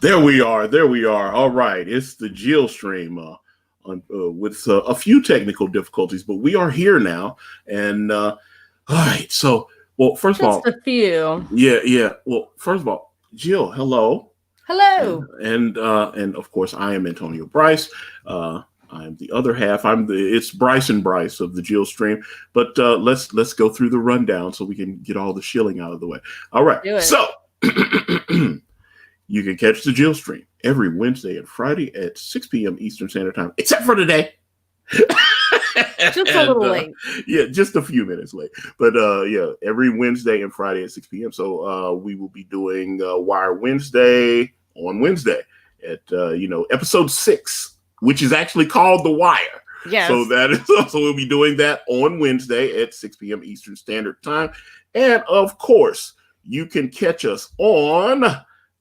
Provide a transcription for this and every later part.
There we are. There we are. All right. It's the JillStream with a few technical difficulties, but we are here now. And all right. So, well, first of all, just a few. Yeah. Well, first of all, Jill, hello. Hello. And of course, I am Antonio Bryce. I'm the other half. It's Bryce and Bryce of the JillStream. But let's go through the rundown so we can get all the shilling out of the way. All right. So. You can catch the JillStream every Wednesday and Friday at 6 p.m. Eastern Standard Time, except for today. Just a little late. Yeah, just a few minutes late. But yeah, every Wednesday and Friday at 6 p.m. So we will be doing Wire Wednesday on Wednesday at episode 6, which is actually called The Wire. Yes. So that is so we'll be doing that on Wednesday at 6 p.m. Eastern Standard Time. And of course, you can catch us on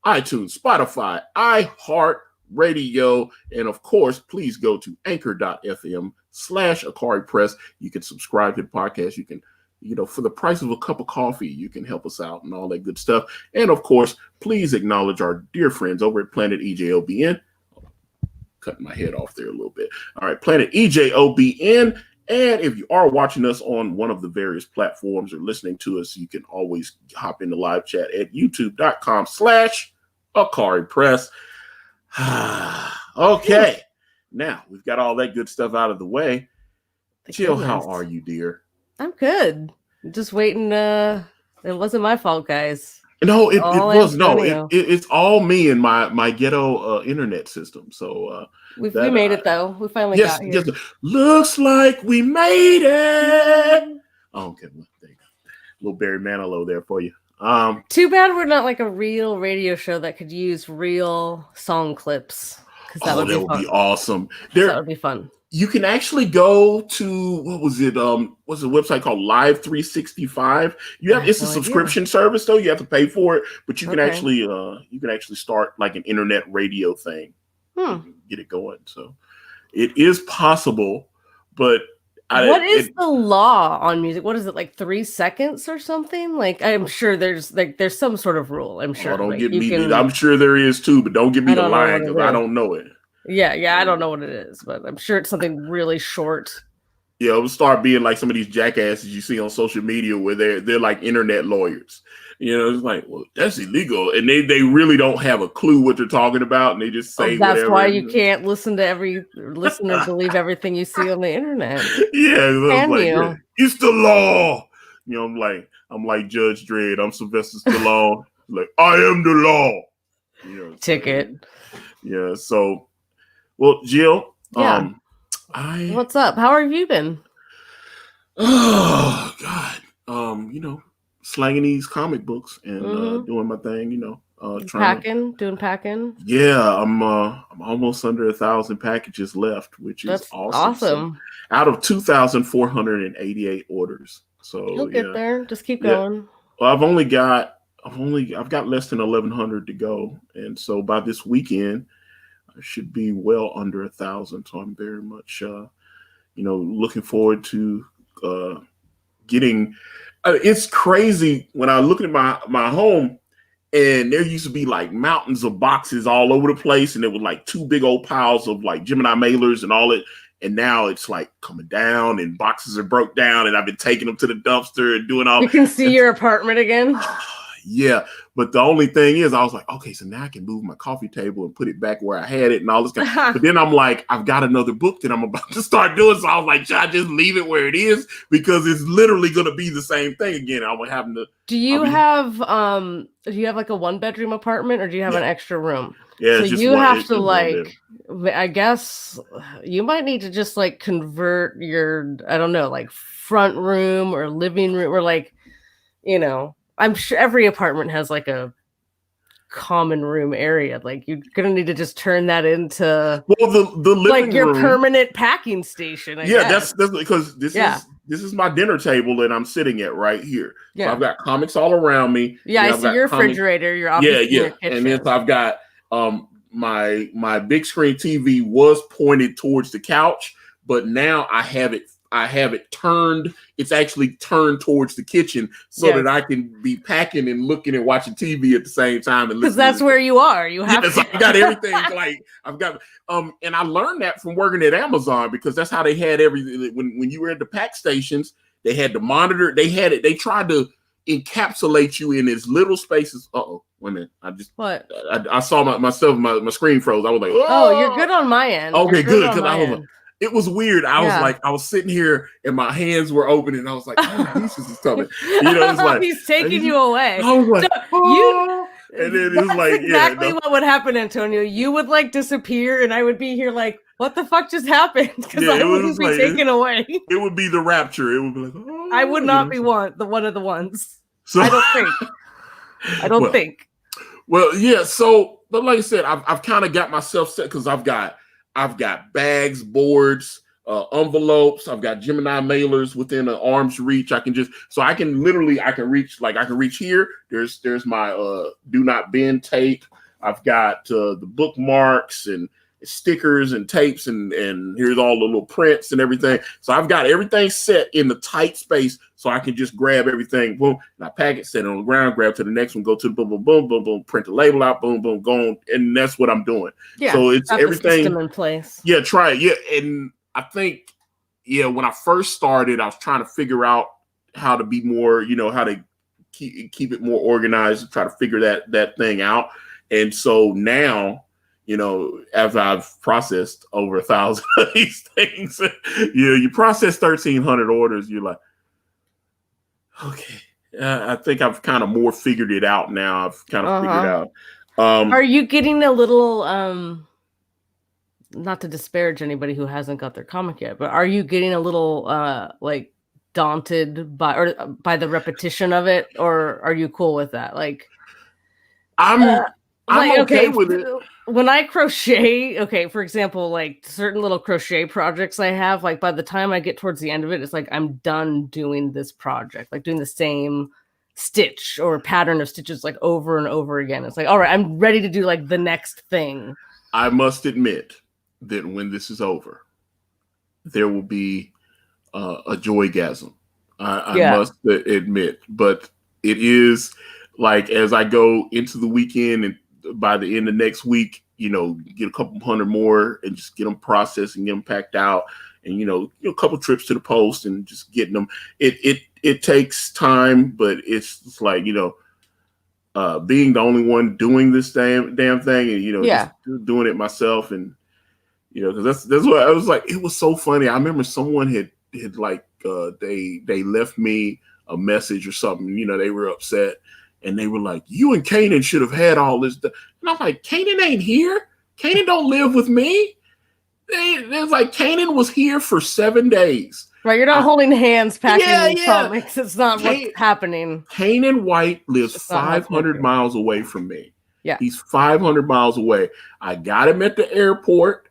iTunes, Spotify, iHeartRadio, and of course, please go to anchor.fm/Akari Press. You can subscribe to the podcast. You can, for the price of a cup of coffee, you can help us out and all that good stuff. And of course, please acknowledge our dear friends over at Planet EJOBN. Cutting my head off there a little bit. All right, Planet EJOBN. And if you are watching us on one of the various platforms or listening to us, you can always hop in the live chat at youtube.com/Akari Press. Okay. Now we've got all that good stuff out of the way. Jill, how are you, dear? I'm good. Just waiting. It wasn't my fault, guys. No, it was. No, it's all me and my ghetto internet system. So we made it though. We finally got here. Yes, looks like we made it. Okay, well, there you go. Little Barry Manilow there for you. Too bad we're not like a real radio show that could use real song clips. That would be awesome. That would be fun. You can actually go to what's a website called Live 365. It's a subscription service though. You have to pay for it, but you can actually start like an internet radio thing. Get it going. So it is possible, but what is the law on music? What is it, like 3 seconds or something? Like I'm sure there's some sort of rule. I'm sure. Don't get me. I'm sure there is too, but don't give me the line because I don't know it. Yeah, I don't know what it is, but I'm sure it's something really short. Yeah, it'll start being like some of these jackasses you see on social media where they're like internet lawyers. It's like, well, that's illegal, and they really don't have a clue what they're talking about, and they just say that's whatever. Why you can't listen or believe everything you see on the internet. Yeah, it's the law. I'm like Judge Dredd. I'm Sylvester Stallone. Like I am the law. Ticket. Yeah. So. Well, Jill, what's up? How have you been? Oh God, slanging these comic books and doing my thing. Doing packing. Yeah, I'm almost under 1,000 packages left, which is awesome. So, out of 2,488 orders, so you'll get there. Just keep going. Well, I've got less than 1,100 to go, and so by this weekend. Should be well under 1,000, so I'm very much looking forward to getting it's crazy when I look at my home and there used to be like mountains of boxes all over the place, and there were like 2 big old piles of like Gemini mailers and all it, and now it's like coming down and boxes are broke down, and I've been taking them to the dumpster and doing all. You can see your apartment again. Yeah, but the only thing is, I was like, okay, so now I can move my coffee table and put it back where I had it and all this kind of. But then I'm like, I've got another book that I'm about to start doing, so I was like, should I just leave it where it is because it's literally going to be the same thing again? I'm having to. Do you have like a 1-bedroom apartment, or do you have an extra room? Yeah, so you have to like. I guess you might need to just like convert your, I don't know, like front room or living room or like, I'm sure every apartment has like a common room area. Like you're gonna need to just turn that into the living like your room. Permanent packing station. I guess. That's because this is my dinner table that I'm sitting at right here. So I've got comics all around me. Yeah, I see your refrigerator, your office, your kitchen. And then so I've got my big screen TV was pointed towards the couch, but now I have it I have it turned. It's actually turned towards the kitchen so that I can be packing and looking and watching TV at the same time. Because that's where you are. You have to. I got everything. Like I've got and I learned that from working at Amazon, because that's how they had everything. When you were at the pack stations, they had the monitor. They had it. They tried to encapsulate you in as little spaces. Wait a minute. I saw my screen froze. I was like, oh, you're good on my end. Okay, good. Because I was like, it was weird. I was sitting here and my hands were open and I was like, oh, Jesus is coming. It's like he's taking you away. I was like, and then it's like exactly what would happen, Antonio. You would like disappear and I would be here like, what the fuck just happened? Because I wouldn't be taken away. It would be the rapture. It would be like, I would not be one of the ones. So, I don't think. Well, yeah. So, but like I said, I've kind of got myself set, because I've got bags, boards, envelopes. I've got Gemini mailers within an arm's reach. I can reach here. There's my do not bend tape. I've got the bookmarks and stickers and tapes, and here's all the little prints and everything. So I've got everything set in the tight space, so I can just grab everything, boom, and I pack it, set it on the ground, grab to the next one, go to the boom, boom, boom, boom, boom, print the label out, boom, boom, go on, and that's what I'm doing. Yeah, so it's everything system in place. Yeah, try it. Yeah, and I think when I first started, I was trying to figure out how to be more, how to keep it more organized and try to figure that thing out. And so now, as I've processed over 1,000 of these things, you process 1,300 orders, you're like, okay, I think I've kind of more figured it out now. I've kind of figured out. Are you getting a little, not to disparage anybody who hasn't got their comic yet, but are you getting a little like daunted by the repetition of it, or are you cool with that? Like, I'm okay with it. When I crochet, for example, like certain little crochet projects I have, like by the time I get towards the end of it, it's like I'm done doing this project, like doing the same stitch or pattern of stitches like over and over again. It's like, all right, I'm ready to do like the next thing. I must admit that when this is over, there will be a joygasm. I must admit, but it is like, as I go into the weekend and by the end of next week, get a couple hundred more and just get them processed and get them packed out, and a couple trips to the post and just getting them. It takes time, but it's like being the only one doing this damn thing, and just doing it myself, and because that's what I was like. It was so funny. I remember someone had like they left me a message or something. They were upset. And they were like, you and Kanan should have had all this. And I'm like, Kanan ain't here. Kanan don't live with me. It's like, Kanan was here for 7 days. Right, you're not holding hands packing comics. It's not what's happening. Kanan White lives 500 miles away from me. Yeah. He's 500 miles away. I got him at the airport.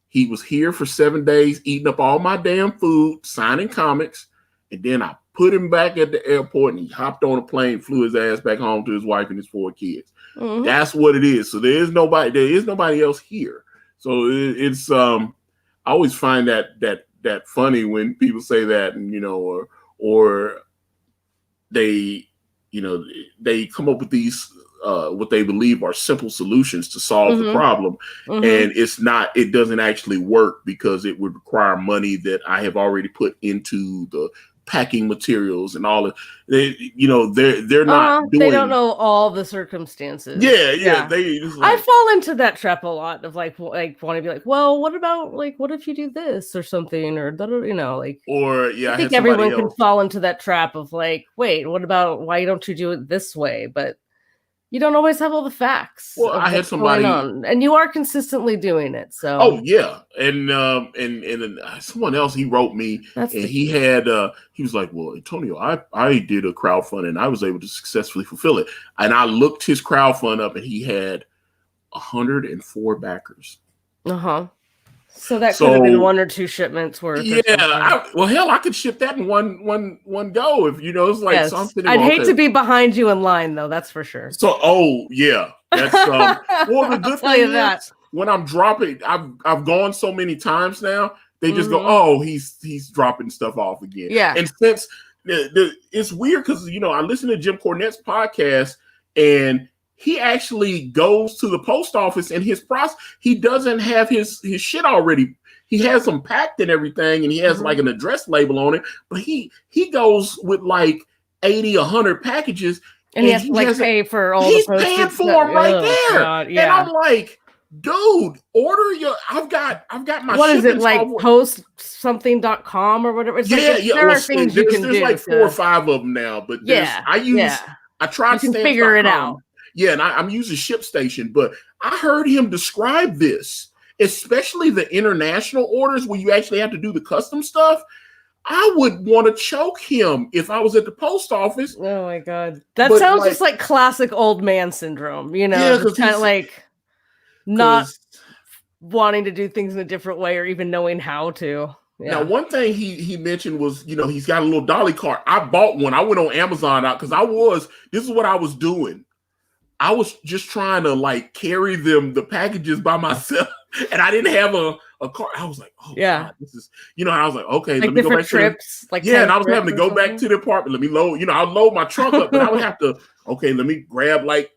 He was here for 7 days, eating up all my damn food, signing comics. And then I put him back at the airport, and he hopped on a plane, flew his ass back home to his wife and his 4 kids. Mm-hmm. That's what it is. So there is nobody else here. So it's I always find that funny when people say that, and or they they come up with these what they believe are simple solutions to solve the problem, and it doesn't actually work, because it would require money that I have already put into the packing materials and all of they're not doing. They don't know all the circumstances. Yeah. I fall into that trap a lot of like wanting to be like, well, what about like, what if you do this or something, or like, or I think everyone can fall into that trap of like, wait, what about, why don't you do it this way? But you don't always have all the facts. Well, I had somebody and you are consistently doing it. So and someone else, he wrote me, and he was like, well, Antonio, I did a crowdfunding and I was able to successfully fulfill it. And I looked his crowdfund up, and he had 104 backers. So that could have been 1 or 2 shipments worth. Yeah, hell, I could ship that in one go if it's like something. I'd hate to be behind you in line, though. That's for sure. So, that's well. The good thing is, when I'm dropping, I've gone so many times now They just go, oh, he's dropping stuff off again. Yeah. And since it's weird because, I listen to Jim Cornette's podcast, and he actually goes to the post office, and his process, he doesn't have his shit already. He has them packed and everything, and he has like an address label on it, but he goes with like 80, 100 packages. And he has to like pay for all he's the postage. He's paying for them right there. God, yeah. And I'm like, dude, order your. I've got my. What is it like? Postsomething.com or whatever. It's there are things you can do. There's like 4 or 5 of them now, but I tried to figure it out. Yeah, and I'm using ShipStation, but I heard him describe this, especially the international orders where you actually have to do the custom stuff. I would want to choke him if I was at the post office. Oh my God. That sounds just like classic old man syndrome, kind of like not wanting to do things in a different way or even knowing how to. Yeah. Now, one thing he mentioned was, he's got a little dolly cart. I bought one. I went on Amazon out because this is what I was doing. I was just trying to like carry the packages by myself, and I didn't have a car. I was like, oh yeah, God, this is, I was like, okay, like let me go back trips, to and I was having to go back to the apartment. Let me load, I'll load my trunk up, but I would have to, okay, let me grab like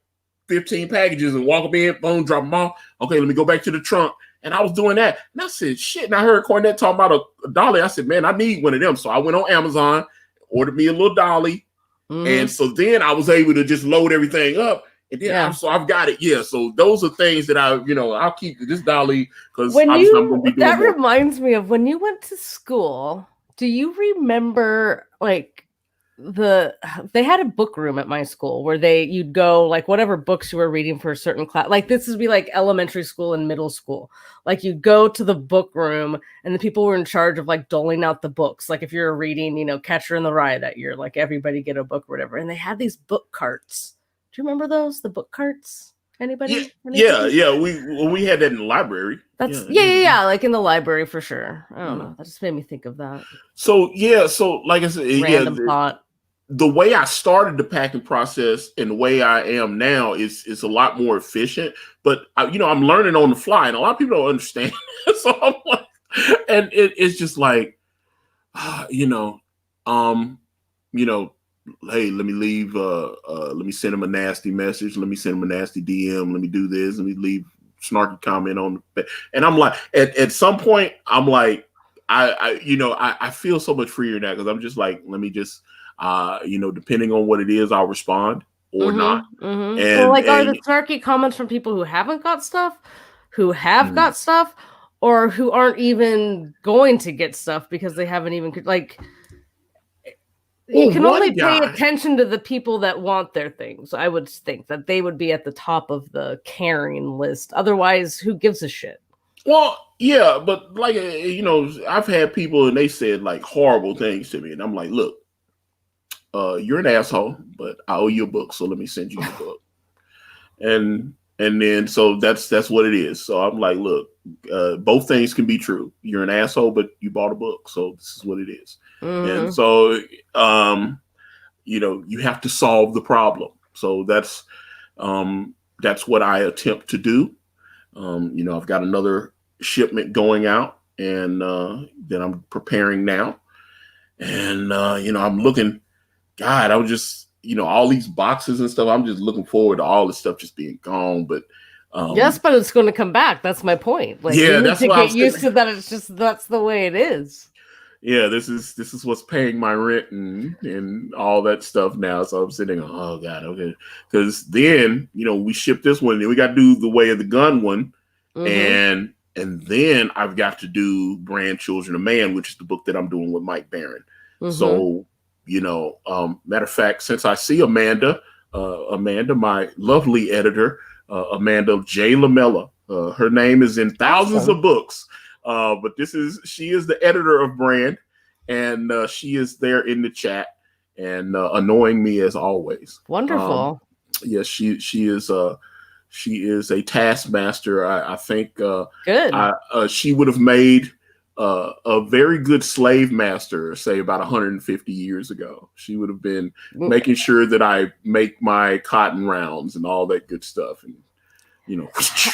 15 packages and walk up in, phone, drop them off. Okay, let me go back to the trunk. And I was doing that. And I said, shit. And I heard Cornette talking about a dolly. I said, man, I need one of them. So I went on Amazon, ordered me a little dolly. And so then I was able to just load everything up. And then so I've got it. Yeah. So those are things that I'll keep this dolly because I'm going to be doing that more. Reminds me of when you went to school. Do you remember like they had a book room at my school where you'd go like whatever books you were reading for a certain class. Like this would be like elementary school and middle school. Like you'd go to the book room and the people were in charge of like doling out the books. Like if you're reading, Catcher in the Rye that year, like everybody get a book or whatever. And they had these book carts. Do you remember those? The book carts? Anybody? Yeah. We had that in the library. That's like in the library for sure. I don't know. That just made me think of that. So like I said, random thought. The way I started the packing process and the way I am now is a lot more efficient. But I'm learning on the fly, and a lot of people don't understand. So I'm like, and it's just like, hey, let me leave. Let me send him a nasty message. Let me send him a nasty DM. Let me do this. Let me leave snarky comment on the. And I'm like, at some point, I'm like, I feel so much freer now because I'm just like, let me just. Depending on what it is, I'll respond or not. And are the snarky comments from people who haven't got stuff, who have got stuff, or who aren't even going to get stuff because they haven't even you can only pay attention to the people that want their things. I would think that they would be at the top of the caring list. Otherwise, who gives a shit? Well, yeah, but like, I've had people and they said like horrible things to me. And I'm like, look, you're an asshole, but I owe you a book, so let me send you the book. And then so that's what it is. So I'm like, look, both things can be true. You're an asshole, but you bought a book, so this is what it is. And so you have to solve the problem. So that's what I attempt to do. I've got another shipment going out, and that I'm preparing now. And I'm looking. God, I was just, all these boxes and stuff. I'm just looking forward to all this stuff just being gone. But yes, but it's going to come back. That's my point. Like, you need to get used to that. It's just that's the way it is. Yeah, this is what's paying my rent and all that stuff now. So I'm sitting, oh God, okay, because then we ship this one, and then we got to do the Way of the Gun one, and then I've got to do Brand Children of Man, which is the book that I'm doing with Mike Barron. So. Matter of fact, since I see Amanda, my lovely editor, Amanda J. Lamella, her name is in thousands of books, but she is the editor of Brand, and she is there in the chat and annoying me as always. Wonderful. Yes, she is a taskmaster. I think good. She would have made a very good slave master, say about 150 years ago. She would have been making sure that I make my cotton rounds and all that good stuff. And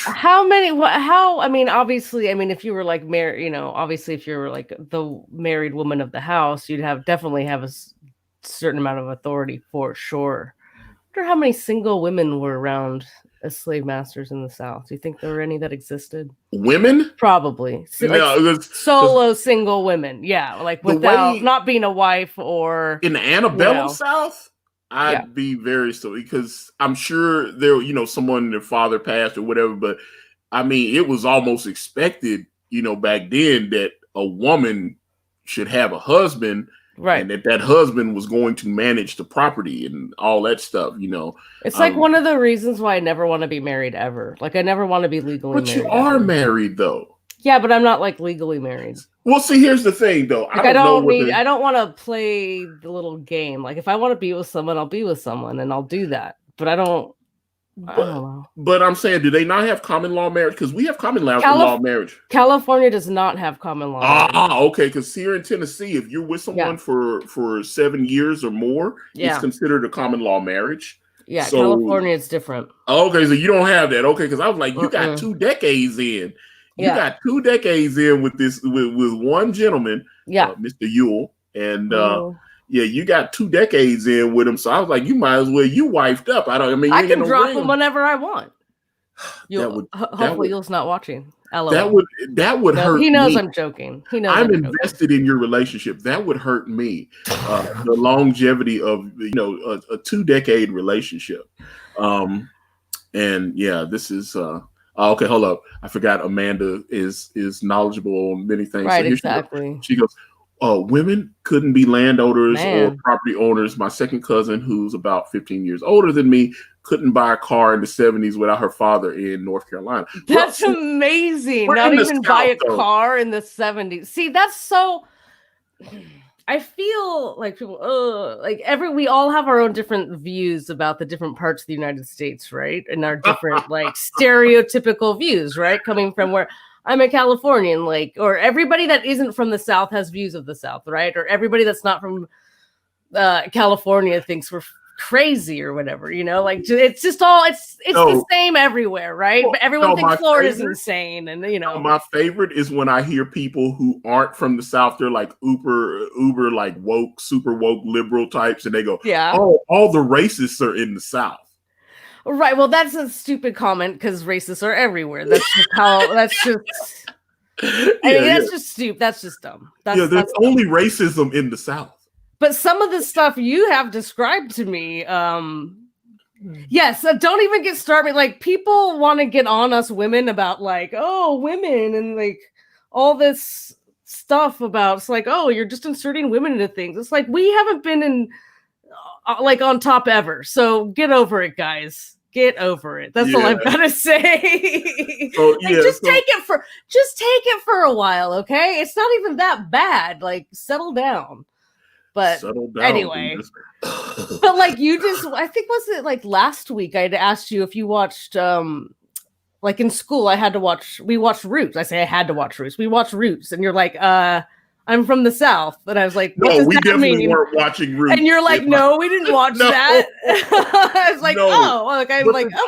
How many? How? I mean, obviously, I mean, if you were like married, obviously, if you were like the married woman of the house, you'd definitely have a certain amount of authority for sure. I wonder how many single women were around as slave masters in the South. Do you think there were any that existed? Women? Probably. Like solo single women. Yeah, like without not being a wife or in the antebellum South. I'd be very because I'm sure there, someone their father passed or whatever, but I mean, it was almost expected, back then that a woman should have a husband, right? And that husband was going to manage the property and all that stuff, It's like one of the reasons why I never want to be married ever. Like I never want to be legally married. But you are married though. Yeah, but I'm not like legally married. Well, see, here's the thing, though. Like, I don't want to play the little game. Like, if I want to be with someone, I'll be with someone, and I'll do that. But I don't know. But I'm saying, do they not have common law marriage? Because we have common law marriage. California does not have common law. Okay. Because here in Tennessee, if you're with someone for 7 years or more, it's considered a common law marriage. Yeah, so, California is different. Okay, so you don't have that. Okay, because I was like, you got 2 decades in. You got 2 decades in with this with one gentleman, Mr. Ewell, and you got 2 decades in with him. So I was like, you might as well you wifed up. I can drop him whenever I want. Hopefully, Yule's not watching. LOL. That would hurt. He knows me. I'm joking. He knows I'm invested in your relationship. That would hurt me. The longevity of a 2-decade relationship. And this is. Okay, hold up. I forgot Amanda is knowledgeable on many things. Right, so exactly. She goes, women couldn't be landowners or property owners. My second cousin, who's about 15 years older than me, couldn't buy a car in the 70s without her father in North Carolina. That's amazing. Not even buy a car in the 70s. See, that's so... I feel like people, we all have our own different views about the different parts of the United States, right? And our different stereotypical views, right? Coming from where I'm a Californian, or everybody that isn't from the South has views of the South, right? Or everybody that's not from California thinks we're crazy or whatever, it's just all it's the same everywhere, right? But everyone thinks Florida's insane, and my favorite is when I hear people who aren't from the South, they're like uber like woke, super woke liberal types, and they go, all the racists are in the South. Right. Well, that's a stupid comment because racists are everywhere. That's just how. That's just. That's just stupid. That's just dumb. There's only racism in the South. But some of the stuff you have described to me, yes, don't even get started. Like, people want to get on us women about women and all this stuff about, it's like, you're just inserting women into things. It's like, we haven't been in on top ever. So get over it, guys. Get over it. That's all I've got to say. Just take it for a while, okay? It's not even that bad. Settle down. But anyway, but I think was it last week I'd asked you if you watched in school we watched Roots. I say I had to watch Roots. We watched Roots, and you're like, I'm from the South. And I was like, what does we that definitely mean? weren't watching Roots. And you're like, no, we didn't watch that. I was like,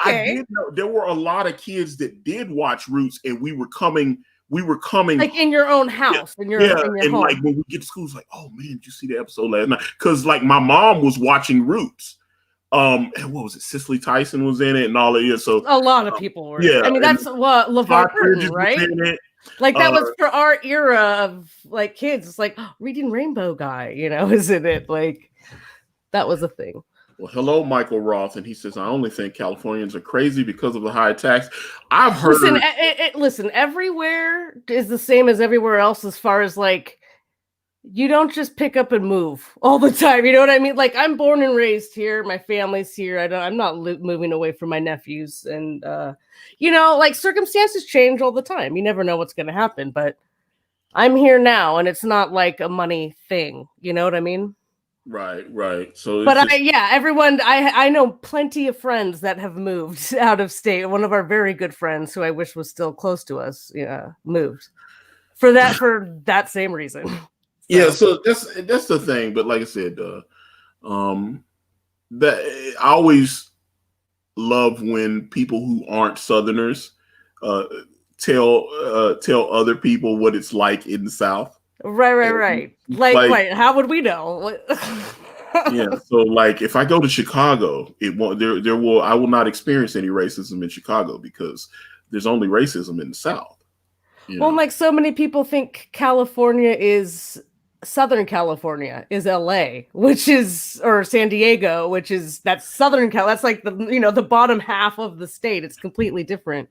okay. There were a lot of kids that did watch Roots, and we were coming in your own house, in your home. When we get to school, it's like, oh man, did you see the episode last night? Because my mom was watching Roots. And what was it? Cicely Tyson was in it, and all of it. So a lot of people were. Yeah, I mean that's what LeVar Burton, right? That was for our era of kids. It's like Reading Rainbow Guy, is in it. That was a thing. Well, hello, Michael Roth, and he says, I only think Californians are crazy because of the high tax. I've heard. Listen, everywhere is the same as everywhere else as far as you don't just pick up and move all the time. You know what I mean? I'm born and raised here. My family's here. I'm not moving away from my nephews. And, circumstances change all the time. You never know what's going to happen, but I'm here now, and it's not a money thing. You know what I mean? Right. So, but everyone, I know plenty of friends that have moved out of state. One of our very good friends, who I wish was still close to us, moved for that same reason. So that's the thing. But like I said, that I always love when people who aren't Southerners uh, tell other people what it's like in the South. Right. Like, wait, how would we know? Yeah, so like if I go to Chicago, it won't I will not experience any racism in Chicago because there's only racism in the South. Well, like so many people think California is Southern California is LA, which is or San Diego, which is that's Southern Cal. That's like the bottom half of the state. It's completely different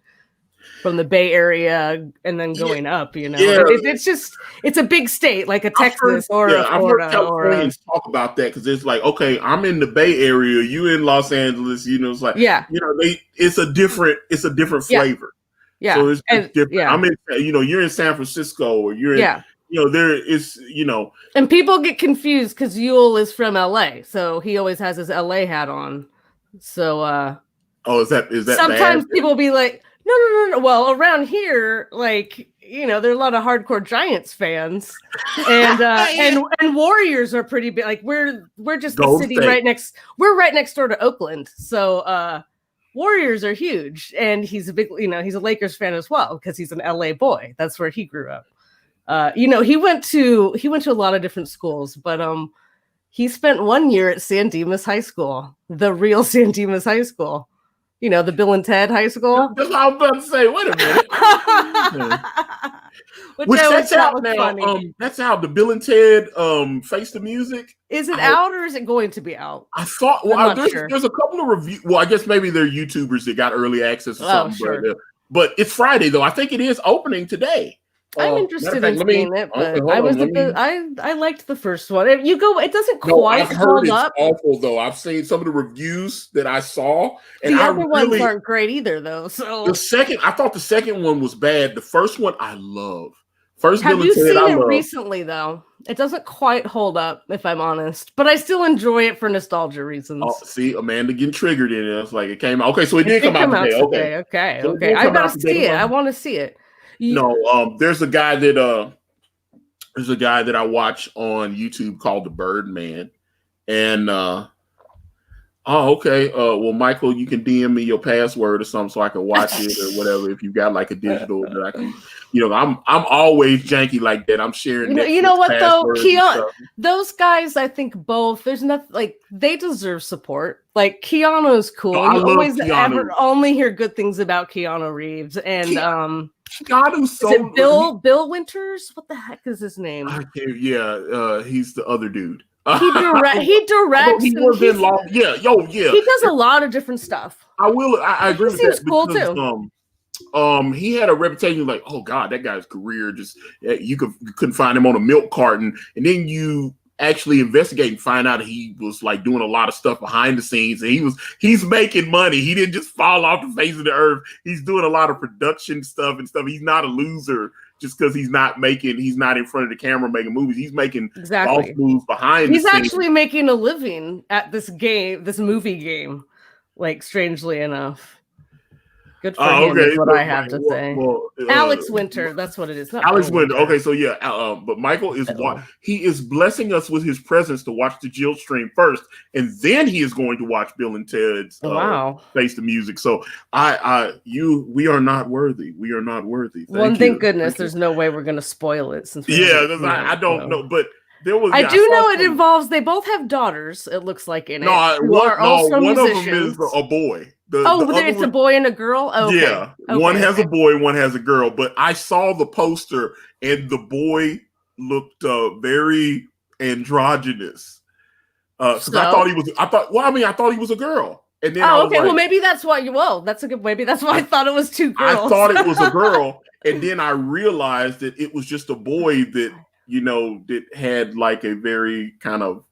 from the Bay Area and then going up. It's a big state like a Texas or a Florida. I've heard Californians talk about that because it's like, okay, I'm in the Bay Area, you in Los Angeles. It's like it's a different flavor. Yeah. So it's different. Yeah. I'm in, you're in San Francisco or you're in, there is, And people get confused because Yule is from LA. So he always has his LA hat on. So, is that sometimes bad? People be like, no. Well, around here, like, there are a lot of hardcore Giants fans and, and Warriors are pretty big. Like we're just the city right next door to Oakland. So, Warriors are huge, and he's a big, he's a Lakers fan as well because he's an LA boy. That's where he grew up. He went to a lot of different schools, but he spent 1 year at San Dimas High School, the real San Dimas High School. The Bill and Ted High School. That's what I was about to say. Wait a minute. Which that's out now. That's out. The Bill and Ted Face the Music. Is it out or is it going to be out? I thought. Well, there's a couple of reviews. Well, I guess maybe they're YouTubers that got early access or something. Sure. But it's Friday though. I think it is opening today. I'm interested in seeing it, but I liked the first one. It doesn't quite hold up. Awful though. I've seen some of the reviews that I saw, and the other ones aren't great either though. So I thought the second one was bad. The first one I love. Have you seen it recently though? It doesn't quite hold up, if I'm honest, but I still enjoy it for nostalgia reasons. Oh, see, Amanda getting triggered in it. It's like it came out. Okay, so it did come out today. Okay. I've got to see it. I want to see it. There's a guy that I watch on YouTube called the Birdman, and okay. Well, Michael, you can DM me your password or something so I can watch it or whatever. If you got like a digital that I can, I'm always janky like that. I'm sharing. You know what though, Keanu, those guys, I think both. There's nothing like they deserve support. Like Keanu's cool. You only hear good things about Keanu Reeves and Keanu's so. Is it Bill Winters? What the heck is his name? He's the other dude. He directs. He does a lot of different stuff. I agree with that. Seems cool too. He had a reputation like, oh God, that guy's career just you couldn't find him on a milk carton, and then you actually investigate and find out he was like doing a lot of stuff behind the scenes, and he's making money. He didn't just fall off the face of the earth. He's doing a lot of production stuff and stuff. He's not a loser just because he's not in front of the camera making movies. He's making boss moves behind the scenes. He's actually making a living at this movie game, like strangely enough. Good for him is what I have to say. Alex Winter, that's what it is. Alex Winter. Okay, so but Michael he is blessing us with his presence to watch the JillStream first, and then he is going to watch Bill and Ted's Face the Music. So we are not worthy. We are not worthy. Thank goodness there's no way we're going to spoil it. Since I don't know, but. I do know it involves. They both have daughters. It looks like in it. One of them is a boy. It's a boy and a girl. Oh, okay. Yeah, one has a boy, one has a girl. But I saw the poster, and the boy looked very androgynous. I thought he was. I thought he was a girl. And then well, maybe that's why. Maybe that's why I thought it was two girls. I thought it was a girl, and then I realized that it was just a boy that. That had like a very kind of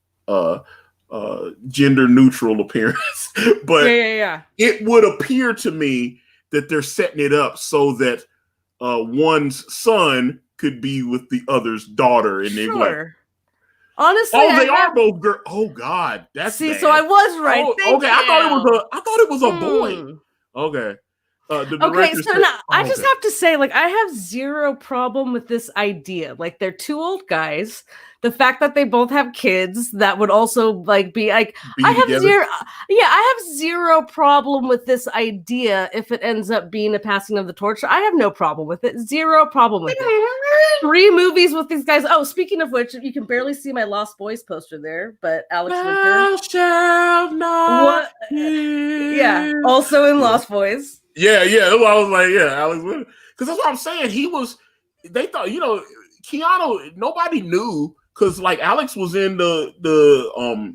gender neutral appearance. But it would appear to me that they're setting it up so that one's son could be with the other's daughter. And they're like, honestly, they are both girls. Oh God, that's bad. So I was right. I thought it was a boy. Okay. The Okay, director so said, now I oh, just okay. have to say, like, I have zero problem with this idea. Like, they're two old guys. The fact that they both have kids that would also like be like, Be I have together. zero, yeah, I have zero problem with this idea if it ends up being a passing of the torch. I have no problem with it. Zero problem with it. 3 movies with these guys. Oh, speaking of which, you can barely see my Lost Boys poster there, but Alex Winter. Thou shalt not What? Yeah, kill. also in Yeah. Lost Boys. Yeah, yeah. That's why I was like, yeah, Alex Winter. Because that's what I'm saying. They thought, Keanu, nobody knew because like Alex was in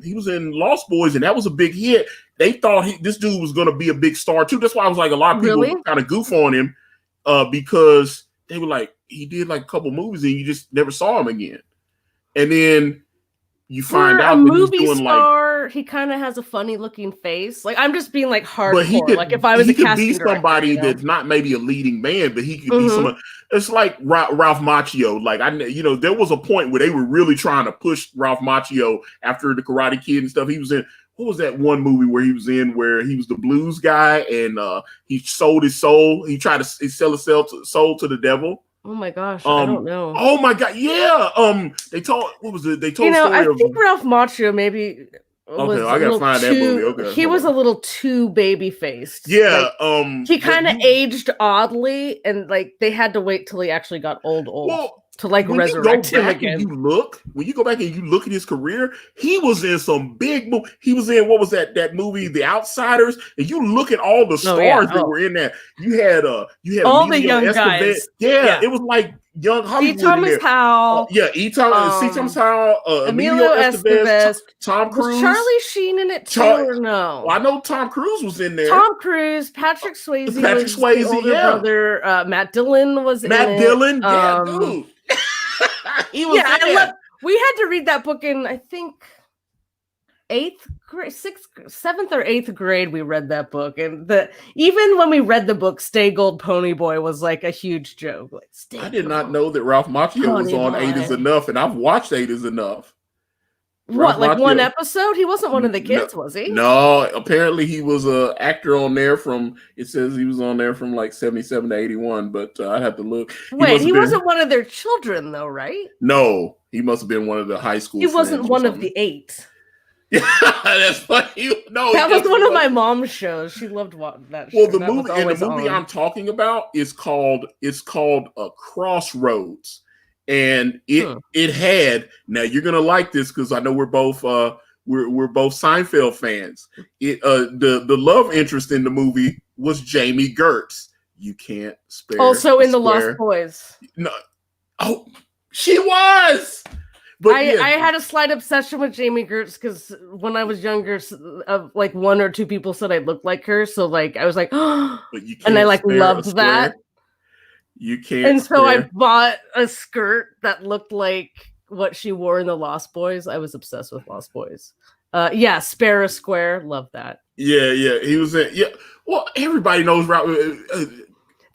he was in Lost Boys and that was a big hit. They thought this dude was gonna be a big star too. That's why I was like a lot of people Really? kind of goof on him, because they were like, he did like a couple movies and you just never saw him again. And then you find For a out that he's movie doing like, star, he kind of has a funny looking face. Like I'm just being like but hardcore. Like if I was a he could be casting director, somebody that's not maybe a leading man, but he could be Mhm. someone. It's like Ralph Macchio. Like there was a point where they were really trying to push Ralph Macchio after the Karate Kid and stuff. He was in, what was that one movie where he was in where he was the blues guy and he sold his soul. He tried to sell his soul to the devil. Oh my gosh, I don't know. Oh my god, yeah. They told, what was it? They told a I story of. think Ralph Macchio maybe Okay, was I a gotta little find that movie. too. Okay, He hold was on. a little too baby faced. Yeah, like, he kind of aged oddly, and like they had to wait till he actually got old well, to like when you go resurrect him back again. and you go back and you look at his career, he was in some big movie. He was in, what was that movie, The Outsiders? And you look at all the stars that were in that. You had all Emilio the young Estevez. guys. Yeah, it was like young Hollywood C. Thomas in there. Howell. C. Thomas Howell, Emilio Estevez, Tom Cruise. Was Charlie Sheen in it too, or no? Well, I know Tom Cruise was in there. Tom Cruise, Patrick Swayze, the older brother. Matt Dillon was in it. Matt Dillon, yeah, dude. He was we had to read that book in, I think, 8th grade, 7th or 8th grade. We read that book, and even when we read the book, Stay Gold Pony Boy was like a huge joke. Like, I did not know that Ralph Macchio was on 8 Is Enough, and I've watched 8 Is Enough. What, like one episode? He wasn't one of the kids, was he? No, apparently he was an actor on there it says he was on there from like 77 to 81, but I'd have to look. Wait, he wasn't one of their children though, right? No, he must have been one of the high school. He wasn't one of the 8. Yeah, that's funny. No, that was one of my mom's shows. She loved that show. Well, the movie I'm talking about is called Crossroads. And it had, now you're gonna like this because I know we're both Seinfeld fans. The love interest in the movie was Jamie Gertz. You can't spare. Also in the Lost Boys. No, she was. But I had a slight obsession with Jamie Gertz because when I was younger, like 1 or 2 people said I looked like her. So like I was like, oh, and I like loved that. You can't. And so I bought a skirt that looked like what she wore in the Lost Boys. I was obsessed with Lost Boys. Spare a Square. Love that. Yeah. He was in. Yeah. Well, everybody knows. That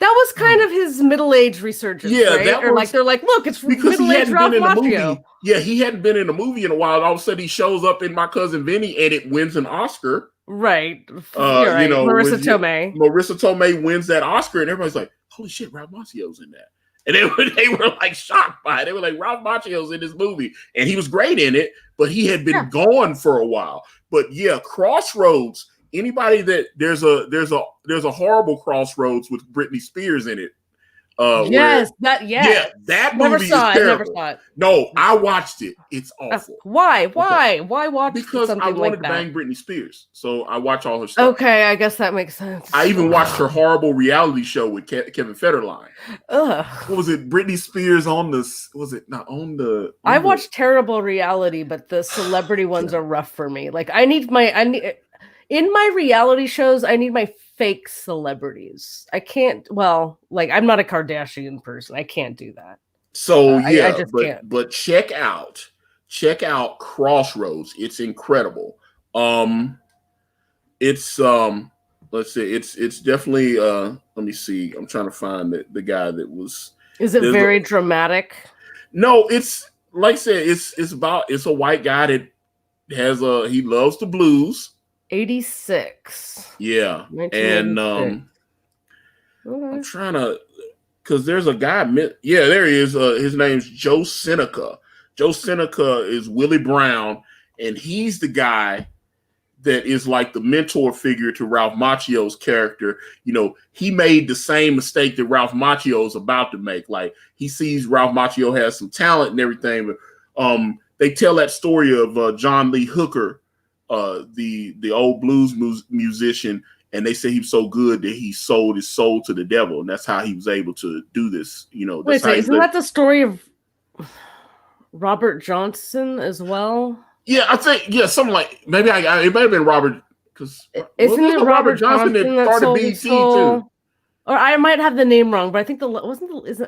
was kind of his middle-aged resurgence, right? Or like they're like, look, it's middle-aged Ralph Macchio. Yeah, he hadn't been in a movie in a while. All of a sudden, he shows up in My Cousin Vinny, and it wins an Oscar. Right. Right. Marissa Tomei. Marissa Tomei wins that Oscar, and everybody's like, "Holy shit, Ralph Macchio's in that!" And they were like shocked by it. They were like, "Ralph Macchio's in this movie," and he was great in it, but he had been gone for a while. But yeah, Crossroads. Anybody that there's a horrible Crossroads with Britney Spears in it. That movie is terrible. I never saw it. No, I watched it. It's awful. Why? Why watch? Because I wanted to bang Britney Spears, so I watch all her stuff. Okay, I guess that makes sense. I even watched her horrible reality show with Kevin Federline. Ugh. What was it? Britney Spears on the? Was it not on the? I watched terrible reality, but the celebrity ones are rough for me. Like in my reality shows, I need my fake celebrities. I can't. Well, like I'm not a Kardashian person. I can't do that. So I just can't. But check out Crossroads. It's incredible. It's let's see. It's definitely. Let me see. I'm trying to find the guy that was. Is it very dramatic? No, it's like I said. It's a white guy that he loves the blues. 86. Yeah. And I'm trying to, because there's a guy. Yeah, there he is. His name's Joe Seneca. Joe Seneca is Willie Brown, and he's the guy that is like the mentor figure to Ralph Macchio's character. You know, he made the same mistake that Ralph Macchio is about to make. Like, he sees Ralph Macchio has some talent and everything, but they tell that story of John Lee Hooker, the old blues musician, and they say he was so good that he sold his soul to the devil, and that's how he was able to do this. You know, wait, isn't that the story of Robert Johnson as well? Yeah, I think something like maybe it might have been Robert, because isn't it Robert Johnson that started BET too? Or I might have the name wrong, but I think I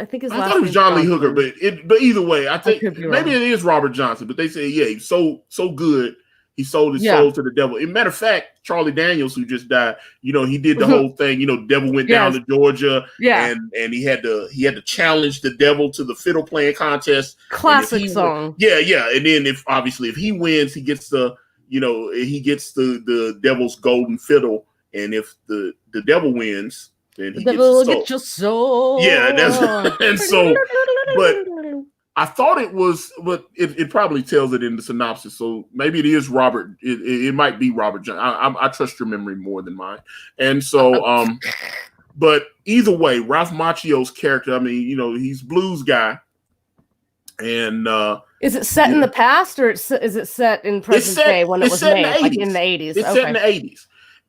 think his last name. I thought it was John Lee Hooker, but either way, I think maybe it is Robert Johnson. But they say he's so good. He sold his soul to the devil. As a matter of fact, Charlie Daniels, who just died, you know, he did the whole thing. You know, devil went down to Georgia, and he had to challenge the devil to the fiddle playing contest. Classic song. Yeah. And then if he wins, he gets the devil's golden fiddle. And if the devil wins, then he gets the soul. Get your soul. Yeah, and so, but I thought it was, but it probably tells it in the synopsis. So maybe it is Robert. It might be Robert John. I trust your memory more than mine. And so, but either way, Ralph Macchio's character, I mean, you know, he's blues guy. And is it set in the past, or is it set in present day when it was made, like in the 80s? It's set in the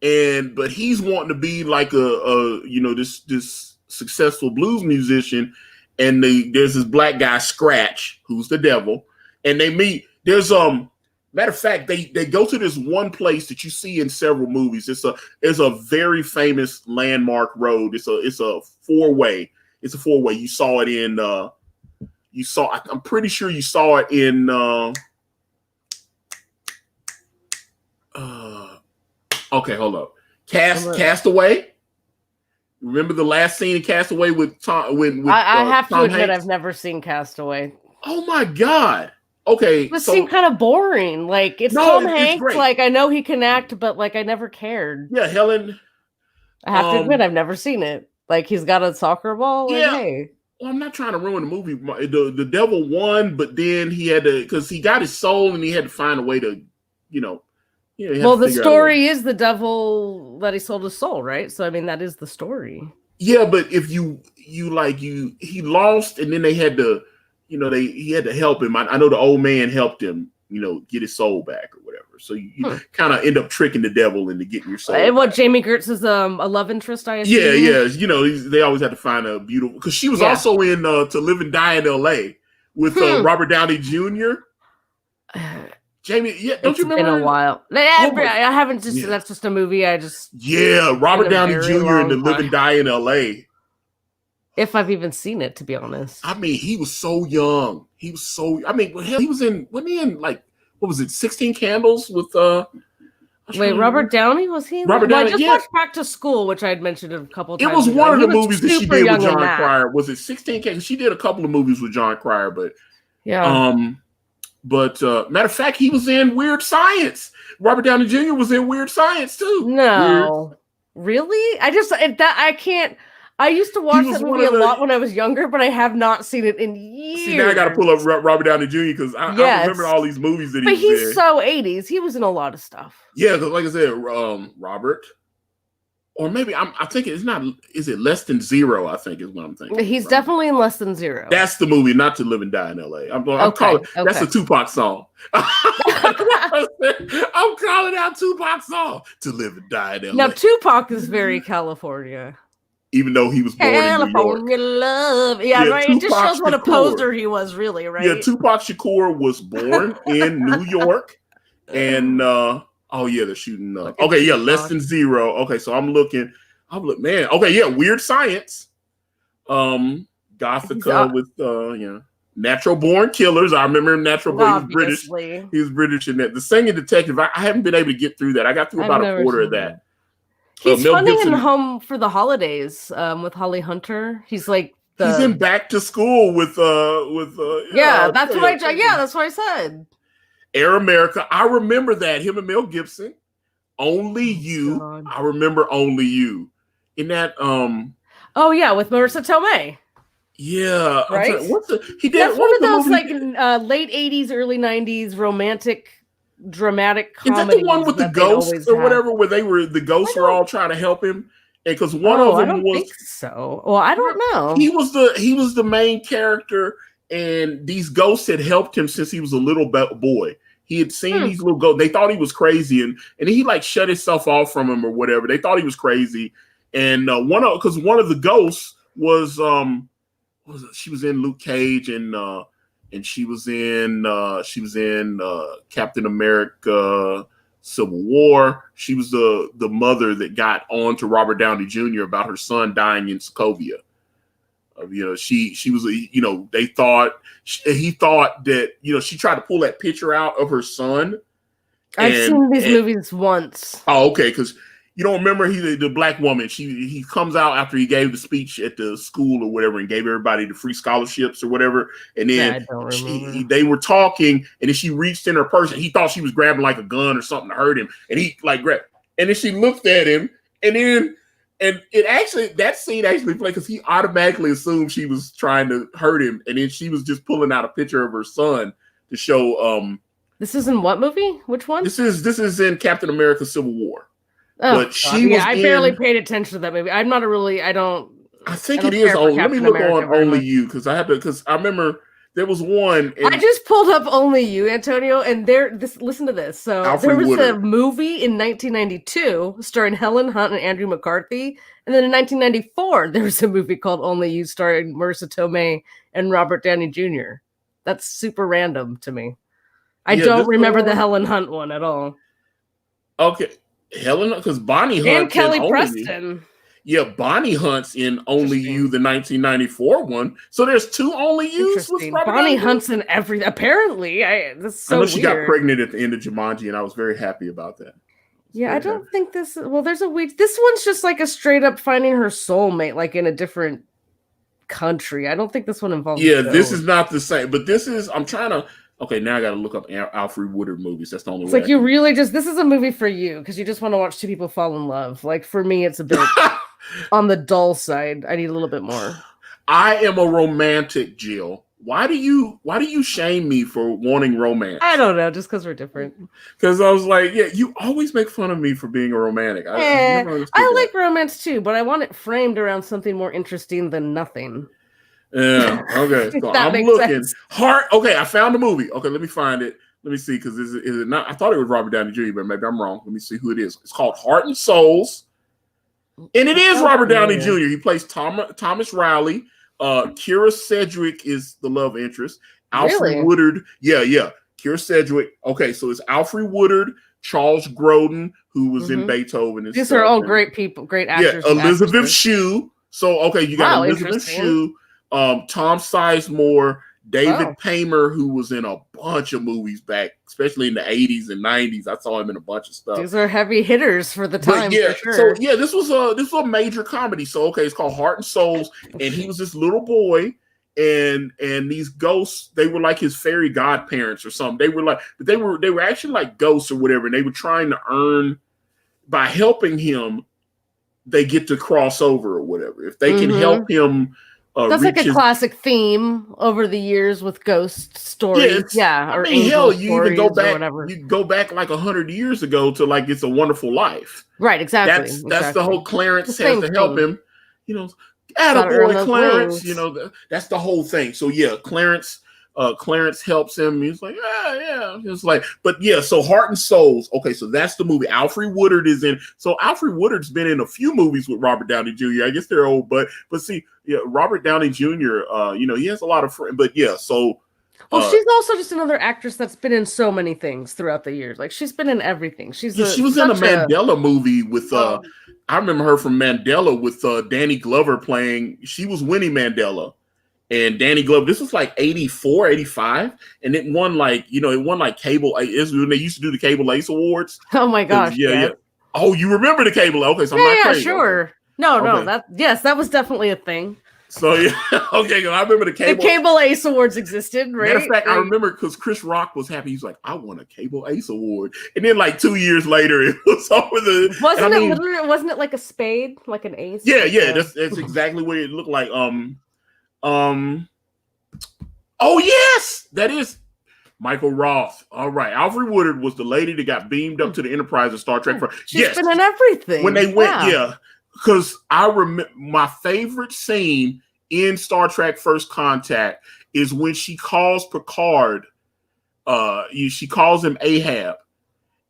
80s. But he's wanting to be like this successful blues musician. And there's this black guy, Scratch, who's the devil, and they meet. There's matter of fact, they go to this one place that you see in several movies. It's a very famous landmark road. It's a four-way. It's a four-way. You saw it in. I'm pretty sure you saw it in. Okay, hold up. Castaway. Remember the last scene in Castaway with Tom? I have Tom to admit, Hanks? I've never seen Castaway. Oh my God! Okay, it seemed kind of boring. Like Tom Hanks. Great. Like I know he can act, but like I never cared. Yeah, Helen. I have to admit, I've never seen it. Like he's got a soccer ball. Yeah. Like, hey. Well, I'm not trying to ruin the movie. The devil won, but then he had to, because he got his soul and he had to find a way to, you know. Yeah, well, the story is the devil that he sold his soul, right? So I mean, that is the story. Yeah, but if he lost, and then they had to, you know, he had to help him. I know the old man helped him, you know, get his soul back or whatever. So you kind of end up tricking the devil into getting your soul. And what Jamie Gertz is a love interest, I assume? Yeah. You know, they always have to find a beautiful, because she was also in To Live and Die in L.A. with Robert Downey Jr. Jamie, don't you remember? It's been a while. I haven't just. That's just a movie. Robert Downey Jr. in To Live and Die in L.A. If I've even seen it, to be honest. I mean, he was so young. He was in. Wasn't he in like, what was it? 16 Candles with Wait, Robert Downey, was he? Robert Downey. I just watched Back to School, which I had mentioned a couple of times. It was one of the movies that she did with John Cryer. Was it 16 Candles? She did a couple of movies with John Cryer, but But matter of fact, he was in Weird Science. Robert Downey Jr. was in Weird Science too. No, really? I can't. I used to watch that movie a lot when I was younger, but I have not seen it in years. See, now I got to pull up Robert Downey Jr. because I remember all these movies that he was in. But he's so 80s. He was in a lot of stuff. Yeah, like I said, Robert. Or maybe I think it's not. Is it Less Than Zero? I think is what I'm thinking. He's definitely in Less Than Zero. That's the movie, not To Live and Die in L.A. I'm calling. That's a Tupac song. I'm calling out Tupac's song, To Live and Die in L.A. Now Tupac is very California. Even though he was born California in New York. Love. Yeah, right. It just shows what a poser he was, really, right? Yeah, Tupac Shakur was born in New York, and they're shooting. Less Than Zero. Okay, so I'm looking, man. Okay, yeah, Weird Science. Gothica with Natural Born Killers. I remember Natural Born. He was British. He was British in that. The Singing Detective. I haven't been able to get through that. I got through about a quarter of that. He's funny in Home for the Holidays with Holly Hunter. He's like he's in Back to School with that's what I said. Air America. I remember that. Him and Mel Gibson. Only You. God. I remember Only You. In that Oh yeah, with Marissa Tomei. Yeah, I'm Right? trying. What's the he did? That's What one was of the those movie? like late 80s, early 90s romantic dramatic Is that the one comedies with the that they'd ghosts always or have. whatever, where the I ghosts were don't all trying to help him? And because one Oh, of I them don't was think so. Well, I don't know. he was the main character, and these ghosts had helped him since he was a little boy. He had seen these little ghosts. They thought he was crazy, and he like shut himself off from him or whatever. They thought he was crazy, and one of the ghosts was she was in Luke Cage, and she was in Captain America Civil War. She was the mother that got on to Robert Downey Jr. about her son dying in Sokovia. She was they thought he thought that she tried to pull that picture out of her son. I've and, seen these and movies once. Oh, okay, because you don't remember the black woman. He comes out after he gave the speech at the school or whatever and gave everybody the free scholarships or whatever. And then I don't remember. they were talking, and then she reached in her purse and he thought she was grabbing like a gun or something to hurt him. And he like grabbed, and then she looked at him, and then it actually that scene actually played because he automatically assumed she was trying to hurt him, and then she was just pulling out a picture of her son to show. This is in what movie? Which one? This is in Captain America: Civil War. Oh, But she was I barely paid attention to that movie. I'm not I don't. I think I don't it is on. Let me look America on Only You because I remember there was one. I just pulled up Only You, Antonio, and listen to this. So Alfred there was Woodard. a movie in 1992 starring Helen Hunt and Andrew McCarthy, and then in 1994 there was a movie called Only You starring Marissa Tomei and Robert Downey Jr. That's super random to me. I don't remember the Helen Hunt one at all. Okay, Helen, because Bonnie Hunt and Kelly Preston. Yeah, Bonnie Hunt's in Only You, the 1994 one. So there's two Only Yous with Robert Bonnie Hunt's in every. Apparently, that's so I know she weird. got pregnant at the end of Jumanji, and I was very happy about that. Yeah, I don't think this. Well, there's a weird. This one's just like a straight up finding her soulmate, like in a different country. I don't think this one involves. Yeah, this is not the same. But this is. I'm trying to. Okay, now I got to look up Alfred Woodard movies. That's the only way. It's like you really just. This is a movie for you because you just want to watch two people fall in love. Like for me, it's a bit on the dull side. I need a little bit more. I am a romantic, Jill. Why do you shame me for wanting romance? I don't know, just because we're different. Because I was like, yeah, you always make fun of me for being a romantic. I like romance too, but I want it framed around something more interesting than nothing. Yeah. Okay. So I'm looking. Heart. Okay, I found the movie. Okay, let me find it. Let me see. Because is it not? I thought it was Robert Downey Jr., but maybe I'm wrong. Let me see who it is. It's called Heart and Souls, and it is Robert Downey Jr. He plays Thomas Riley. Kira Sedgwick is the love interest. Alfred Woodard. Yeah. Kira Sedgwick. Okay, so it's Alfred Woodard, Charles Grodin, who was in Beethoven. These are all great people, great actors. Yeah, Elizabeth Shue. So okay, you got Elizabeth Shue, Tom Sizemore, David Paymer, who was in a bunch of movies back, especially in the 80s and 90s. I saw him in a bunch of stuff. These are heavy hitters for the time. Yeah, for sure. So yeah, this was a major comedy. So okay, it's called Heart and Souls, and he was this little boy, and these ghosts, they were like his fairy godparents or something. They were actually like ghosts or whatever, and they were trying to earn by helping him. They get to cross over or whatever. If they can help him. That's like a classic theme over the years with ghost stories. Yeah, or hell, you even go back. You go back like 100 years ago to like It's a Wonderful Life. Right, exactly. That's the whole Clarence has to help him. You know, attaboy Clarence. You know, that's the whole thing. So yeah, Clarence helps him. He's like, yeah. It's like, but yeah. So Heart and Souls. Okay, so that's the movie. Alfred Woodard is in. So Alfred Woodard's been in a few movies with Robert Downey Jr. I guess they're old, but see. Yeah, Robert Downey Jr. He has a lot of friends, but yeah. So, she's also just another actress that's been in so many things throughout the years. Like she's been in everything. She was in a Mandela movie with. I remember her from Mandela with Danny Glover playing. She was Winnie Mandela, and Danny Glover. This was like 84, 85, and it won like cable. It's when they used to do the Cable Ace Awards. Oh my gosh! Yeah. Oh, you remember the Cable? Okay, so I'm not crazy. Sure. Okay. No, that was definitely a thing. So yeah, okay. I remember the Cable Ace Awards existed, right? Matter of fact, I remember because Chris Rock was happy. He's like, I won a Cable Ace Award, and then like 2 years later, it was over the. Wasn't it like a spade, like an ace? Yeah, yeah. That's exactly what it looked like. Oh yes, that is Michael Roth. All right, Alfre Woodard was the lady that got beamed up to the Enterprise of Star Trek. She's been in everything. When they went, yeah. Because I remember my favorite scene in Star Trek First Contact is when she calls Picard. She calls him Ahab,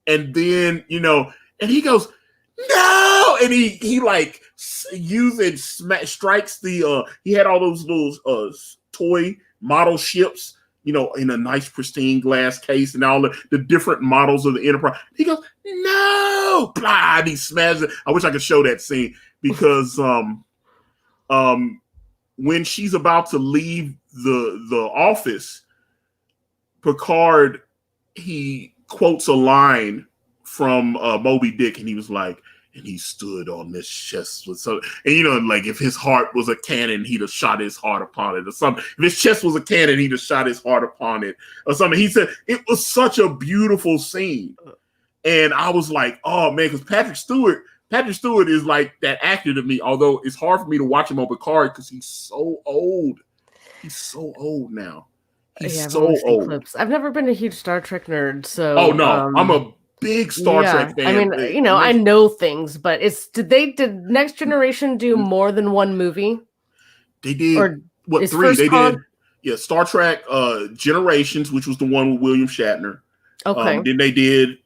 and then and he goes no, and he like strikes the. He had all those little toy model ships, in a nice pristine glass case, and all the different models of the Enterprise. He goes, no, blah, and he smashes it. I wish I could show that scene because when she's about to leave the office, Picard, he quotes a line from Moby Dick, and he was like, and he stood on this chest with so, and like if his heart was a cannon, he'd have shot his heart upon it, or something. If his chest was a cannon, he'd have shot his heart upon it, or something. He said it was such a beautiful scene, and I was like, oh man, because Patrick Stewart is like that actor to me. Although it's hard for me to watch him on Picard because he's so old. He's so old now. He's so old. Clips. I've never been a huge Star Trek nerd, so oh no, I'm a big Star Trek fan. I mean, I know things, but did Next Generation do more than one movie? They did. Or three? They did. Yeah, Star Trek Generations, which was the one with William Shatner. Okay. Then they did.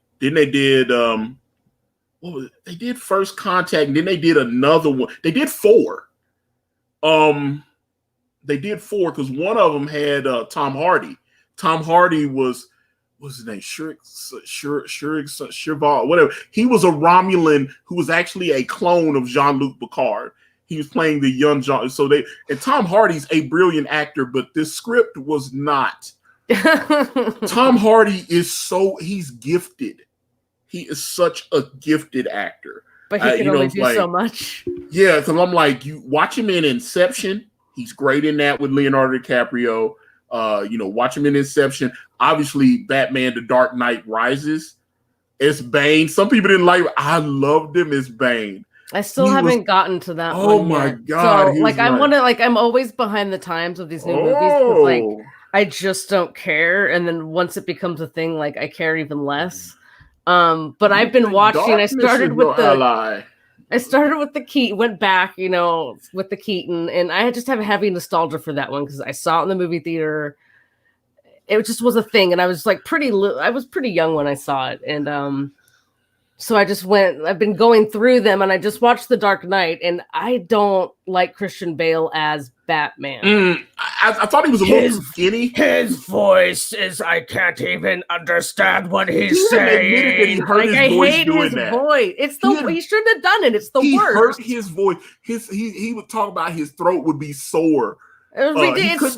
What was it? They did First Contact, and then they did another one. They did 4. They did 4 because one of them had Tom Hardy. Tom Hardy what's his name? Shirval, whatever. He was a Romulan who was actually a clone of Jean-Luc Picard. He was playing the young Jean. And Tom Hardy's a brilliant actor, but this script was not. Tom Hardy he's gifted. He is such a gifted actor. But he can only do so much. Yeah, because I'm like, you watch him in Inception. He's great in that with Leonardo DiCaprio. Watch him in Inception. Obviously, Batman: The Dark Knight Rises. It's Bane. Some people didn't like it. I loved him as Bane. I still haven't gotten to that one. Oh my God. So I'm always behind the times of these new movies. I just don't care. And then once it becomes a thing, I care even less. But I've been watching. I started with the Keaton, went back, with the Keaton, and I just have a heavy nostalgia for that one because I saw it in the movie theater. It just was a thing, and I was I was pretty young when I saw it, and so I just went. I've been going through them, and I just watched The Dark Knight, and I don't like Christian Bale as Batman. I thought he was a little skinny. His voice is, I can't even understand what he's saying. I hate his voice. It's he shouldn't have done it. It's the he worst. Hurt his voice. He would talk about his throat would be sore. It's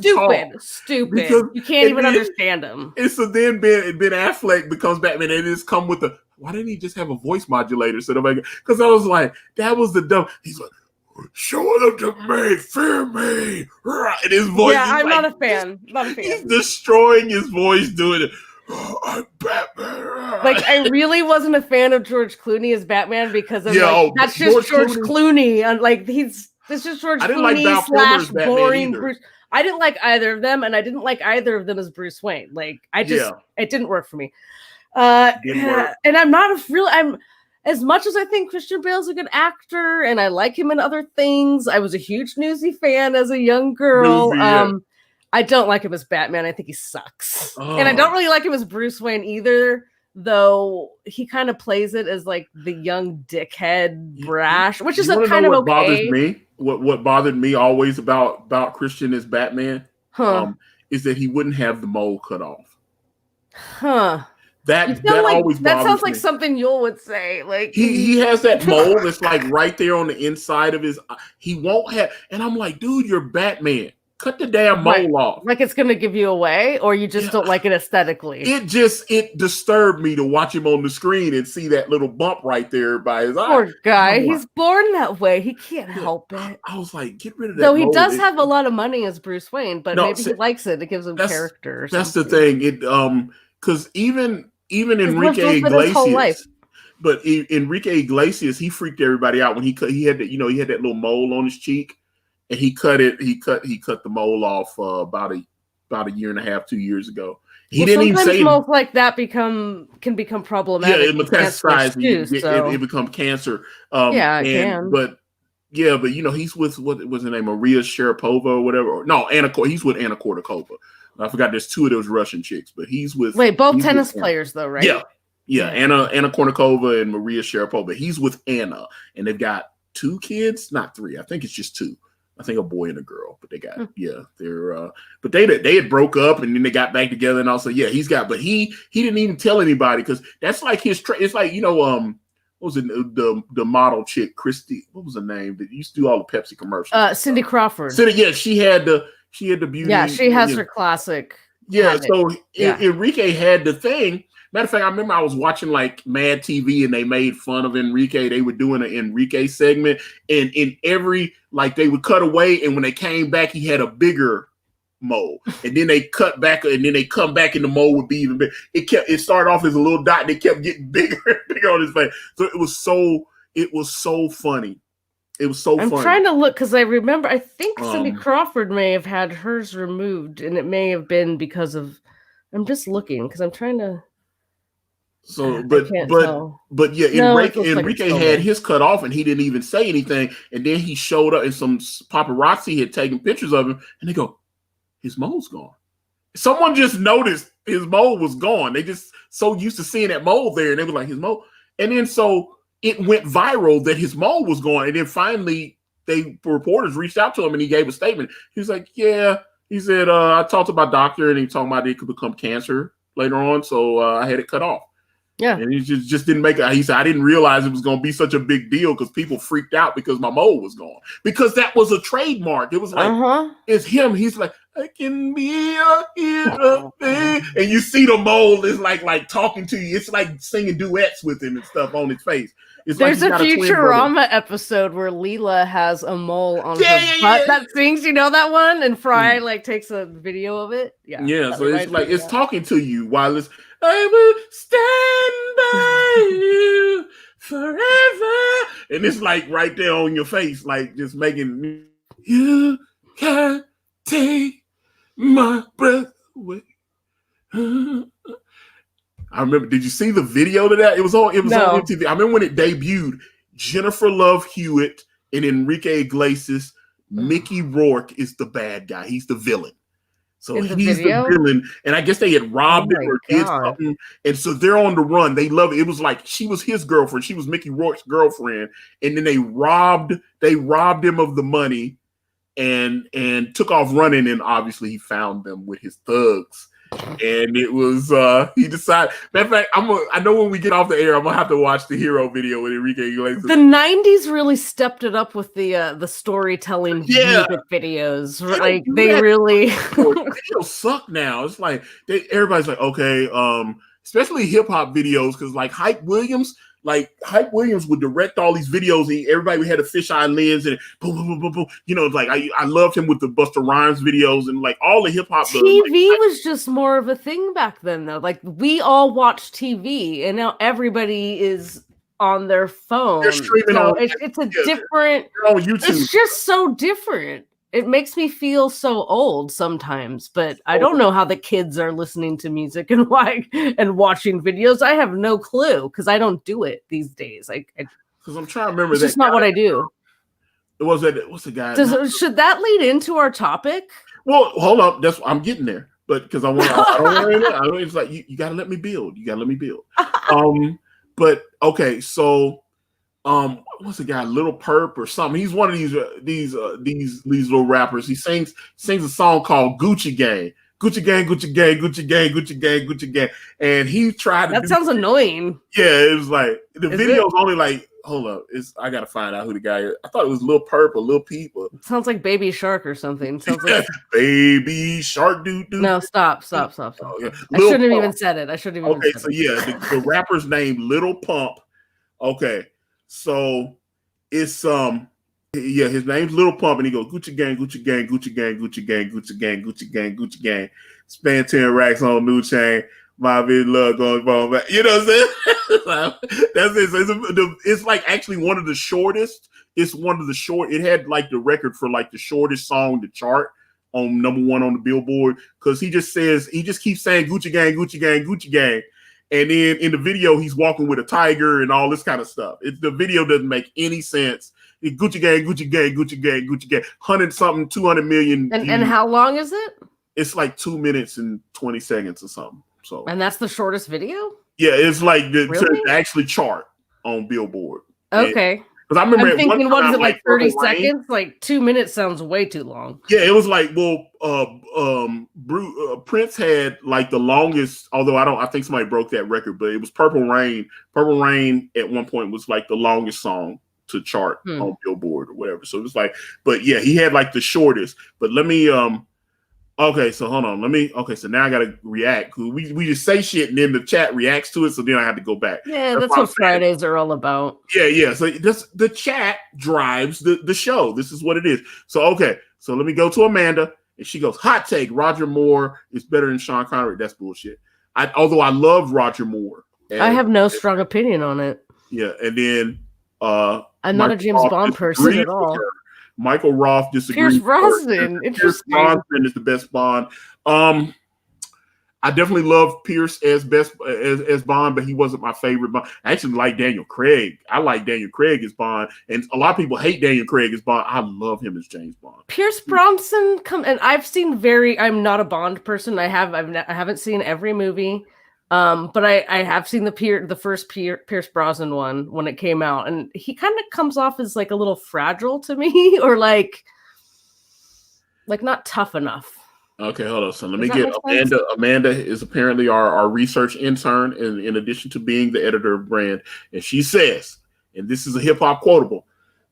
stupid. Because, you can't even understand him. And so then Ben Affleck becomes Batman, and it's come with why didn't he just have a voice modulator? Because I was like, that was the dumb. He's like, show them to me, fear me. And his voice. Yeah, I'm not a fan. He's destroying his voice doing it. Oh, I'm Batman. I really wasn't a fan of George Clooney as Batman because that's just George Clooney. This is George Clooney / boring Bruce. I didn't like either of them, and I didn't like either of them as Bruce Wayne. It didn't work for me. And I'm as much as I think Christian Bale's a good actor and I like him in other things, I was a huge Newsy fan as a young girl. I don't like him as Batman. I think he sucks. And I don't really like him as Bruce Wayne either, though he kind of plays it as the young dickhead brash, which is kind of okay. Bothers me. What bothered me always about Christian as Batman is that he wouldn't have the mole cut off. That always bothers me. That sounds like something Yul would say. He has that mole that's right there on the inside of his. He won't have, and I'm like, dude, you're Batman. Cut the damn mole off. Like it's gonna give you away, or you just don't like it aesthetically. It disturbed me to watch him on the screen and see that little bump right there by his eye. Poor guy. He's born that way. He can't help it. I was like, get rid of that. Though he does have a lot of money as Bruce Wayne, but maybe he likes it. It gives him character. That's the thing. It because even Enrique Iglesias, but Enrique Iglesias, he freaked everybody out when he had that, he had that little mole on his cheek, and he cut the mole off about a year and a half, 2 years ago. He didn't even say moles like that can become problematic. Yeah, it metastasizes. It becomes cancer. It can. But he's with what was her name, Maria Sharapova or whatever. No, he's with Anna Kournikova. I forgot. There's two of those Russian chicks, but he's with both tennis players though, right? Yeah. Anna Kournikova and Maria Sharapova. He's with Anna, and they've got 2 kids, not 3. I think it's just 2. I think a boy and a girl, but they got they're but they had broke up and then they got back together, and also but he didn't even tell anybody, because that's like his it's like what was it, the model chick, Christy, what was her name that used to do all the Pepsi commercials? Cindy Crawford. She had the beauty. Yeah, she has her classic. Yeah, so Enrique had the thing. Matter of fact, I remember I was watching like Mad TV and they made fun of Enrique. They were doing an Enrique segment, and in every, like, they would cut away, and when they came back, he had a bigger mole. And then they cut back, and then they come back, and the mole would be even bigger. It started off as a little dot, and it kept getting bigger and bigger on his face. So it was so funny. It was so funny. I'm trying to look, because I think Cindy Crawford may have had hers removed, and it may have been because of. I'm just looking because I'm trying to. So, Enrique had his cut off, and he didn't even say anything. And then he showed up, and some paparazzi had taken pictures of him, and they go, "His mole's gone." Someone just noticed his mole was gone. They just so used to seeing that mole there, and they were like, "His mole." And then so it went viral that his mole was gone. And then finally, reporters reached out to him, and he gave a statement. He was like, "Yeah," he said, "I talked to my doctor, and he talking about it could become cancer later on, so I had it cut off." Yeah, and he just didn't make it. He said, "I didn't realize it was going to be such a big deal because people freaked out because my mole was gone, because that was a trademark. It was like it's him. He's like, I can be a hero, and you see the mole is like talking to you. It's like singing duets with him and stuff on his face. It's There's a Futurama episode where Leela has a mole on her butt that sings. You know that one? And Fry takes a video of it. Yeah. So it's like it's talking to you while it's. I will stand by you forever. And it's like right there on your face, like just making you can't take my breath away. I remember, did you see the video to that? It was on MTV. I remember when it debuted, Jennifer Love Hewitt and Enrique Iglesias, Mickey Rourke is the bad guy. He's the villain. So he's the villain, and I guess they had robbed him or did something, and so they're on the run. They love it. It was like she was his girlfriend, she was Mickey Rourke's girlfriend, and then they robbed him of the money, and took off running. And obviously he found them with his thugs, and it was he decided. Matter of fact, I know when we get off the air, I'm gonna have to watch the hero video with Enrique Iglesias. The '90s really stepped it up with the storytelling music videos. They really videos suck now. It's like everybody's like, okay, especially hip hop videos, because like Hype Williams would direct all these videos, and everybody had a fisheye lens, and boom, boom, boom, boom, boom. You know, like I loved him with the Busta Rhymes videos, and like all the hip hop. TV was just more of a thing back then, though. Like we all watched TV, and now everybody is on their phone. They're streaming it's a different. On YouTube. It's just so different. It makes me feel so old sometimes, but I don't know how the kids are listening to music and watching videos. I have no clue because I don't do it these days. Because I'm trying to remember. It's just not what I do. What's the guy? Should that lead into our topic? Well, hold up. I'm getting there, but because I don't want. It's like you got to let me build. You got to let me build. But okay, so. What's the guy? Little Perp or something? He's one of these little rappers. He sings a song called Gucci Gang. Gucci Gang, Gucci Gang, Gucci Gang, Gucci Gang, Gucci Gang. And he tried to. That sounds annoying. Yeah, it was like the video's only like hold up. I gotta find out who the guy is. I thought it was Lil Perp or Lil Peep. It sounds like Baby Shark or something. It sounds like Baby Shark dude. No, stop. Oh, yeah. I shouldn't have even said it. Okay, so yeah, the rapper's name Little Pump. Okay, so it's yeah, his name's Little Pump, and he goes Gucci gang, Gucci gang, Gucci gang, Gucci gang, Gucci gang, Gucci gang, Gucci gang. Spend 10 racks on new chain. My big love going wrong back. You know what I'm saying? That's it. So it's like actually one of the shortest. It's one of the short. It had like the record for like the shortest song to chart on #1 on the Billboard, because he just keeps saying Gucci gang, Gucci gang, Gucci gang. And then in the video, he's walking with a tiger and all this kind of stuff. The video doesn't make any sense. Gucci gang, Gucci gang, Gucci gang, Gucci gang. 100-something, 200 million. And how long is it? It's like 2 minutes and 20 seconds or something. So. And that's the shortest video? Yeah, it's like really? to actually chart on Billboard. Okay. Because I remember I'm thinking, what is it, like 30 Purple seconds? Rain? Like 2 minutes sounds way too long. Yeah, it was like, Prince had like the longest, although I think somebody broke that record, but it was Purple Rain. Purple Rain at one point was like the longest song to chart on Billboard or whatever. So it was like, but yeah, he had like the shortest. But let me okay, so hold on. So now I gotta react. We just say shit and then the chat reacts to it, so then I have to go back. Yeah, that's what Fridays are all about. Yeah. So the chat drives the show. This is what it is. So okay, so let me go to Amanda, and she goes, hot take, Roger Moore is better than Sean Connery. That's bullshit. Although I love Roger Moore. I have no strong opinion on it. Yeah, and then I'm not a James Bond person at all. Michael Roth disagrees. Pierce Brosnan. Pierce Brosnan is the best Bond. I definitely love Pierce as Bond, but he wasn't my favorite Bond. I actually like Daniel Craig. I like Daniel Craig as Bond, and a lot of people hate Daniel Craig as Bond. I love him as James Bond. Pierce Brosnan and I've seen I'm not a Bond person. I haven't seen every movie. But I have seen the first Pierce Brosnan one when it came out, and he kind of comes off as like a little fragile to me, or like not tough enough. Okay, hold on. So let me get Amanda. Amanda is apparently our research intern, in addition to being the editor of Brand, and she says, and this is a hip hop quotable,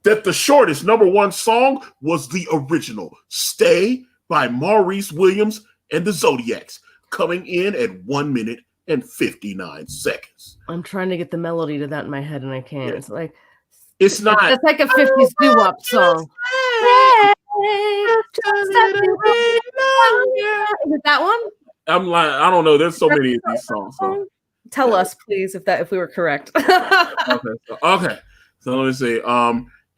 that the shortest #1 song was the original "Stay" by Maurice Williams and the Zodiacs, coming in at 1 minute and 59 seconds. I'm trying to get the melody to that in my head, and I can't. Yeah. It's like it's not. It's like a 50s doo-wop song. Is it that one? I'm like, I don't know. There's so many of these songs. So. Tell us, please, if we were correct. Okay. So let me see.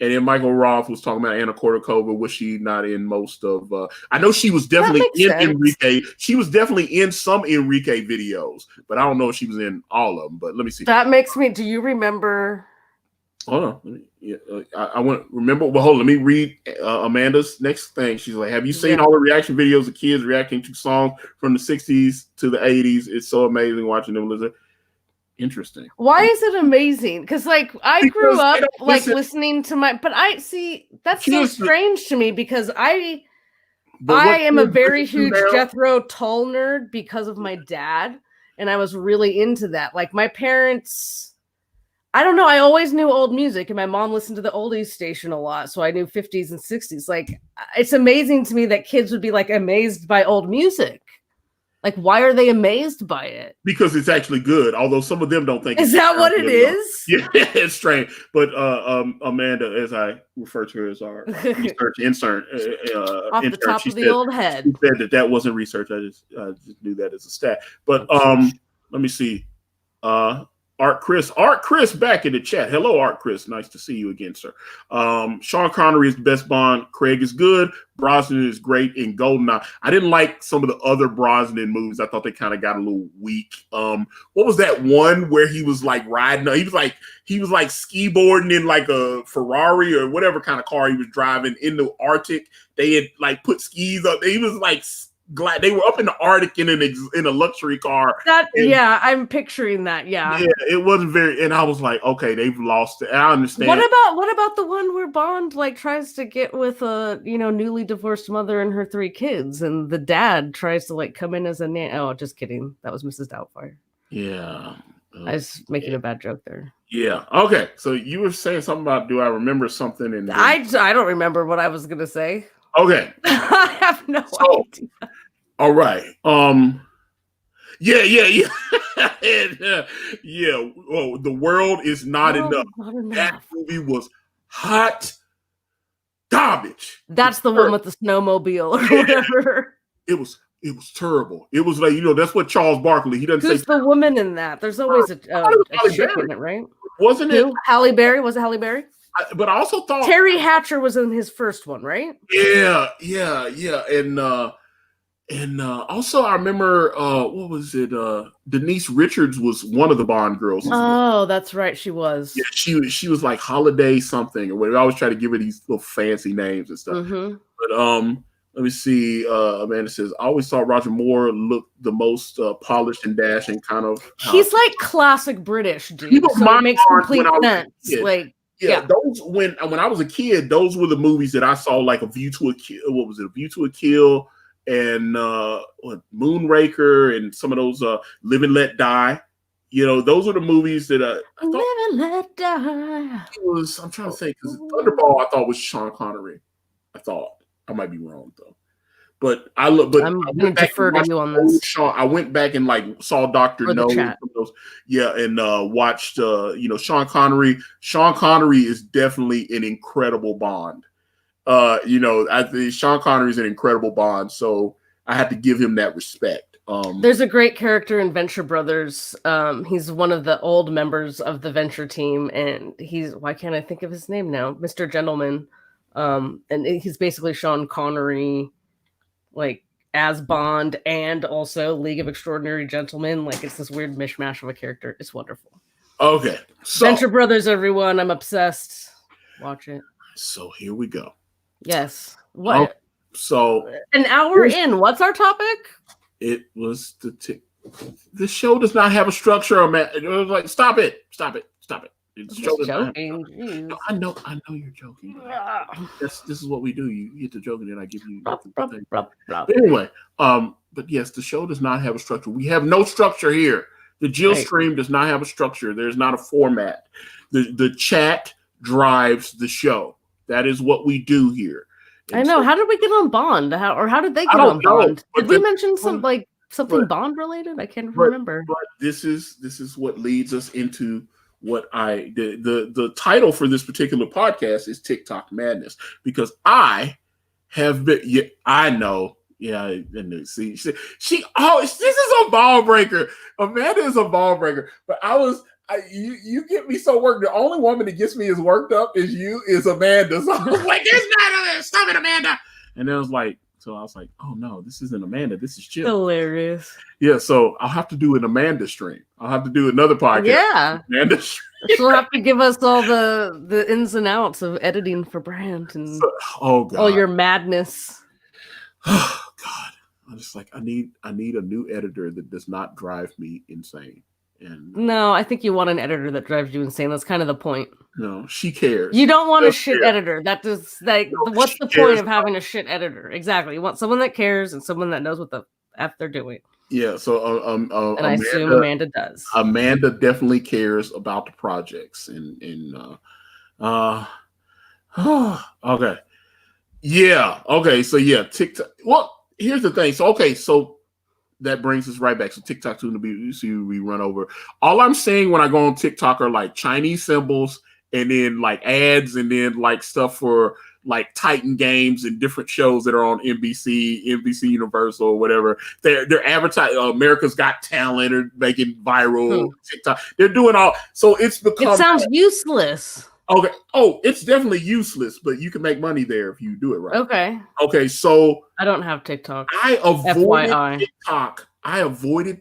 And then Michael Roth was talking about Anna Kournikova. Was she not in most of? I know she was definitely in Enrique. She was definitely in some Enrique videos, but I don't know if she was in all of them. But let me see. That makes me. Do you remember? Hold on. I want to remember. Well, hold on. Let me read Amanda's next thing. She's like, "Have you seen all the reaction videos of kids reacting to songs from the '60s to the '80s? It's so amazing watching them listen." Interesting. Why is it amazing? Because I grew up listening to but I see that's so strange to me, because I am a very huge Jethro Tull nerd because of my dad, and I was really into that. Like my parents, I don't know, I always knew old music, and my mom listened to the oldies station a lot, so I knew 50s and 60s. Like it's amazing to me that kids would be like amazed by old music. Like, why are they amazed by it? Because it's actually good, although some of them don't think. Is that what it is? Yeah, it's strange. But Amanda, as I refer to her as our research intern, off the top of the old head, she said that wasn't research. I just knew that as a stat. But let me see. Art Chris back in the chat. Hello, Art Chris. Nice to see you again, sir. Sean Connery is the best Bond. Craig is good. Brosnan is great in Goldeneye. I didn't like some of the other Brosnan movies. I thought they kind of got a little weak. What was that one where he was like riding? He was like ski boarding in like a Ferrari or whatever kind of car he was driving in the Arctic. They had like put skis up. He was like glad they were up in the Arctic in a luxury car. I'm picturing that. Yeah, it wasn't very. And I was like, okay, they've lost it. I understand. What about the one where Bond like tries to get with a newly divorced mother and her 3 kids, and the dad tries to like come in as a nanny? Oh, just kidding. That was Mrs. Doubtfire. Yeah. I was making a bad joke there. Yeah. Okay. So you were saying something about do I remember something? And then... I don't remember what I was gonna say. Okay. I have no idea. All right. Yeah. And, yeah. Oh, the world is not enough. That movie was hot garbage. That's the one with the snowmobile or whatever. It was terrible. It was like, that's what Charles Barkley, he doesn't Who's say. Who's the woman in that? There's always a chick in it, right? Wasn't it? Halle Berry? Was it Halle Berry? But I also thought Terry Hatcher was in his first one, right? Yeah. And also I remember what was it? Denise Richards was one of the Bond girls. Oh, that's right, she was. Yeah, she was like Holiday something or whatever. I always try to give her these little fancy names and stuff. Mm-hmm. But let me see. Amanda says, I always thought Roger Moore looked the most polished and dashing kind of. He's like classic British dude. So it makes complete sense. Those when I was a kid, those were the movies that I saw, like A View to a Kill. What was it? A View to a Kill and Moonraker and some of those Live and Let Die. Those are the movies that I thought. Live and Let Die. I'm trying to say because Thunderball I thought was Sean Connery. I thought. I might be wrong though, but I'm going to defer to you on this. I went back and saw Dr. No, and watched Sean Connery. Sean Connery is definitely an incredible Bond. I think Sean Connery is an incredible Bond, so I had to give him that respect. There's a great character in Venture Brothers. He's one of the old members of the Venture team, and why can't I think of his name now? Mr. Gentleman. And he's basically Sean Connery, as Bond and also League of Extraordinary Gentlemen. It's this weird mishmash of a character. It's wonderful. Okay. So, Venture Brothers, everyone. I'm obsessed. Watch it. So here we go. Yes. What? So an hour in. What's our topic? It was the show does not have a structure. It was like, stop it. Joking. I know you're joking. This is what we do. You get to joke and then I give you But anyway, but yes, the show does not have a structure. We have no structure here. The JillStream does not have a structure. There's not a format. The chat drives the show. That is what we do here. And I know. How did we get on Bond? How did they get on Bond? Did we mention something Bond related? I can't remember. But this is what leads us into what the title for this particular podcast is Tik Tok Madness, because I have been. Yeah, I know. Yeah, and see, she. Oh, this is a ball breaker. Amanda is a ball breaker. But you get me so worked. The only woman that gets me as worked up as you is Amanda. So I was like, stop it, Amanda. And then I was like, oh no, this isn't Amanda. This is Jill. Hilarious. Yeah, so I'll have to do an Amanda stream. I'll have to do another podcast. Yeah. Amanda stream. She'll have to give us all the ins and outs of editing for Brand and God. All your madness. Oh God. I'm just like, I need a new editor that does not drive me insane. And no, I think you want an editor that drives you insane. That's kind of the point. No, she cares. You don't want a shit editor. That is what's the point of having a shit editor? Exactly. You want someone that cares and someone that knows what the F they're doing. Yeah, so and I assume Amanda does. Amanda definitely cares about the projects and okay. Yeah. Okay. So yeah, TikTok. Well, here's the thing. So that brings us right back. So TikTok's going to we run over. All I'm saying when I go on TikTok are like Chinese symbols and then like ads and then like stuff for like Titan games and different shows that are on NBC Universal or whatever. They're advertising America's Got Talent or making viral TikTok. They're doing all. So it's become. It sounds useless. Okay. Oh, it's definitely useless, but you can make money there if you do it right. Okay. Okay. So I don't have TikTok. I avoided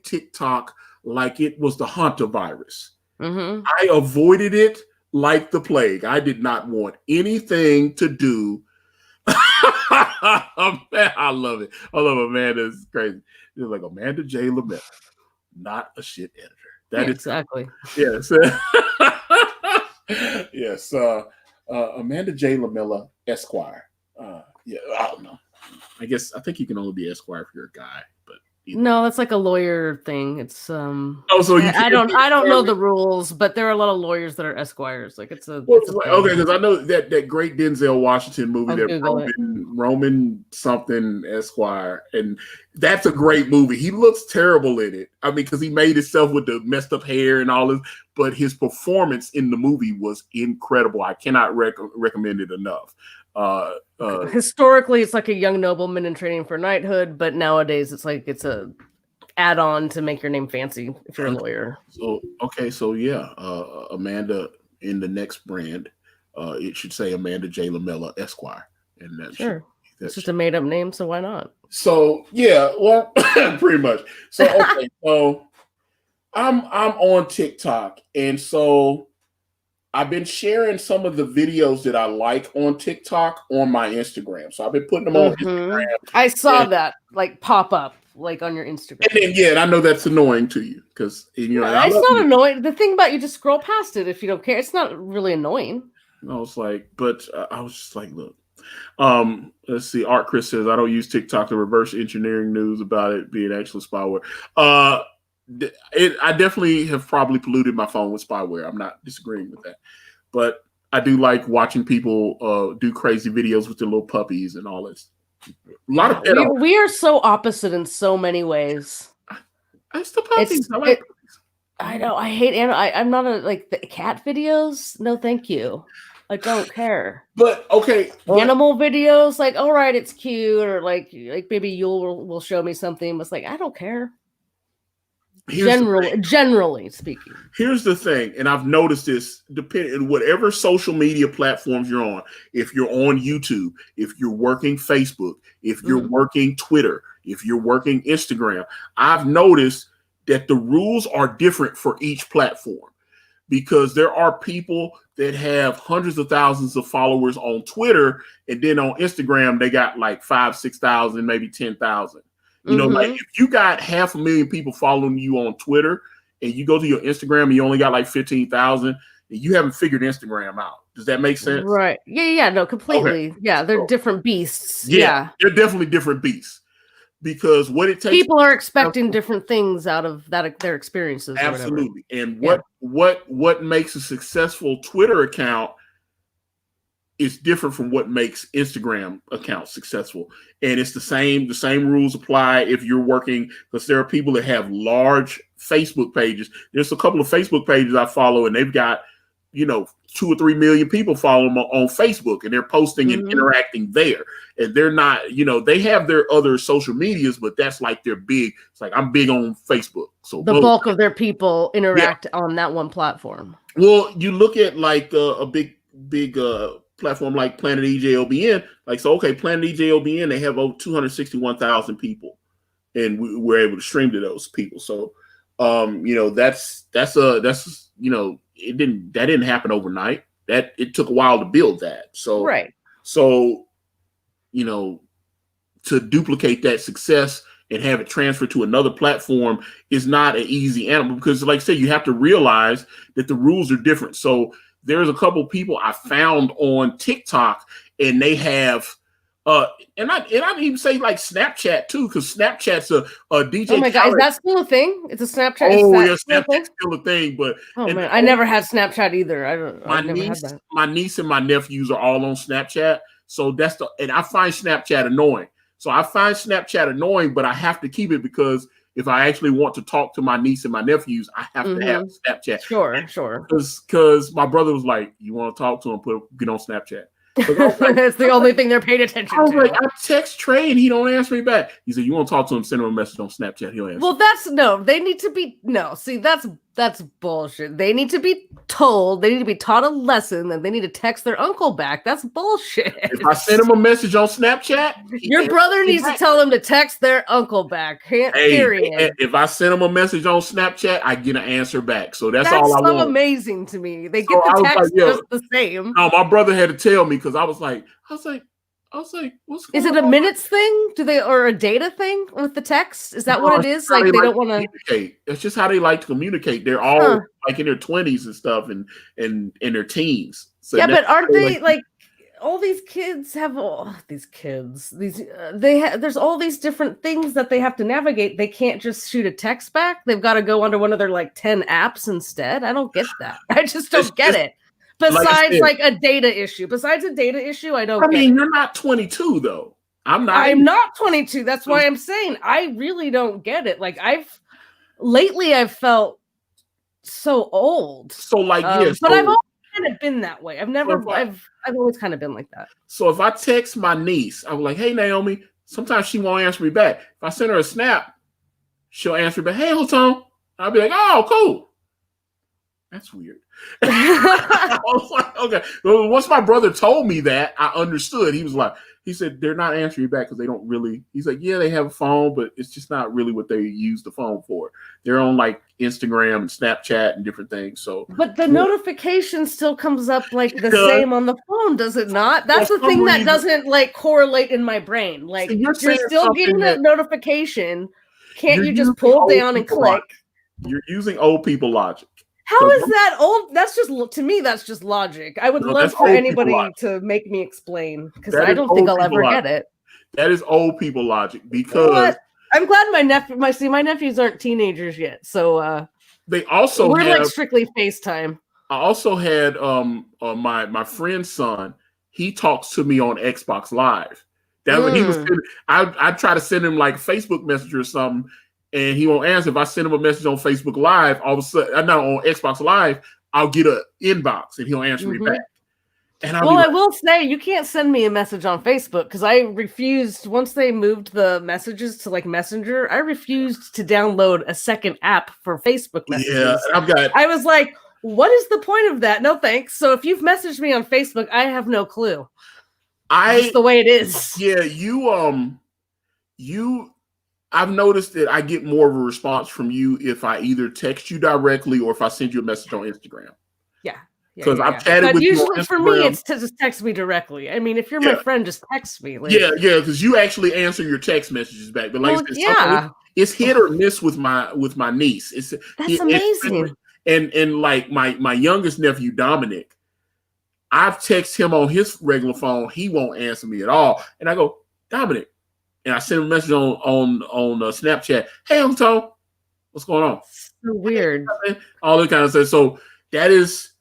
TikTok like it was the hantavirus. Mm-hmm. I avoided it like the plague. I did not want anything to do. I love it. I love Amanda. It's crazy. It's like Amanda J. Lametta, not a shit editor. That is exactly. Yes. Yes. Amanda J. Lamella, Esquire. Yeah, I don't know. I think you can only be Esquire if you're a guy, but No, that's like a lawyer thing. It's Oh, so you I can't don't know the rules, but there are a lot of lawyers that are esquires. Like it's a okay, thing. because I know that great Denzel Washington movie, I'll that Google it. Roman something Esquire, and that's a great movie. He looks terrible in it. I mean, because he made himself with the messed up hair and all this, but his performance in the movie was incredible. I cannot recommend it enough. Historically, it's like a young nobleman in training for knighthood, but nowadays it's like it's a add-on to make your name fancy if you're a lawyer. So yeah, Amanda in the next brand, it should say Amanda J. Lamella Esquire, and It's just a made-up name, so why not? So yeah, well, pretty much. So okay, so I'm on TikTok, and so I've been sharing some of the videos that I like on TikTok on my Instagram. So I've been putting them on Instagram. I saw that like pop up like on your Instagram. And then, and I know that's annoying to you because it's not annoying. The thing about you just scroll past it if you don't care. It's not really annoying. I was like, but I was just like, look. Let's see. Art Chris says I don't use TikTok to reverse engineering news about it being actual spyware. I definitely have probably polluted my phone with spyware. I'm not disagreeing with that, but I do like watching people do crazy videos with their little puppies and all this. A lot of we are so opposite in so many ways. It's the puppies. I like puppies. I know. I hate animal. I'm not the cat videos. No, thank you. I don't care. But okay, animal videos, like, all right, it's cute, or like maybe Yule will show me something. But it's like I don't care. Generally speaking. Here's the thing, and I've noticed this depending whatever social media platforms you're on. If you're on YouTube, if you're working Facebook, if you're working Twitter, if you're working Instagram, I've noticed that the rules are different for each platform because there are people that have hundreds of thousands of followers on Twitter, and then on Instagram they got like 5,000, 6,000, maybe 10,000. You know, like if you got 500,000 people following you on Twitter and you go to your Instagram and you only got like 15,000, you haven't figured Instagram out. Does that make sense? Right. Yeah, no, completely. Okay. Yeah, they're different beasts. Yeah. They're definitely different beasts because what it takes. People are expecting different things out of their experiences. Absolutely. And what makes a successful Twitter account is different from what makes Instagram accounts successful. And it's the same rules apply if you're working, because there are people that have large Facebook pages. There's a couple of Facebook pages I follow and they've got, 2 or 3 million people follow them on Facebook and they're posting and interacting there. And they're not, they have their other social medias, but that's like their big, it's like I'm big on Facebook. So the bulk of their people interact on that one platform. Well, you look at like a big platform like Planet EJOBN, Planet EJOBN, they have over 261,000 people, and we're able to stream to those people. So, that didn't happen overnight. That it took a while to build that. So, right. So, to duplicate that success and have it transferred to another platform is not an easy animal because, like I said, you have to realize that the rules are different. So there's a couple people I found on TikTok, and they have, and I even say like Snapchat too, because Snapchat's a DJ. Oh my God, is that still a thing? It's a Snapchat. Oh yeah, Snapchat's still a thing. But man, I never had Snapchat either. My niece and my nephews are all on Snapchat, so and I find Snapchat annoying. So I find Snapchat annoying, but I have to keep it because if I actually want to talk to my niece and my nephews, I have to have Snapchat. Sure. Because my brother was like, "You want to talk to him? Get on Snapchat." That's the only thing they're paying attention to. Like, I text Trey and he don't answer me back. He said, "You want to talk to him? Send him a message on Snapchat. He'll answer." Well, they need to be See, that's bullshit. They need to be told. They need to be taught a lesson, and they need to text their uncle back. That's bullshit. If I send him a message on Snapchat, your brother needs to tell them to text their uncle back. Period. If I send him a message on Snapchat, I get an answer back. So that's all I want. That's so amazing to me. They get the text just the same. No, my brother had to tell me because I was like, what's going on? Is it a minutes thing? Or a data thing with the text? Is that what it is? Like they don't want to communicate. It's just how they like to communicate. They're all like in their 20s and stuff and in their teens. So yeah, but aren't they like all these kids have there's all these different things that they have to navigate. They can't just shoot a text back. They've got to go under one of their like 10 apps instead. I don't get that. I just don't get it. Besides like a data issue. Besides a data issue, I don't get it. I mean, you're not 22 though. I'm not 22. That's why I'm saying I really don't get it. Like lately I've felt so old. So like but I've always kind of been that way. I've always kind of been like that. So if I text my niece, I'm like, "Hey Naomi," sometimes she won't answer me back. If I send her a snap, she'll answer me back, "Hey Tom." I'll be like, "Oh, cool." That's weird. I was like, okay. Once my brother told me that, I understood. He said, they're not answering you back because they don't really. He's like, yeah, they have a phone, but it's just not really what they use the phone for. They're on like Instagram and Snapchat and different things. So, but the notification still comes up like the same on the phone, does it not? That's the thing that doesn't like correlate in my brain. Like so you're still getting that notification. Can't you just pull down and click? You're using old people logic. How is that old? That's just, to me, that's just logic. I would love for anybody to make me explain, because I don't think I'll ever get it. That is old people logic, because I'm glad my nephews aren't teenagers yet. So they also we're like strictly FaceTime. I also had my friend's son. He talks to me on Xbox Live. That when he was I try to send him like Facebook Messenger or something, and he won't answer. If I send him a message on Facebook Live, all of a sudden, not on Xbox Live, I'll get an inbox and he'll answer me back. And I will say, you can't send me a message on Facebook because I refused, once they moved the messages to like Messenger, I refused to download a second app for Facebook messages. Yeah, I was like, what is the point of that? No thanks. So if you've messaged me on Facebook, I have no clue. It's the way it is. Yeah, I've noticed that I get more of a response from you if I either text you directly or if I send you a message on Instagram. Yeah. Because I've chatted with you on Instagram. For me, it's to just text me directly. I mean, if you're my friend, just text me. Like, yeah, because you actually answer your text messages back. But like it's hit or miss with my niece. That's amazing. And like my youngest nephew, Dominic, I've texted him on his regular phone. He won't answer me at all. And I go, Dominic. And I sent him a message on Snapchat. Hey, I'm Tom. What's going on? So weird. All that kind of stuff. So that is.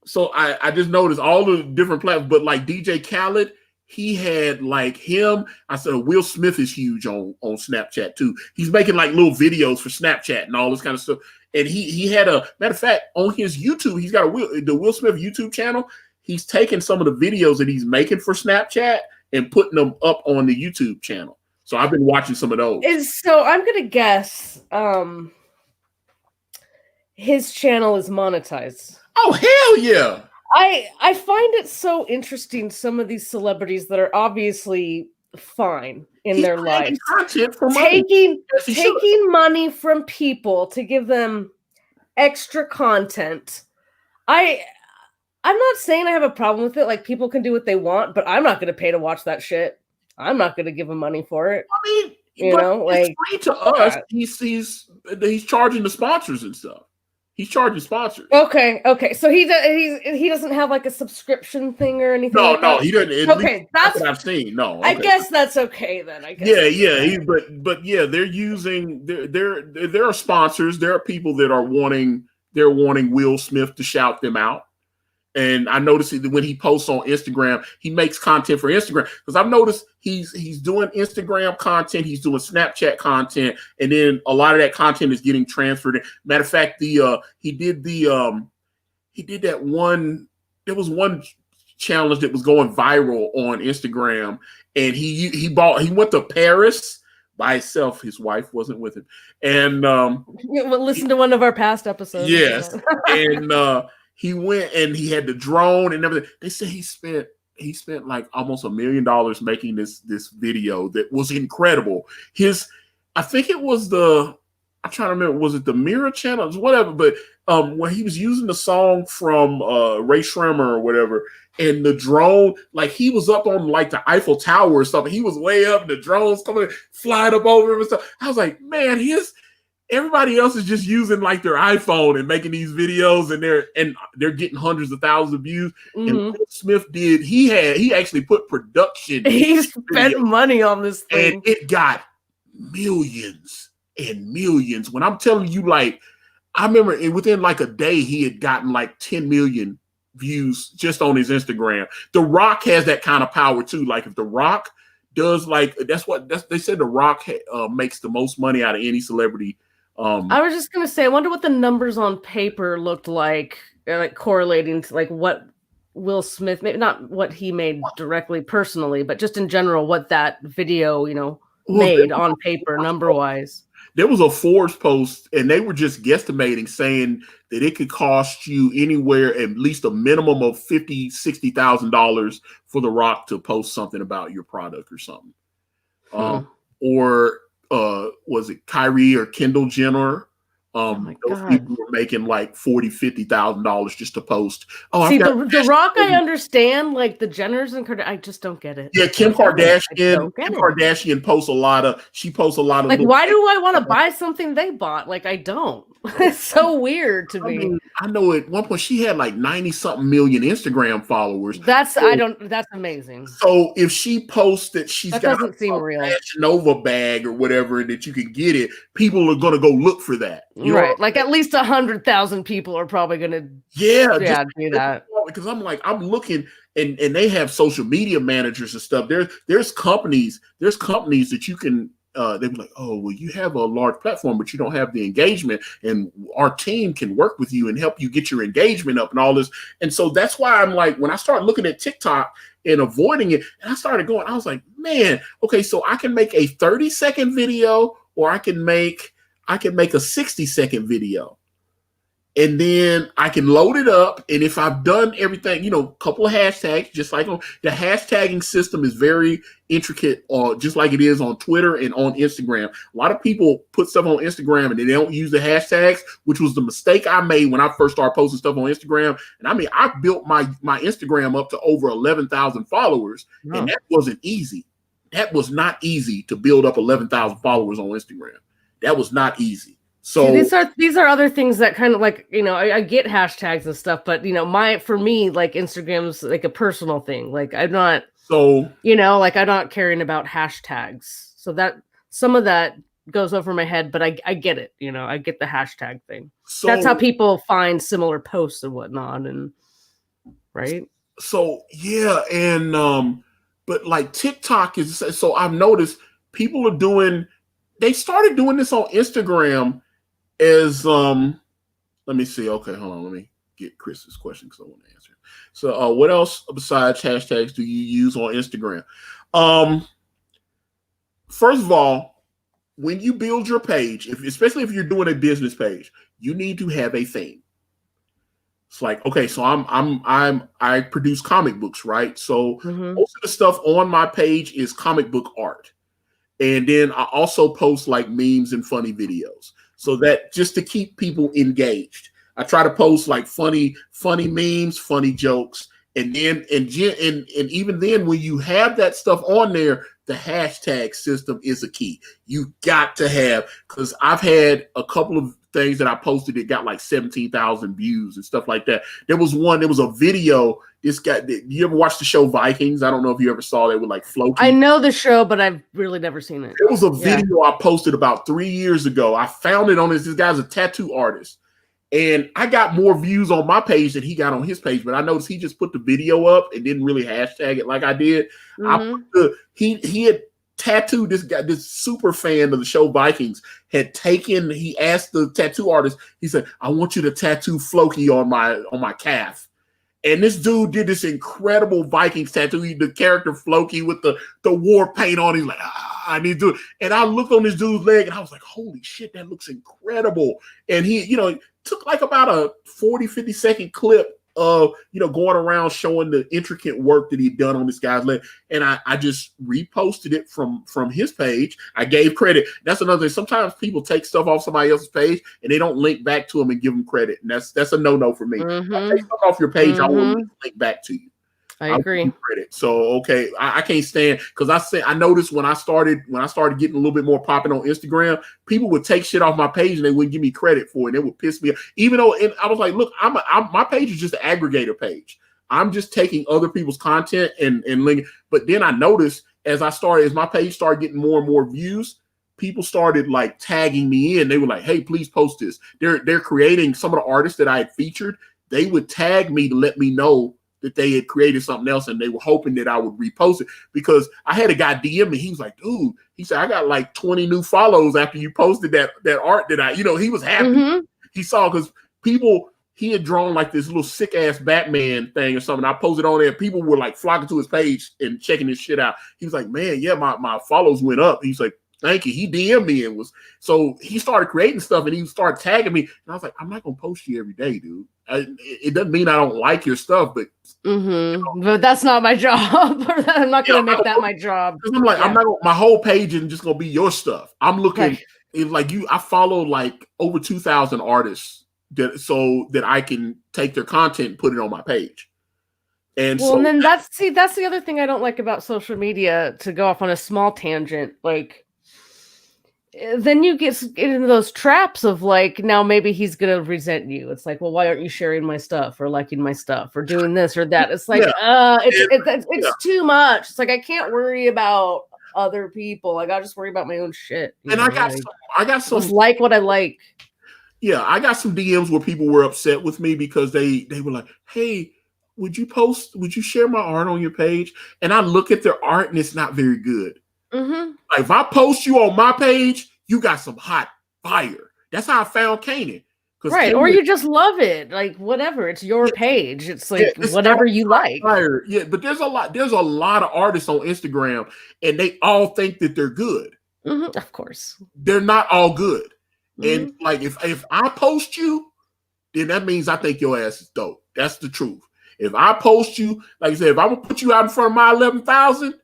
So I just noticed all the different platforms. But like DJ Khaled, he had like him. I said Will Smith is huge on Snapchat too. He's making like little videos for Snapchat and all this kind of stuff. And he had a matter of fact on his YouTube. He's got the Will Smith YouTube channel. He's taking some of the videos that he's making for Snapchat and putting them up on the YouTube channel. So I've been watching some of those. So I'm going to guess his channel is monetized. Oh, hell yeah. I find it so interesting, some of these celebrities that are obviously fine in their lives. Taking money from people to give them extra content. I'm not saying I have a problem with it. Like, people can do what they want, but I'm not going to pay to watch that shit. I'm not going to give him money for it. I mean, it's free to us. He's charging the sponsors and stuff. He's charging sponsors. Okay. So he doesn't have like a subscription thing or anything. No, he doesn't. Okay, that's what I've seen. No, I guess that's okay then. I guess. Yeah. But yeah, they're using. There are sponsors. There are people that are wanting Will Smith to shout them out. And I noticed that when he posts on Instagram, he makes content for Instagram, because I've noticed he's doing Instagram content, he's doing Snapchat content, and then a lot of that content is getting transferred. Matter of fact, he did that one. There was one challenge that was going viral on Instagram, and he went to Paris by himself. His wife wasn't with him, and listen to one of our past episodes. Yes, and. He went and he had the drone and everything. They said he spent like almost $1 million making this video that was incredible. I think it was I'm trying to remember, was it the Mirror Channel? Whatever, but when he was using the song from Ray Schremer or whatever, and the drone, like he was up on like the Eiffel Tower or something. He was way up, and the drone's coming flying up over him and stuff. I was like, man, Everybody else is just using like their iPhone and making these videos, and they're getting hundreds of thousands of views. And Will Smith he actually put production. He spent money on this thing, and it got millions and millions. When I'm telling you, like, I remember within like a day he had gotten like 10 million views just on his Instagram. The Rock has that kind of power too. Like if The Rock does they said The Rock makes the most money out of any celebrity. I was just gonna say, I wonder what the numbers on paper looked like correlating to like what Will Smith, maybe not what he made directly personally, but just in general, what that video, made on paper number wise. There was a Forbes post, and they were just guesstimating, saying that it could cost you anywhere at least a minimum of $50,000-$60,000 for The Rock to post something about your product or something. Or was it Kyrie or Kendall Jenner? Those people were making like $40,000-$50,000 just to post. See, the Rock, I understand, like the Jenners and I just don't get it. Yeah, Kim Kardashian. Kardashian posts a lot of. Like, why do I want to buy something they bought? Like, I don't. It's so weird to me. I know at one point she had like 90-something million Instagram followers. That's amazing. So if she posts that that doesn't seem real. Fashion Nova bag or whatever that you can get it, people are gonna go look for that. Right. Like at least 100,000 people are probably gonna do that. Because I'm looking and they have social media managers and stuff. There's companies that you can they'd be like, oh, well, you have a large platform, but you don't have the engagement, and our team can work with you and help you get your engagement up and all this. And so that's why I'm like, when I started looking at TikTok and avoiding it, and I was like, man, okay, so I can make a 30-second video, or I can make a 60-second video. And then I can load it up. And if I've done everything, a couple of hashtags, just like the hashtagging system is very intricate, just like it is on Twitter and on Instagram. A lot of people put stuff on Instagram and they don't use the hashtags, which was the mistake I made when I first started posting stuff on Instagram. And I mean, I built my Instagram up to over 11,000 followers, and that wasn't easy. That was not easy to build up 11,000 followers on Instagram. That was not easy. So these are other things that kind of like, I get hashtags and stuff, but for me, like Instagram's like a personal thing. Like I'm not, I'm not caring about hashtags. So that some of that goes over my head, but I get it. I get the hashtag thing. So that's how people find similar posts and whatnot. And right. So, yeah. And, but like TikTok so I've noticed people they started doing this on Instagram as let me see. Okay, hold on. Let me get Chris's question because I want to answer it. So what else besides hashtags do you use on Instagram? First of all, when you build your page, especially if you're doing a business page, you need to have a theme. It's like, okay, so I produce comic books, right? So most of the stuff on my page is comic book art. And then I also post like memes and funny videos. So that just to keep people engaged, I try to post like funny memes, funny jokes, and then and even then, when you have that stuff on there, the hashtag system is a key. You got to have, because I've had a couple of things that I posted that got like 17,000 views and stuff like that. There was a video. This guy, you ever watch the show Vikings? I don't know if you ever saw that with like Floki. I know the show, but I've really never seen it. It was a video I posted about 3 years ago. I found it on this guy's a tattoo artist. And I got more views on my page than he got on his page, but I noticed he just put the video up and didn't really hashtag it like I did. He had tattooed this guy, this super fan of the show Vikings, he asked the tattoo artist, he said, I want you to tattoo Floki on my calf. And this dude did this incredible Vikings tattoo. The character Floki with the war paint on. He's like, I need to do it. And I looked on this dude's leg and I was like, holy shit, that looks incredible. And he, took like about a 40-50 second clip of, going around showing the intricate work that he'd done on this guy's leg. And I just reposted it from his page. I gave credit. That's another thing. Sometimes people take stuff off somebody else's page and they don't link back to them and give them credit. And that's a no-no for me. I take stuff off your page, I will link back to you. I agree. Credit. So okay, I can't stand because I noticed when I started getting a little bit more popping on Instagram, people would take shit off my page and they wouldn't give me credit for it. And it would piss me off. Even though I was like, look, my page is just an aggregator page. I'm just taking other people's content and linking. But then I noticed as my page started getting more and more views, people started like tagging me in. They were like, hey, please post this. They're creating some of the artists that I had featured. They would tag me to let me know that they had created something else and they were hoping that I would repost it because I had a guy DM me. He was like, dude, he said, I got like 20 new follows after you posted that art that he was happy. Mm-hmm. He saw because he had drawn like this little sick ass Batman thing or something. I posted on there. People were like flocking to his page and checking his shit out. He was like, man, yeah, my follows went up. He's like, thank you. He DM'd me and so he started creating stuff and he started tagging me. And I was like, I'm not going to post you every day, dude. It doesn't mean I don't like your stuff, but but that's not my job. I'm not going to make that my job. I'm like, I'm not. My whole page isn't just going to be your stuff. I'm looking like you. I follow like over 2,000 artists so that I can take their content and put it on my page. And and then that's the other thing I don't like about social media. To go off on a small tangent, like. Then you get into those traps of like, now maybe he's gonna resent you. It's like, well, why aren't you sharing my stuff or liking my stuff or doing this or that? It's like, it's too much. It's like I can't worry about other people. I gotta just worry about my own shit. And I got some just like what I like. Yeah, I got some DMs where people were upset with me because they were like, hey, would you share my art on your page? And I look at their art and it's not very good. Mm-hmm. Like if I post you on my page, you got some hot fire. That's how I found Kanan. Right, or you just love it, like whatever. It's your page. It's like whatever you like. Fire. Yeah, but there's a lot of artists on Instagram, and they all think that they're good. Mm-hmm. Of course, they're not all good. Mm-hmm. And like if I post you, then that means I think your ass is dope. That's the truth. If I post you, like I said, if I'm gonna put you out in front of my 11,000.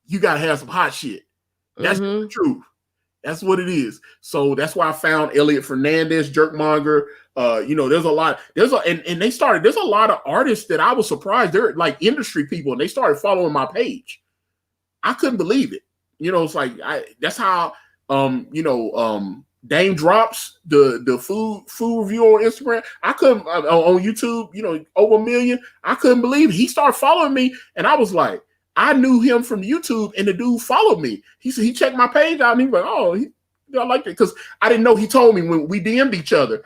You gotta have some hot shit. That's the truth. That's what it is. So that's why I found Elliot Fernandez, Jerkmonger. There's a lot. There's a lot of artists that I was surprised. They're like industry people, and they started following my page. I couldn't believe it. It's like that's how Dame Drops the food review on Instagram. I couldn't on YouTube. Over 1 million. I couldn't believe it. He started following me, and I was like. I knew him from YouTube, and the dude followed me. He said he checked my page out, and he was like, "Oh, I like it," because I didn't know. He told me when we DM'd each other,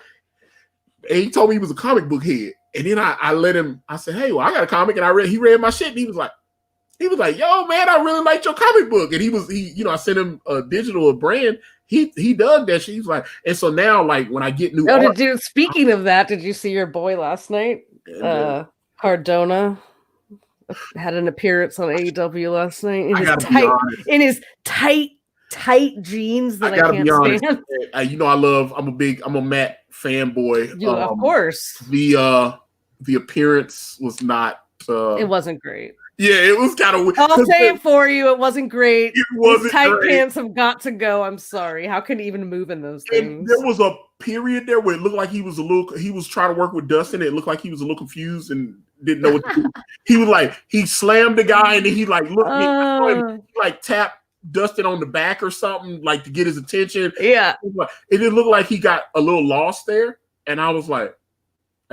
and he told me he was a comic book head. And then I let him. I said, "Hey, well, I got a comic," and he read my shit, and he was like, "Yo, man, I really liked your comic book." And I sent him a digital brand. He dug that shit. He's like, and so now, like when I get new, speaking of that, did you see your boy last night, Cardona? Had an appearance on AEW last night in his tight jeans that I can't stand. I'm a Matt fanboy. Of course. The appearance was not. It wasn't great. Yeah, it was kind of. I'll say it for you. It wasn't great. It wasn't These tight great. pants have got to go. I'm sorry. How can he even move in those things? And there was a period there where it looked like he was trying to work with Dustin. It looked like he was a little confused and didn't know what to do. He was like, he slammed the guy and then he like looked at me. I saw him, he like tapped Dustin on the back or something, like to get his attention. Yeah. It didn't look like he got a little lost there. And I was like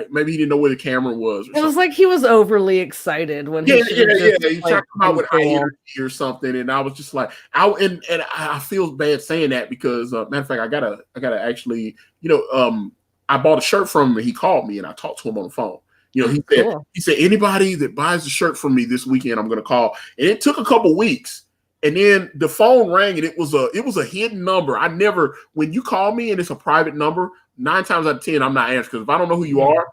maybe he didn't know where the camera was. It was like he was overly excited when he He tried to come out with high energy or something, and I was just like, I feel bad saying that because matter of fact, I gotta actually, I bought a shirt from him and he called me and I talked to him on the phone. He said anybody that buys the shirt from me this weekend, I'm gonna call. And it took a couple weeks. And then the phone rang and it was a hidden number. When you call me and it's a private number, 9 times out of 10, I'm not answering because if I don't know who you are,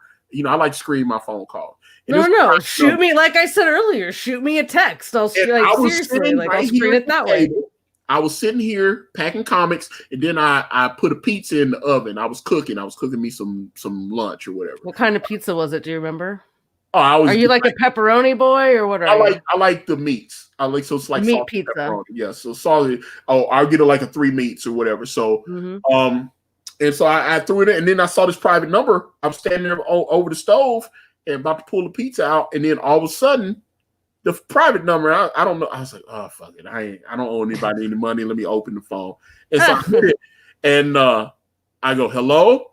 I like to screen my phone call. No. Shoot me, like I said earlier, shoot me a text. I'll screen it that way. I was sitting here packing comics, and then I put a pizza in the oven. I was cooking me some lunch or whatever. What kind of pizza was it? Do you remember? Oh, are you like a pepperoni boy or what? I like the meats. So it's like meat pizza. Pepperoni. Yeah, so salty. Oh, I'll get like a 3 meats or whatever. So and so I threw it in, and then I saw this private number. I'm standing there over the stove and about to pull the pizza out, and then all of a sudden the private number, I don't know. I was like, oh fuck it, I don't owe anybody any money. Let me open the phone. And so I did it, and I go, hello.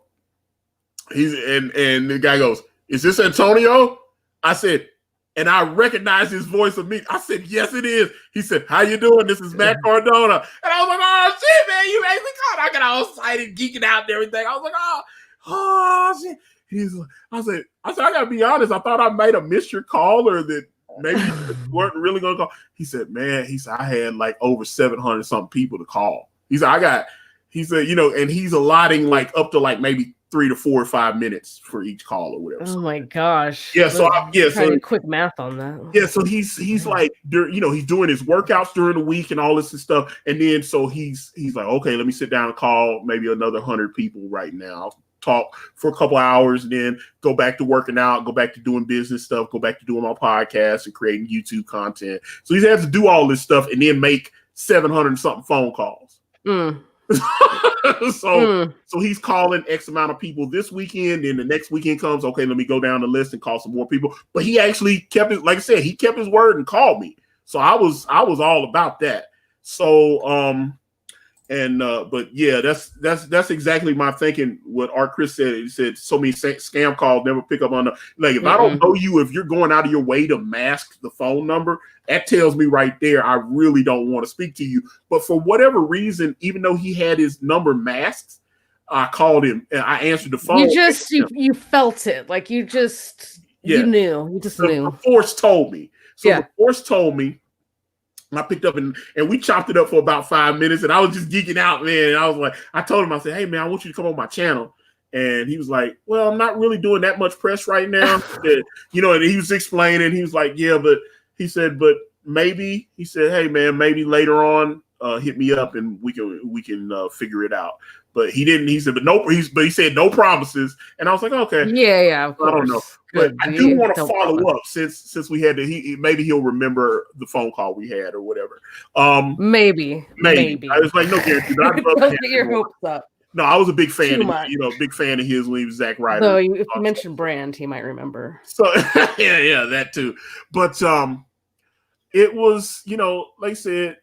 And the guy goes, is this Antonio? I said, and I recognized his voice of me. I said, yes, it is. He said, how you doing? This is Matt Cardona. And I was like, oh shit, man, you made me call. I got all excited, geeking out and everything. I was like, oh shit. I said, I gotta be honest. I thought I might have missed your call, or that maybe you weren't really gonna call. He said, man, I had like over 700 something people to call. He said, and he's allotting like up to like maybe 3 to 4 or 5 minutes for each call or whatever. Oh my gosh. Yeah. So so quick math on that. Yeah. So he's like, he's doing his workouts during the week and all this and stuff. And then, so he's like, okay, let me sit down and call maybe another 100 people right now. Talk for a couple hours, and then go back to working out, go back to doing business stuff, go back to doing my podcast and creating YouTube content. So he has to do all this stuff and then make 700 something phone calls. So he's calling X amount of people this weekend, and the next weekend comes, okay, let me go down the list and call some more people. But he actually kept it, like I said, he kept his word and called me. So I was all about that. So but yeah, that's exactly my thinking. What Art Chris said, he said so many scam calls never pick up on the, like, if I don't know you, if you're going out of your way to mask the phone number, that tells me right there I really don't want to speak to you. But for whatever reason, even though he had his number masked, I called him and I answered the phone. You felt it, like you knew. You just knew. The force told me. So the force told me. I picked up and we chopped it up for about 5 minutes, and I was just geeking out, man. And I was like, I told him, I said, hey man, I want you to come on my channel. And he was like, well, I'm not really doing that much press right now. And he was explaining, he was like, yeah, but he said, but maybe, he said, hey man, maybe later on, hit me up and we can figure it out. But he didn't. He said, but he said no promises. And I was like, okay, yeah, of course. I don't know, but I do want to follow up since we had to. Maybe he'll remember the phone call we had or whatever. Maybe. I was like, no guarantee. Don't get your hopes up. No, I was a big fan. Big fan of his when he was Zack Ryder. So if you mentioned Brand, he might remember. So yeah, that too. But it was, like I said,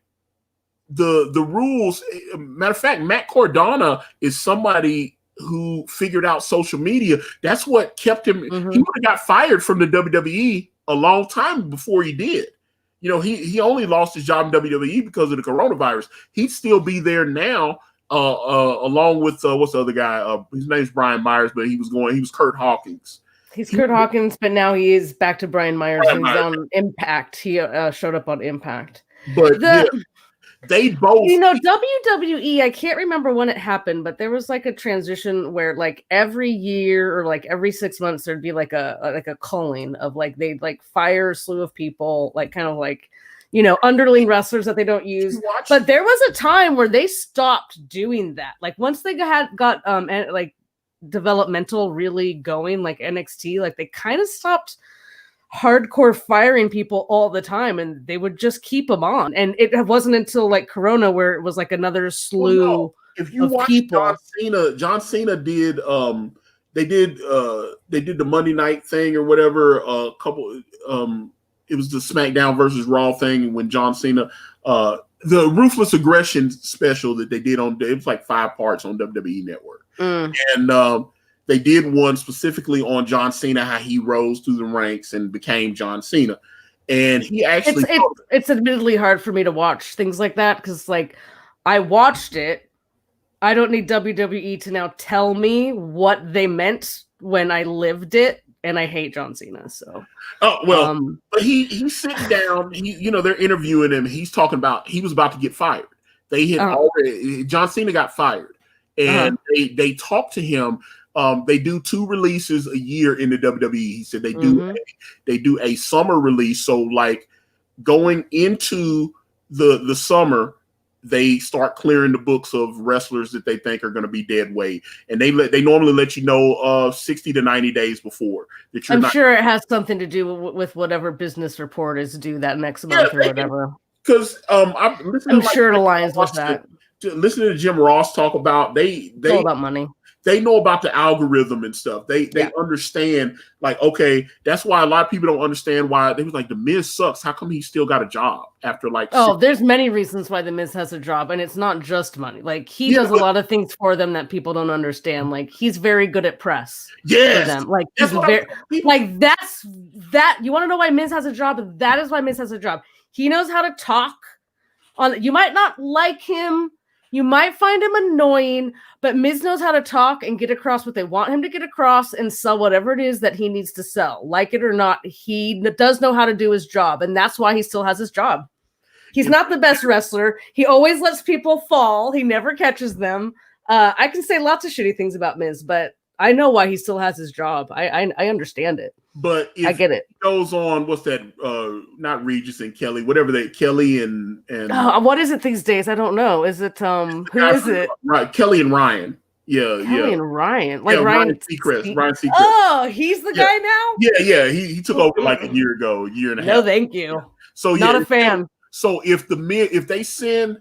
the rules. Matter of fact, Matt Cardona is somebody who figured out social media. That's what kept him. He would have got fired from the WWE a long time before he did. He only lost his job in WWE because of the coronavirus. He'd still be there now, along with what's the other guy? His name's Brian Myers, but he was Kurt Hawkins. He's Kurt Hawkins, but now he is back to Brian Myers. He's on Impact. He showed up on Impact. But they both, WWE, I can't remember when it happened, but there was like a transition where like every year or like every 6 months there'd be like a culling of like they'd like fire a slew of people, like kind of like underling wrestlers that they don't use. But there was a time where they stopped doing that. Like once they got like developmental really going, like NXT, like they kind of stopped hardcore firing people all the time, and they would just keep them on. And it wasn't until like Corona where it was like another slew if you of watch people. John Cena did they did the Monday night thing or whatever, it was the SmackDown versus Raw thing when John Cena the Ruthless Aggression special that they did it was like 5 parts on WWE Network. And they did one specifically on John Cena, how he rose through the ranks and became John Cena. And he actually... It's admittedly hard for me to watch things like that because, like, I watched it. I don't need WWE to now tell me what they meant when I lived it, and I hate John Cena, so... Oh, well, but he's sitting down, they're interviewing him, he's talking about, he was about to get fired. They had already... John Cena got fired, and they talked to him. They do 2 releases a year in the WWE. He said they do a summer release. So like going into the summer, they start clearing the books of wrestlers that they think are going to be dead weight, and they normally let you know 60 to 90 days before that. I'm sure it has something to do with whatever business report is due that next month or whatever. Because I'm sure it aligns with that. Listening to Jim Ross talk about it's all about money. they know about the algorithm and stuff. They understand, like, okay, that's why a lot of people don't understand why they was like, the Miz sucks. How come he still got a job after like? There's many reasons why the Miz has a job, and it's not just money. Like he does a lot of things for them that people don't understand. Like he's very good at press for them. Like he's very like that's that. You want to know why Miz has a job? That is why Miz has a job. He knows how to talk. You might not like him. You might find him annoying, but Miz knows how to talk and get across what they want him to get across and sell whatever it is that he needs to sell. Like it or not, he does know how to do his job, and that's why he still has his job. He's not the best wrestler. He always lets people fall. He never catches them. I can say lots of shitty things about Miz, but I know why he still has his job. I understand it. But if I get it. Goes on, what's that? Not Regis and Kelly, whatever Kelly and what is it these days? I don't know. Is it who is it? Right, Kelly and Ryan. Kelly and Ryan, like Ryan Seacrest. Ryan Seacrest. Oh, he's the guy now. Yeah. He took over like a year and a half. No, thank you. So not a fan. So if they send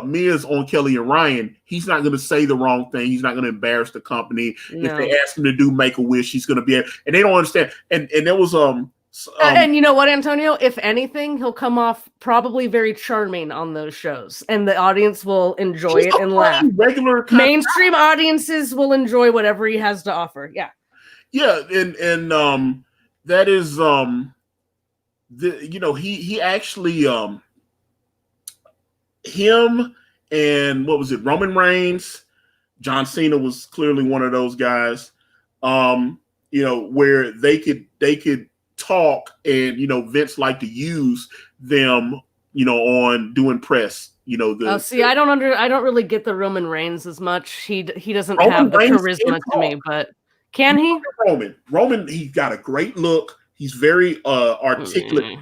Miz on Kelly and Ryan, he's not going to say the wrong thing. He's not going to embarrass the company. No. If they ask him to do Make-A-Wish, he's going to be, and they don't understand. And there was and you know what, Antonio? If anything, he'll come off probably very charming on those shows, and the audience will enjoy it and laugh. Regular mainstream audiences will enjoy whatever he has to offer. Yeah, and that is he actually him and what was it, Roman Reigns, John Cena was clearly one of those guys, where they could talk, and Vince liked to use them, on doing press. I don't really get the Roman Reigns as much. He doesn't have the charisma to me, but can he? Roman, he's got a great look. He's very articulate.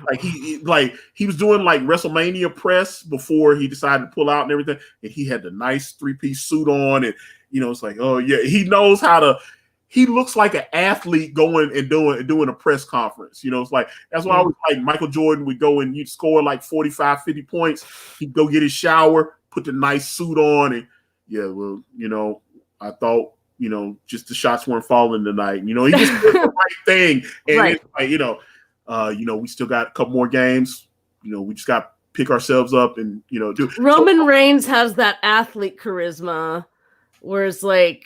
He was doing like WrestleMania press before he decided to pull out and everything. And he had the nice 3-piece suit on, and it's like, oh yeah, he knows how to. He looks like an athlete going and doing a press conference. It's like, that's why I was like, Michael Jordan would go and you'd score like 45, 50 points. He'd go get his shower, put the nice suit on, and I thought, just the shots weren't falling tonight. He just did the right thing. And right. It's like, we still got a couple more games. We just got to pick ourselves up and, do. Roman Reigns has that athlete charisma, whereas like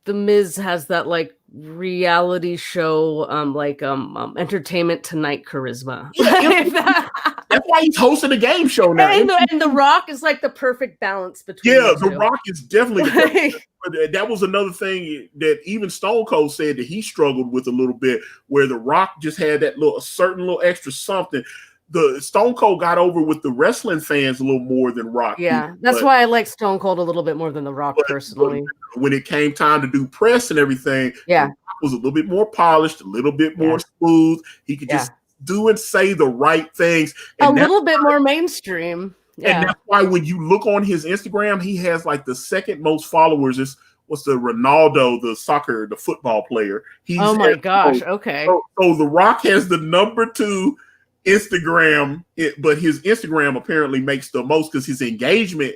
the Miz has that like reality show, Entertainment Tonight charisma. That's why he's hosting a game show now. And the Rock is like the perfect balance between the Rock is definitely that was another thing that even Stone Cold said that he struggled with a little bit, where the Rock just had that a certain little extra something. The Stone Cold got over with the wrestling fans a little more than Rock. Yeah, that's why I like Stone Cold a little bit more than the Rock personally. But when it came time to do press and everything, the Rock was a little bit more polished, a little bit more smooth. He could just do and say the right things. And a little bit more mainstream. Yeah. And that's why when you look on his Instagram, he has like the second most followers. What's the Ronaldo, the football player. Oh my gosh. Okay. So The Rock has the number 2 Instagram, but his Instagram apparently makes the most because his engagement,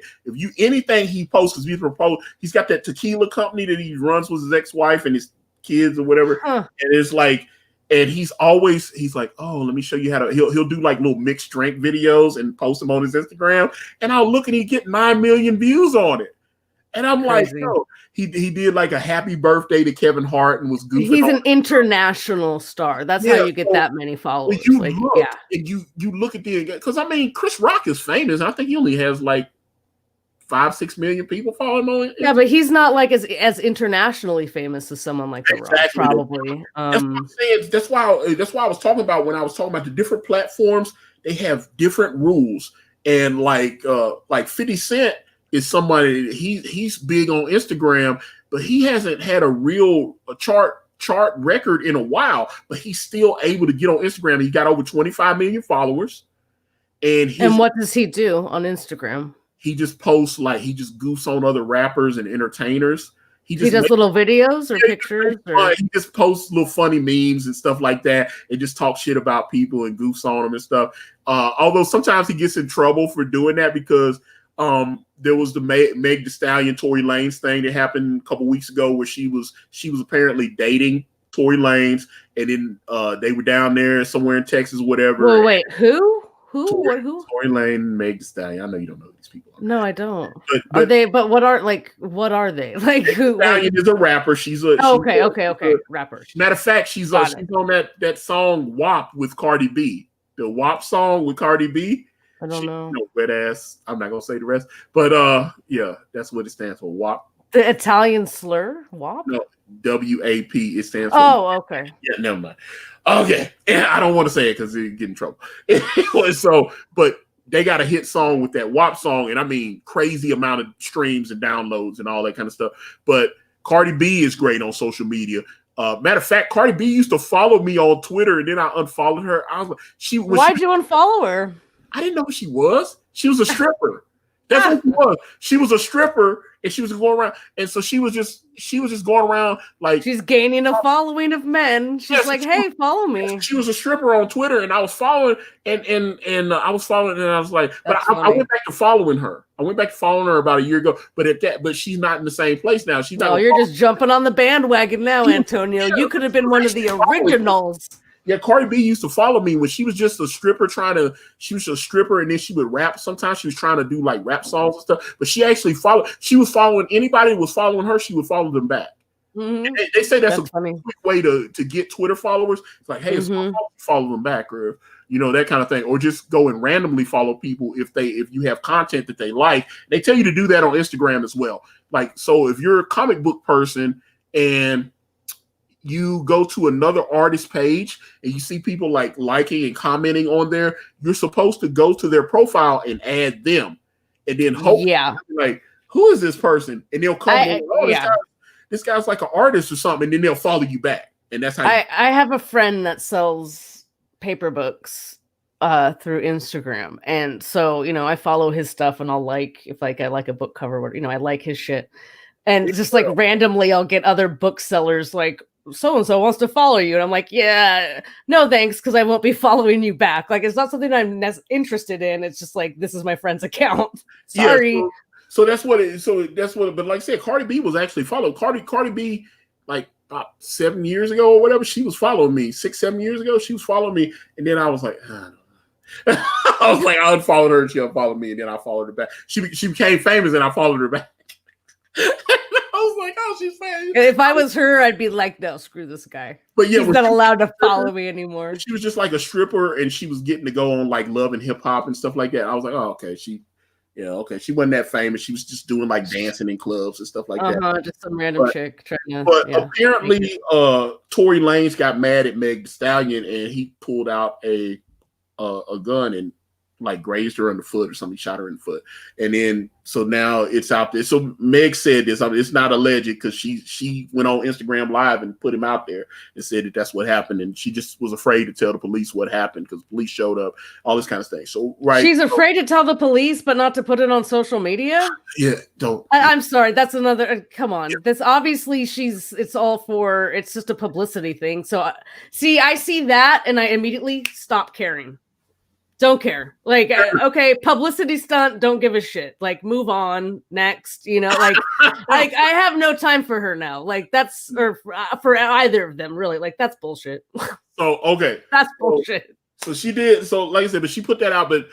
anything he posts, because he's got that tequila company that he runs with his ex-wife and his kids or whatever. And it's like, and he's like, oh, let me show you how to, he'll do like little mixed drink videos and post them on his Instagram. And I'll look and he get 9 million views on it. And I'm crazy. Like, no, he did like a happy birthday to Kevin Hart and was goofing. He's an international star. That's how you get that many followers. And you look at because Chris Rock is famous. I think he only has like 5-6 million people following him on. Yeah, but he's not like as internationally famous as someone like The Rock, probably. That's what I'm saying. That's why I was talking about when I was talking about the different platforms. They have different rules, and like 50 Cent is somebody he's big on Instagram, but he hasn't had a real chart record in a while. But he's still able to get on Instagram. He got over 25 million followers, and what does he do on Instagram? He just posts he just goofs on other rappers and entertainers. He does little videos or pictures. He just posts little funny memes and stuff like that, and just talks shit about people and goofs on them and stuff. Although sometimes he gets in trouble for doing that because There was the Meg Thee Stallion, Tory Lanez thing that happened a couple weeks ago, where she was apparently dating Tory Lanez, and then they were down there somewhere in Texas, whatever. Well, wait, who? Who? Tory Lanez and Meg Thee Stallion. I know you don't know who these people are. No, I don't. But are they? But what are they? Like who? Stallion is a rapper. She's a okay. Rapper. Matter of fact, she's on that song WAP with Cardi B. The WAP song with Cardi B. I don't know. Wet ass. I'm not gonna say the rest, but yeah, that's what it stands for. WAP. The Italian slur? WAP? No, WAP. It stands for. Oh, okay. Yeah, never mind. Okay, and I don't want to say it because it get in trouble. But they got a hit song with that WAP song, and I mean crazy amount of streams and downloads and all that kind of stuff. But Cardi B is great on social media. Matter of fact, Cardi B used to follow me on Twitter, and then I unfollowed her. I was like, why'd you unfollow her? I didn't know who she was. She was a stripper. That's what she was. She was a stripper, and she was going around. And so she was just going around like she's gaining a following of men. She's like, hey, follow me. She was a stripper on Twitter, and I was following, and I was following, and I was like, but I went back to following her. I went back to following her about a year ago. But she's not in the same place now. She's not. Oh, you're just jumping on the bandwagon now, Antonio. You could have been one of the originals. Yeah, Cardi B used to follow me when she was just a stripper she was a stripper, and then she would rap. Sometimes she was trying to do like rap songs and stuff, but she was following anybody who was following her, she would follow them back. Mm-hmm. They say that's a funny quick way to get Twitter followers. It's like, hey, follow them back, or that kind of thing, or just go and randomly follow people if you have content that they like. They tell you to do that on Instagram as well. Like, so if you're a comic book person and you go to another artist page and you see people like liking and commenting on there, you're supposed to go to their profile and add them, and then hope like, who is this person? And they'll come this guy's like an artist or something, and then they'll follow you back. And that's how I have a friend that sells paper books through Instagram, and so I follow his stuff, and I'll if I like a book cover, I like his shit, and just like randomly I'll get other booksellers like, so-and-so wants to follow you, and I'm like, yeah, no thanks, because I won't be following you back. Like, it's not something I'm interested in. It's just like, this is my friend's account. Sorry. Yeah, so that's what but like I said, Cardi B was actually followed. Cardi B, like about 7 years ago or whatever, she was following me. 6-7 years ago, she was following me, and then I was like, I was like, I unfollowed her and she unfollowed me, and then I followed her back. She became famous, and I followed her back. I was like, oh, she's famous. If I was her, I'd be like, no, screw this guy. But yeah, he's not allowed to follow me anymore. She was just like a stripper, and she was getting to go on like Love and Hip Hop and stuff like that. I was like, oh, okay, she wasn't that famous. She was just doing like dancing in clubs and stuff like that. Just some random chick trying to. But apparently, Tory Lanez got mad at Meg Thee Stallion, and he pulled out a gun and like grazed her in the foot or something, shot her in the foot. And then, so now it's out there. So Meg said this, it's not alleged, because she went on Instagram Live and put him out there and said that that's what happened. And she just was afraid to tell the police what happened, because police showed up, all this kind of thing. So, right. She's afraid to tell the police, but not to put it on social media. Yeah. Don't. I'm sorry. That's another, come on. Yeah. This obviously it's just a publicity thing. So see, I see that and I immediately stop caring. Don't care. Like, okay, publicity stunt, don't give a shit. Like, move on, next, like I have no time for her now. Like, that's, or for either of them, really. Like, that's bullshit. So, okay. That's bullshit. So she did, so like I said, but she put that out, but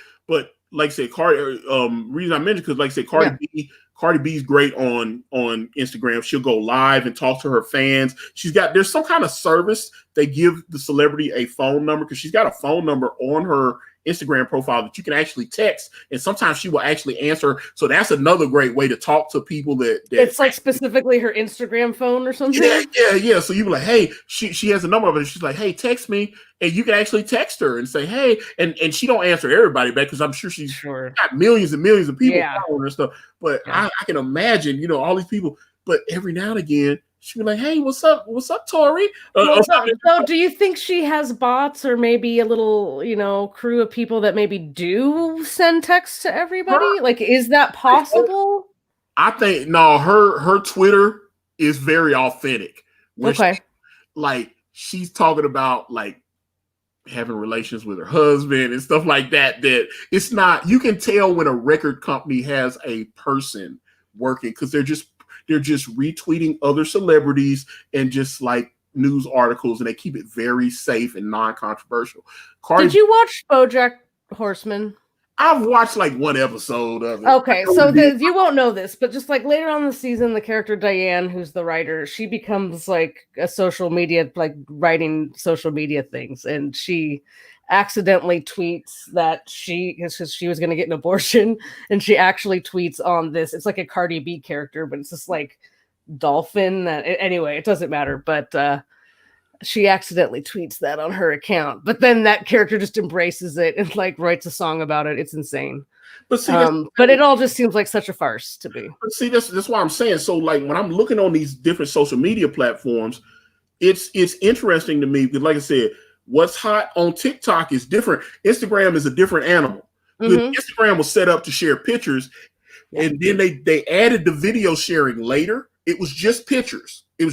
like I said, reason I mentioned, because like I said, Cardi B's great on Instagram. She'll go live and talk to her fans. There's some kind of service they give the celebrity a phone number, because she's got a phone number on her Instagram profile that you can actually text, and sometimes she will actually answer. So that's another great way to talk to people that it's like specifically her Instagram phone or something. Yeah. So you be like, hey, she has a number of it. She's like, hey, text me, and you can actually text her and say, hey, and she don't answer everybody back, because I'm sure she's got millions and millions of people following her and stuff. But I can imagine, all these people. But every now and again, she'd be like, hey, what's up, Tori? So do you think she has bots, or maybe a little, crew of people that maybe do send texts to everybody? Like, is that possible? I think, no, her Twitter is very authentic. Okay. She's talking about, like, having relations with her husband and stuff like that. That it's not. You can tell when a record company has a person working because they're just retweeting other celebrities and just like news articles, and they keep it very safe and non-controversial. Did you watch BoJack Horseman? I've watched like one episode of it. Okay, so you won't know this, but just like later on in the season, the character Diane, who's the writer, she becomes like a social media, like writing social media things, and she accidentally tweets that she was going to get an abortion, and she actually tweets on this. It's like a Cardi B character, but it's just like dolphin. That anyway, it doesn't matter, but she accidentally tweets that on her account, but then that character just embraces it and like writes a song about it. It's insane. But see, but it all just seems like such a farce to me. But see, that's why I'm saying. So like when I'm looking on these different social media platforms, it's interesting to me because, like I said, what's hot on TikTok is different. Instagram is a different animal. Mm-hmm. Instagram was set up to share pictures, and then they added the video sharing later. It was just pictures. And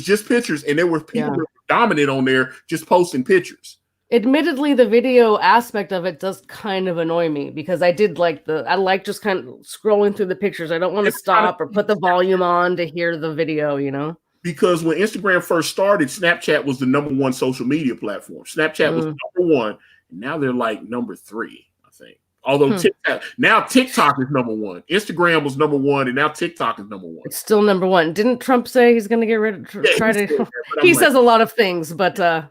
there were people that were dominant on there just posting pictures. Admittedly, the video aspect of it does kind of annoy me because I like just kind of scrolling through the pictures. I don't want to stop or put the volume on to hear the video, you know? Because when Instagram first started, Snapchat was the #1 social media platform. Snapchat was #1, and now they're like #3, I think. Although TikTok is #1. Instagram was #1, and now TikTok is #1. It's still #1. Didn't Trump say he's going to get rid of? He says a lot of things, but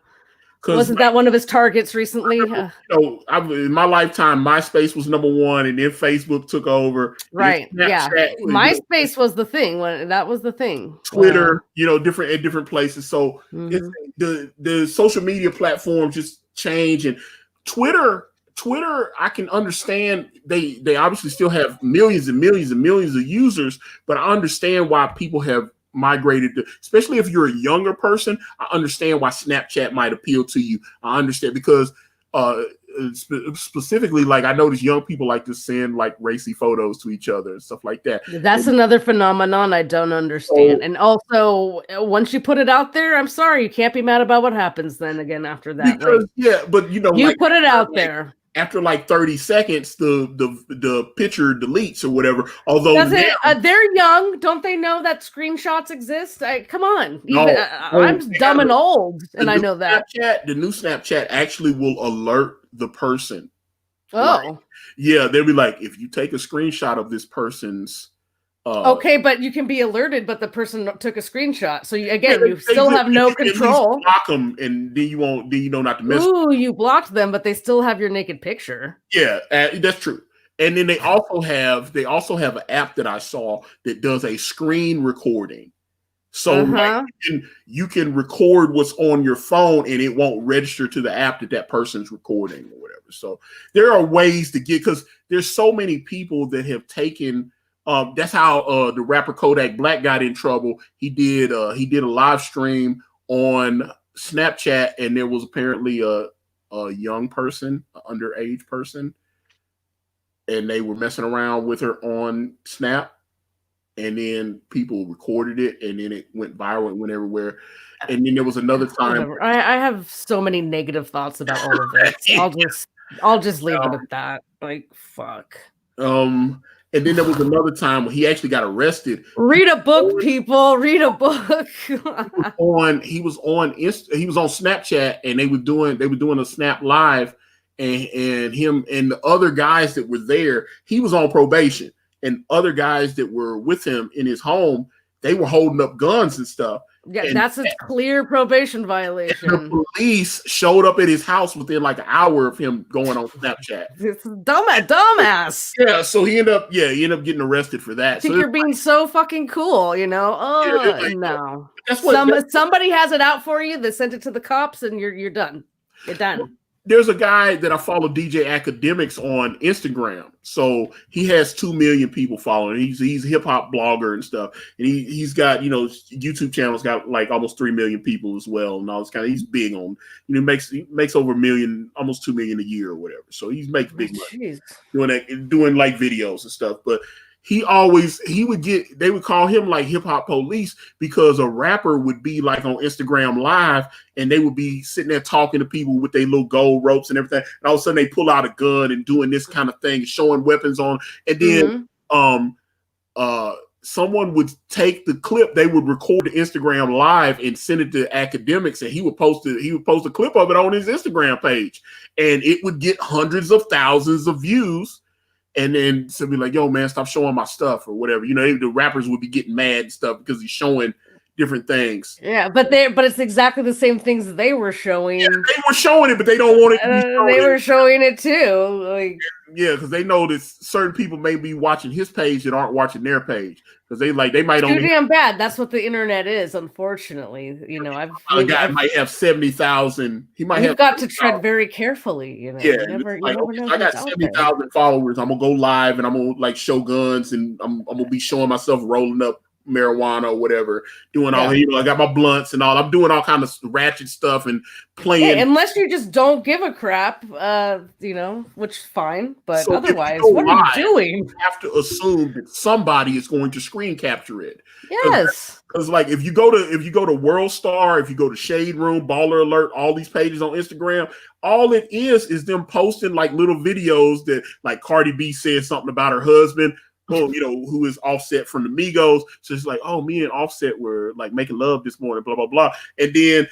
wasn't that one of his targets recently? In my lifetime, MySpace was #1, and then Facebook took over. Right? MySpace was the thing. That was the thing. Twitter, different places. So the social media platforms just change, and Twitter, I can understand they obviously still have millions and millions and millions of users, but I understand why people have migrated to, especially if you're a younger person. I understand why Snapchat might appeal to you. I understand because specifically, like I notice young people like to send like racy photos to each other and stuff like that. That's another phenomenon I don't understand. And also, once you put it out there, I'm sorry, you can't be mad about what happens then again after that. Because, but you put it out there. After like 30 seconds, the picture deletes or whatever. Although they're young, don't they know that screenshots exist? Come on, I'm dumb and old, and I know that. The new Snapchat actually will alert the person. Oh, they'll be like, if you take a screenshot of this person's. Okay, but you can be alerted, but the person took a screenshot. So you still have no control. Block them, and then you won't. Then you know not to mess. Ooh, you blocked them, but they still have your naked picture. Yeah, that's true. And then they also have an app that I saw that does a screen recording. So like, you can record what's on your phone, and it won't register to the app that person's recording or whatever. So there are ways to get, because there's so many people that have taken. That's how the rapper Kodak Black got in trouble. He did a live stream on Snapchat, and there was apparently a young person, an underage person, and they were messing around with her on Snap, and then people recorded it, and then it went viral and went everywhere. And then there was another time. I have so many negative thoughts about all of this. I'll just leave it at that. Like, fuck. And then there was another time when he actually got arrested. Read a book, people. Read a book. He was on Snapchat, and they were doing a Snap Live, and him and the other guys that were there, he was on probation, and other guys that were with him in his home, they were holding up guns and stuff. Yeah, and that's a clear probation violation. The police showed up at his house within like an hour of him going on Snapchat. It's dumbass. Yeah, so he ended up getting arrested for that. I think you're being so fucking cool, you know? No. Somebody has it out for you. They sent it to the cops, and you're done. You're done. There's a guy that I follow, DJ Academics, on Instagram. So he has 2 million people following. He's a hip hop blogger and stuff. And he's got, YouTube channel's got like almost 3 million people as well. And all this kind of, he's big on, he makes over 1 million, almost 2 million a year or whatever. So he makes big money doing like videos and stuff. But he would get, they would call him like hip hop police, because a rapper would be like on Instagram live and they would be sitting there talking to people with their little gold ropes and everything. And all of a sudden they pull out a gun and doing this kind of thing, showing weapons on. And then someone would take the clip, they would record the Instagram live and send it to academics, and he would post a clip of it on his Instagram page, and it would get hundreds of thousands of views. And then somebody like, yo, man, stop showing my stuff or whatever. You know, the rappers would be getting mad and stuff because he's showing different things. Yeah, but it's exactly the same things that they were showing. Yeah, they were showing it, but they don't want it to be shown. They were showing it too. Like, yeah, because they know that certain people may be watching his page that aren't watching their page. Because they might only too damn bad. That's what the internet is, unfortunately. You know, a guy might have 70,000. He might have got to tread very carefully. You know, yeah. you never know. I got 70,000 followers. I'm gonna go live and I'm gonna like show guns and I'm gonna be showing myself rolling up marijuana or whatever, doing all, you know, I got my blunts and all. I'm doing all kind of ratchet stuff and playing. Hey, unless you just don't give a crap, you know, which is fine. But so otherwise, what are you doing? You have to assume that somebody is going to screen capture it. Yes. Because like if you go to World Star, if you go to Shade Room, Baller Alert, all these pages on Instagram, all it is them posting like little videos that like Cardi B said something about her husband, you know, who is Offset from the Migos. So it's like, oh, me and Offset were like making love this morning, blah, blah, blah. And then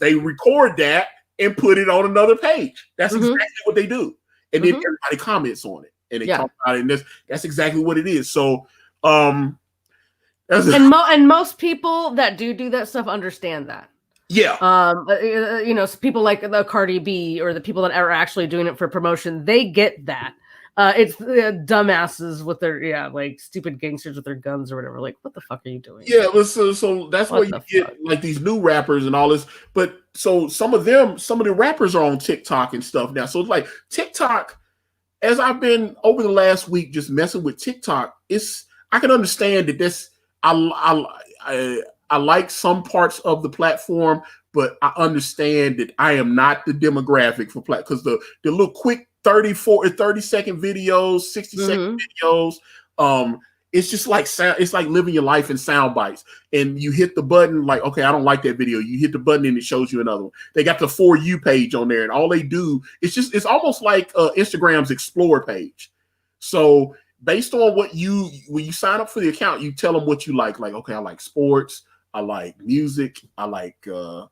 they record that and put it on another page. That's exactly what they do. And then everybody comments on it. And they talk about it. And that's exactly what it is. So, and most people that do that stuff understand that. Yeah. You know, people like the Cardi B or the people that are actually doing it for promotion, they get that. It's dumbasses with their like stupid gangsters with their guns or whatever. Like, what the fuck are you doing? Yeah, so that's where you get like these new rappers and all this. But so some of the rappers are on TikTok and stuff now. So it's like TikTok, as I've been over the last week just messing with TikTok, I can understand that this I like some parts of the platform, but I understand that I am not the demographic for because the little quick 30 second videos, 60-second videos. It's just like it's like living your life in sound bites. And you hit the button, like, okay, I don't like that video. You hit the button and it shows you another one. They got the For You page on there, and all they do it's almost like Instagram's Explore page. So based on when you sign up for the account, you tell them what you like. Like, okay, I like sports, I like music, I like I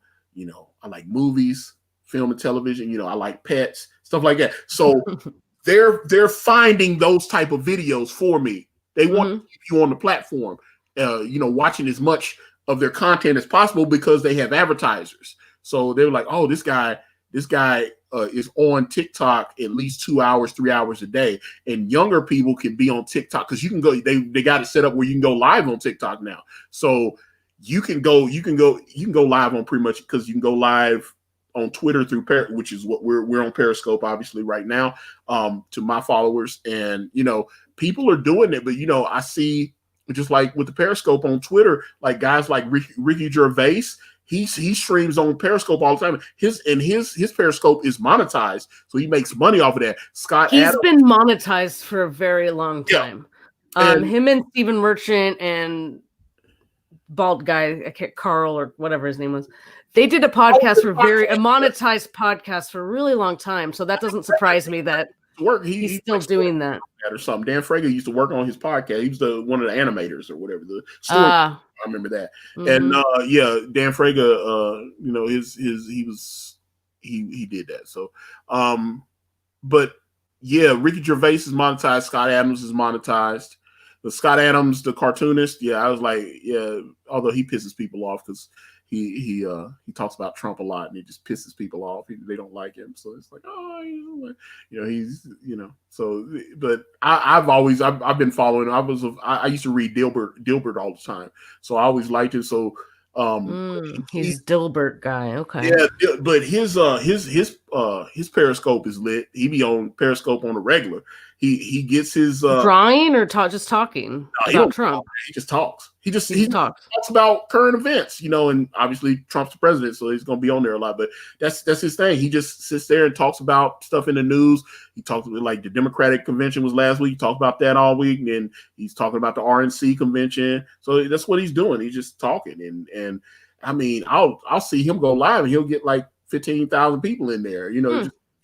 like movies, film and television, I like pets, stuff like that. So they're finding those type of videos for me. They want to keep you on the platform, watching as much of their content as possible because they have advertisers. So they're like, oh, this guy is on TikTok at least 2 hours, 3 hours a day. And younger people can be on TikTok because you can go, they got it set up where you can go live on TikTok now. So you can go live on pretty much, because you can go live on Twitter through which is what we're on Periscope obviously right now, to my followers. And people are doing it, but I see, just like with the Periscope on Twitter, like guys like Ricky Gervais, he streams on Periscope all the time. His Periscope is monetized, so he makes money off of that. He's been monetized for a very long time. Him and Stephen Merchant and bald guy, Carl or whatever his name was, they did a podcast a monetized podcast for a really long time. So that doesn't surprise me that he's still doing that or something. Dan Frager used to work on his podcast. He was one of the animators or whatever. I remember that. And Dan Frager, he did that. So, but yeah, Ricky Gervais is monetized. Scott Adams is monetized. The Scott Adams, the cartoonist, I was like, although he pisses people off because he talks about Trump a lot and it just pisses people off. They don't like him, so it's like, he's So, but I've been following. I used to read Dilbert all the time, so I always liked him. So he's Dilbert guy, okay. Yeah, but his his Periscope is lit. He be on Periscope on a regular. He gets his drawing or just talking about Trump. He just talks. He talks about current events, and obviously Trump's the president, so he's going to be on there a lot. But that's his thing. He just sits there and talks about stuff in the news. He talks like the Democratic convention was last week. He talked about that all week, and then he's talking about the RNC convention. So that's what he's doing. He's just talking, and I mean, I'll see him go live, and he'll get like 15,000 people in there.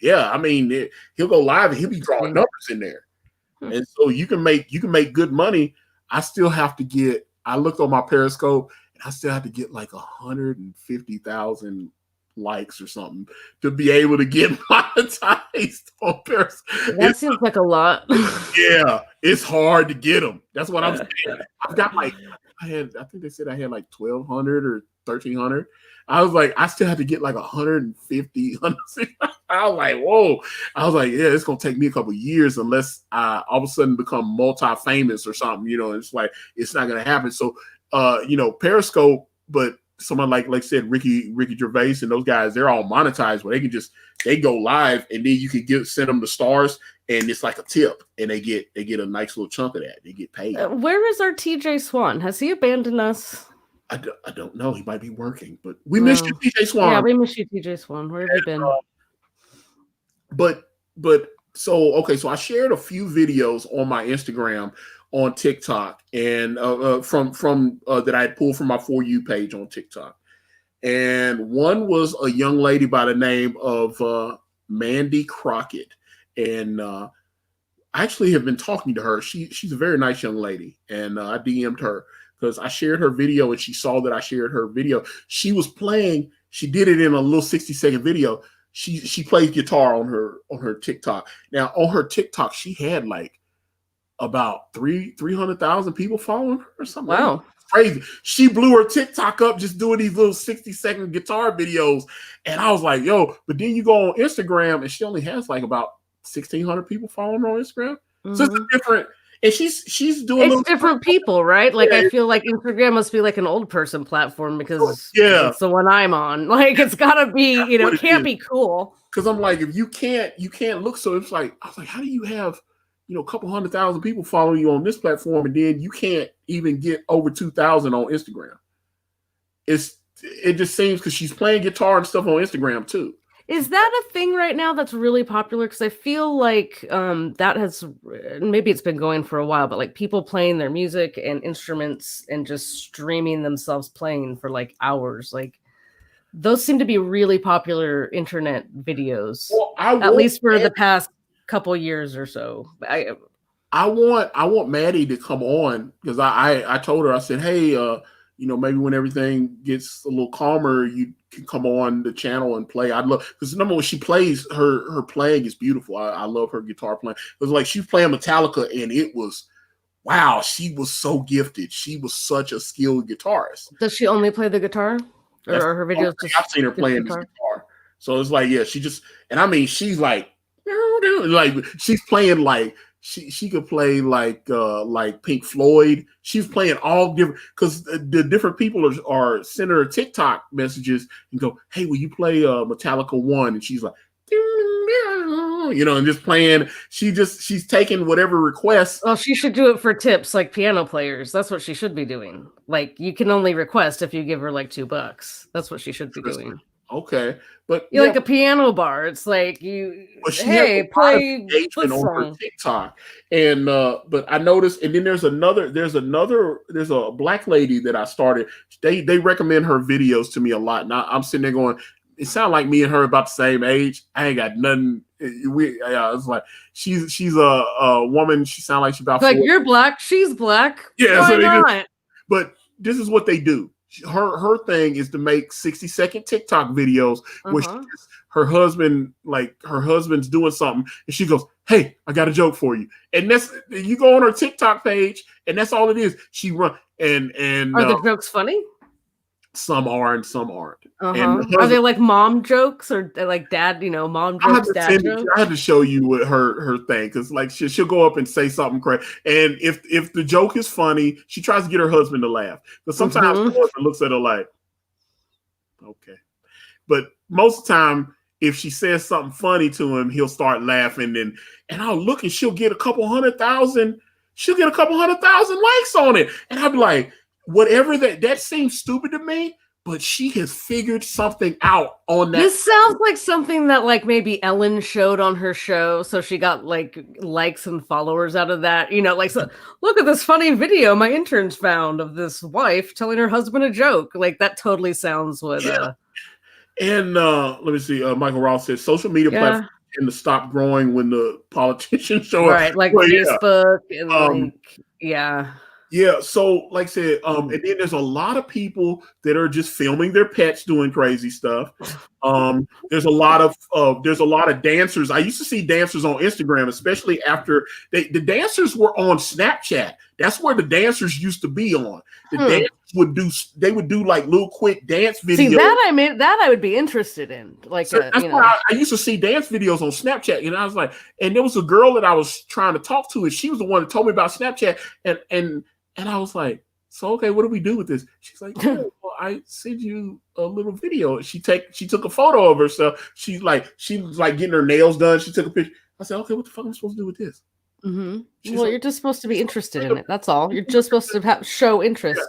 I mean, he'll go live and he'll be drawing numbers in there, and so you can make good money. I still have to get. I looked on my Periscope and I still have to get like 150,000 likes or something to be able to get monetized on Periscope. That seems like a lot. Yeah, it's hard to get them. That's what I'm saying. I've got I think they said I had like 1,200 or 1,300. I was like, I still have to get like 150. I was like, whoa. I was like, yeah, it's going to take me a couple of years unless I all of a sudden become multi-famous or something, it's like, it's not going to happen. So, Periscope, but someone like said, Ricky Gervais and those guys, they're all monetized where they go live and then you can send them the stars and it's like a tip and they get a nice little chunk of that. They get paid. Where is our TJ Swan? Has he abandoned us? I don't know. He might be working, but we miss you, TJ Swan. Yeah, we miss you, TJ Swan. Where have you been? So I shared a few videos on my Instagram, on TikTok, and from that I had pulled from my For You page on TikTok. And one was a young lady by the name of Mandy Crockett, and I actually have been talking to her. She's a very nice young lady, and I DM'd her because I shared her video and she saw that I shared her video. She was playing, she did it in a little 60-second video. She plays guitar on her TikTok. Now on her TikTok, she had like about 300,000 people following her or something. Wow. Like crazy. She blew her TikTok up just doing these little 60-second guitar videos. And I was like, yo, but then you go on Instagram and she only has like about 1,600 people following her on Instagram. Mm-hmm. So it's a different. And she's doing it's different people, right? Like I feel like Instagram must be like an old person platform because it's the one I'm on. Like it's gotta be, it can't be cool. Because I'm like, if you can't look. So it's like I was like, how do you have a couple 100,000 people following you on this platform and then you can't even get over 2,000 on Instagram? It just seems because she's playing guitar and stuff on Instagram too. Is that a thing right now that's really popular? Because I feel like that has, maybe it's been going for a while, but like people playing their music and instruments and just streaming themselves playing for like hours. Like those seem to be really popular internet videos, at least for the past couple years or so. I want Maddie to come on because I told her, I said, hey, maybe when everything gets a little calmer, you can come on the channel and play. I'd love, because number one, she plays, her playing is beautiful. I love her guitar playing. It was like she's playing Metallica and it was, wow, she was so gifted. She was such a skilled guitarist. Does she only play the guitar? Or are her videos just I've seen her playing this guitar. So it's like, yeah, she just, and I mean, she's like she's playing like, she could play like Pink Floyd. She's playing all different because the different people are sending her TikTok messages and go, hey, will you play Metallica 1? And she's like, and just playing. She's taking whatever requests. Well, she should do it for tips like piano players. That's what she should be doing. Like you can only request if you give her like $2. That's what she should be doing. Okay, but you like a piano bar. It's like play this on her TikTok, and but I noticed, and then there's a black lady that I started. They recommend her videos to me a lot. Now I'm sitting there going, it sounds like me and her about the same age. I ain't got nothing. It's like she's a woman. She sounds like she's about like 40. You're black. She's black. Yeah, why so not? But this is what they do. Her thing is to make 60-second TikTok videos where her husband's doing something and she goes, hey, I got a joke for you. And that's, you go on her TikTok page and that's all it is. She run and are the jokes funny? Some are and some aren't. Are they like mom jokes or like dad, mom jokes, dad jokes? I had to show you what her thing, because like she'll go up and say something crazy. And if the joke is funny, she tries to get her husband to laugh. But sometimes her husband looks at her like, okay. But most of the time, if she says something funny to him, he'll start laughing, and I'll look and she'll get a couple 100,000. She'll get a couple 100,000 likes on it, and I'll be like, whatever that seems stupid to me, but she has figured something out on that. This sounds like something that like maybe Ellen showed on her show, so she got like likes and followers out of that. You know, like, so, look at this funny video my interns found of this wife telling her husband a joke. Like that totally sounds what. Yeah. And let me see. Michael Ross says social media platforms tend to stop growing when the politicians show up. Right, like Facebook and like, Yeah, so like I said, and then there's a lot of people that are just filming their pets doing crazy stuff. There's a lot of dancers. I used to see dancers on Instagram, especially after the dancers were on Snapchat. That's where the dancers used to be on. The dancers would do like little quick dance videos. See, that I would be interested in. Like, so that's why I used to see dance videos on Snapchat, and I was like, and there was a girl that I was trying to talk to, and she was the one that told me about Snapchat, and I was like, so okay, what do we do with this? She's like, well, I sent you a little video. She took a photo of herself. She was like getting her nails done. She took a picture. I said, okay, what the fuck am I supposed to do with this? Mm-hmm. Well, you're just supposed to be interested in it. That's all. You're just supposed to show interest.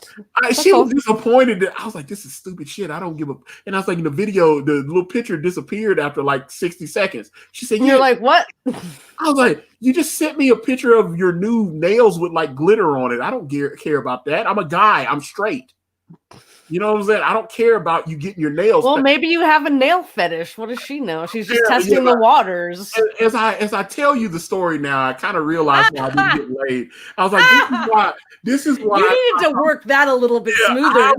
Yeah. She was disappointed that I was like, this is stupid shit. I don't give a. And I was like, in the video, the little picture disappeared after like 60 seconds. She said, you're like, what? I was like, you just sent me a picture of your new nails with like glitter on it. I don't care about that. I'm a guy. I'm straight. You know what I'm saying? I don't care about you getting your nails. Well, maybe you have a nail fetish. What does she know? She's just testing the waters. As I tell you the story now, I kind of realized why I didn't get laid. I was like, this is why you needed to work that a little bit smoother.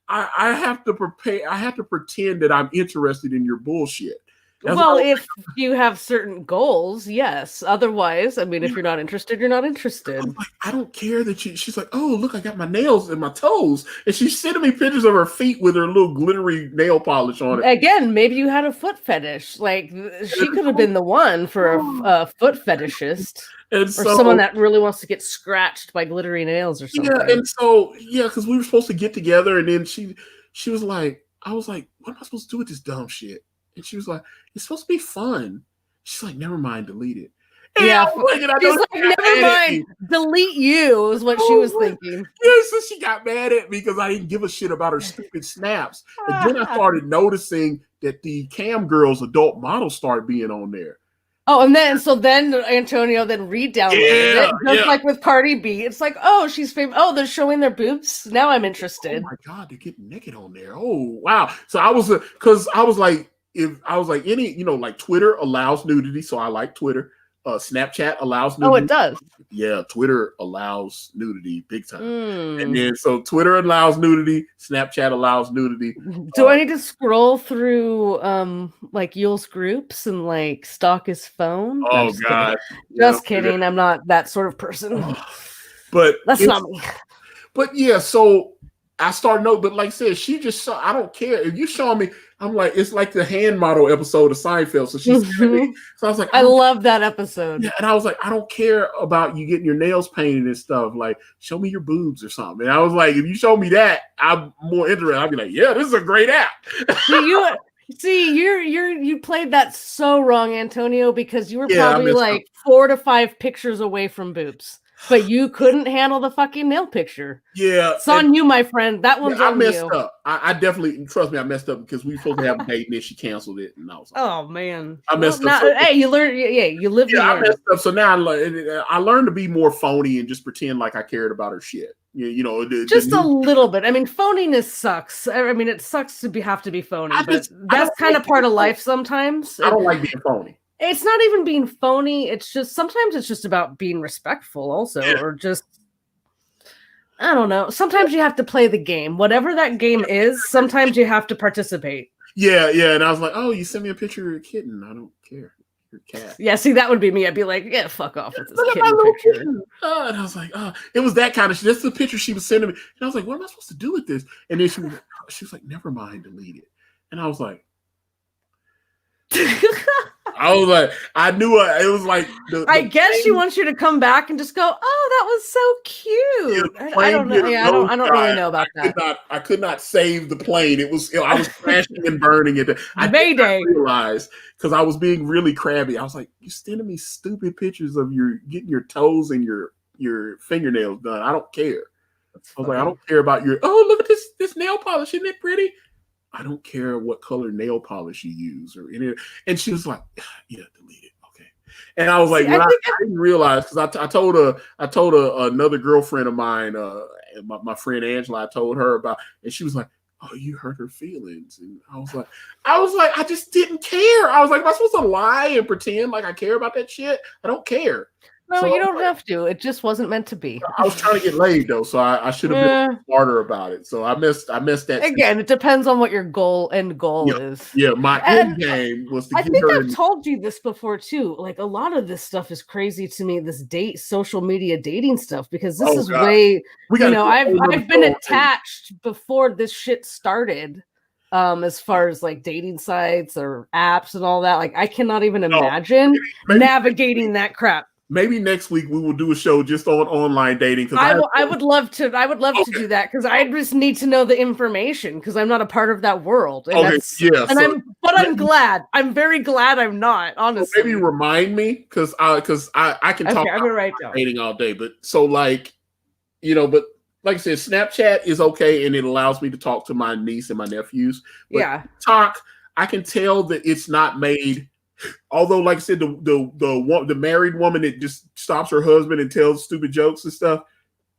I have to prepare. I have to pretend that I'm interested in your bullshit. Well, if you have certain goals, yes. Otherwise, I mean, if you're not interested, you're not interested. Like, I don't care that she's like, oh, look, I got my nails and my toes. And she's sending me pictures of her feet with her little glittery nail polish on it. Again, maybe you had a foot fetish. Like, she could have been the one for a foot fetishist. Or someone that really wants to get scratched by glittery nails or something. Yeah, and so, because we were supposed to get together, and then she was like, I was like, what am I supposed to do with this dumb shit? And she was like, it's supposed to be fun. She's like, never mind, delete it. And she's like, never mind, delete you is what she was thinking. Yeah, so she got mad at me because I didn't give a shit about her stupid snaps. And then I started noticing that the cam girls adult models started being on there. Oh, and then Antonio re-downloaded it, just like with Cardi B. It's like, oh, she's famous. Oh, they're showing their boobs. Now I'm interested. Oh my God, they're getting naked on there. Oh wow. So I was like, any, like Twitter allows nudity, so I like Twitter. Snapchat allows nudity. Oh, it does. Yeah, Twitter allows nudity big time. And then so Twitter allows nudity, Snapchat allows nudity. Do I need to scroll through like Yule's groups and like stalk his phone? Oh God. Just kidding. I'm not that sort of person. But that's not me. But yeah, so I started but like I said, she just saw, I don't care. If you show me, I'm like, it's like the hand model episode of Seinfeld. So she's so I was like, I love that episode. Yeah, and I was like, I don't care about you getting your nails painted and stuff. Like, show me your boobs or something. And I was like, if you show me that, I'm more interested. I'd be like, yeah, this is a great app. You played that so wrong, Antonio, because you were probably like 4 to 5 pictures away from boobs. But you couldn't handle the fucking nail picture. Yeah. It's on you, my friend. That one's on you. I messed up. I definitely, trust me, I messed up because we were supposed to have a date and then she canceled it. And I was like, oh, man. I messed up. Hey, you learn. Yeah, you live. Yeah, I messed up. So now I learned to be more phony and just pretend like I cared about her shit. Just a little bit. I mean, phoniness sucks. I mean, it sucks to have to be phony, but that's kind of part of life sometimes. I don't like being phony. It's not even being phony. It's just sometimes it's just about being respectful also, or just, I don't know. Sometimes you have to play the game. Whatever that game is, sometimes you have to participate. Yeah. And I was like, oh, you sent me a picture of your kitten. I don't care. Your cat. Yeah, see, that would be me. I'd be like, yeah, fuck off with this kitten picture. And I was like, it was that kind of shit. That's the picture she was sending me. And I was like, what am I supposed to do with this? And then she was like, never mind, delete it. And I was like, I was like, I knew it was like I guess she wants you to come back and just go, oh, that was so cute. I don't know. Yeah, I don't really know about that. I could not save the plane. It was, I was crashing and burning it. I did not realize, because I was being really crabby. I was like, you're sending me stupid pictures of getting your toes and your fingernails done. I don't care. I was like, I don't care about look at this nail polish. Isn't it pretty? I don't care what color nail polish you use or any. And she was like, yeah, delete it. Okay. And I was like, I didn't realize, because I told another girlfriend of mine, my friend Angela, I told her about, and she was like, oh, you hurt her feelings. And I was like, I just didn't care. I was like, am I supposed to lie and pretend like I care about that shit? I don't care. No, so you don't have to. It just wasn't meant to be. I was trying to get laid though, so I should have been smarter about it. So I missed that. Again, it depends on what your end goal is. Yeah, my end game was to get her. I think I've told you this before too. Like, a lot of this stuff is crazy to me. This social media dating stuff, because this is way. I've been attached before this shit started. As far as like dating sites or apps and all that, like I cannot even imagine navigating that crap. Maybe next week we will do a show just on online dating. I would love to. I would love to do that, because I just need to know the information, because I'm not a part of that world. And I'm glad. I'm very glad I'm not. Honestly, so maybe remind me, because I can talk about dating all day. But so like I said, Snapchat is okay, and it allows me to talk to my niece and my nephews. But TikTok, I can tell that it's not made. Although, like I said, the married woman that just stops her husband and tells stupid jokes and stuff,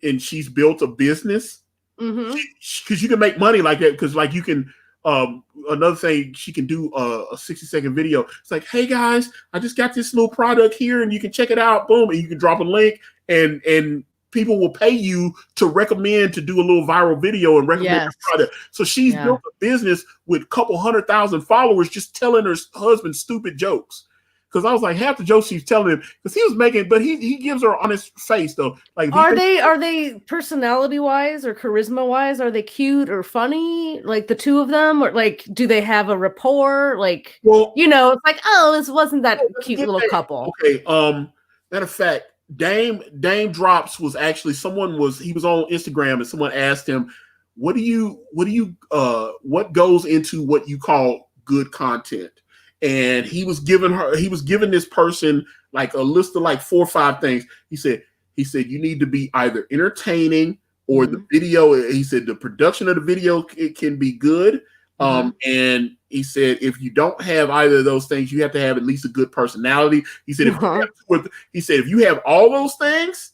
and she's built a business, because you can make money like that. Because like you can, another thing, she can do a 60-second video. It's like, hey guys, I just got this little product here, and you can check it out. Boom, and you can drop a link, and people will pay you to recommend, to do a little viral video and recommend your product. So she's built a business with a couple 100,000 followers just telling her husband stupid jokes. Because I was like, half the jokes she's telling him, because he was making, but he gives her on his face though. Like, are they personality wise or charisma wise? Are they cute or funny? Like the two of them, or like, do they have a rapport? Like, it's like, oh, this wasn't that cute little couple. Okay. Matter of fact, Dame Drops was actually he was on Instagram, and someone asked him, what goes into what you call good content? And he was giving this person like a list of like 4 or 5 things. He said you need to be either entertaining or the video. He said the production of the video, it can be good. And he said, if you don't have either of those things, you have to have at least a good personality. He said, if you have all those things,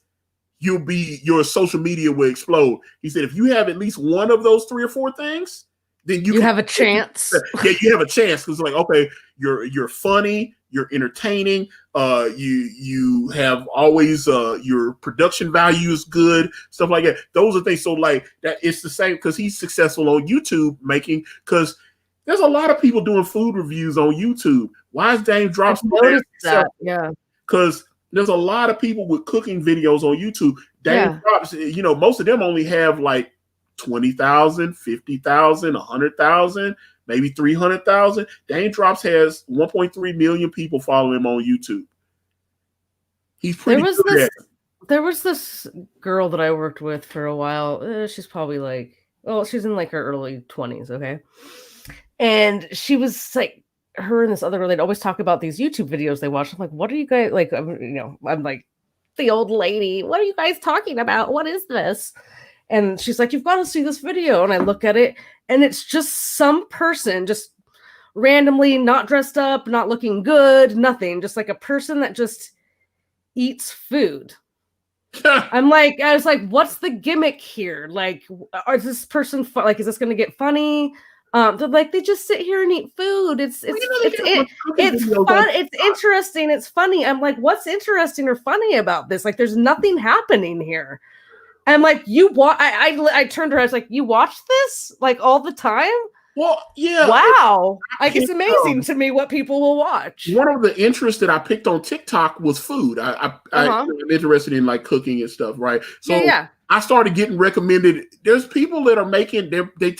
your social media will explode. He said, if you have at least one of those 3 or 4 things, then you have a chance. Yeah, you have a chance, because like, okay, you're funny, you're entertaining, you have always your production value is good, stuff like that. Those are things. So like that, it's the same, because he's successful on YouTube making, because there's a lot of people doing food reviews on YouTube. Why is Dame Drops doing that? Yeah, because there's a lot of people with cooking videos on YouTube. Dame Drops, most of them only have like 20,000, 50,000, 100,000, maybe 300,000. Dame Drops has 1.3 million people following him on YouTube. He's pretty good. There was this girl that I worked with for a while. She's probably like, she's in like her early 20s, okay? And she was like, her and this other girl, they'd always talk about these YouTube videos they watch. I'm like, what are you guys, like, I'm like, the old lady, what are you guys talking about? What is this? And she's like, you've got to see this video. And I look at it, and it's just some person just randomly not dressed up, not looking good, nothing. Just like a person that just eats food. I was like, what's the gimmick here? Like, is this person like, is this going to get funny? They're like, they just sit here and eat food. It's fun. It's interesting. It's funny. I'm like, what's interesting or funny about this? Like, there's nothing happening here. I'm like, I turned to her. I was like, you watch this like all the time? Well, yeah. Wow. Like, it's amazing to me what people will watch. One of the interests that I picked on TikTok was food. I'm interested in like cooking and stuff, right? So I started getting recommended. There's people that are making they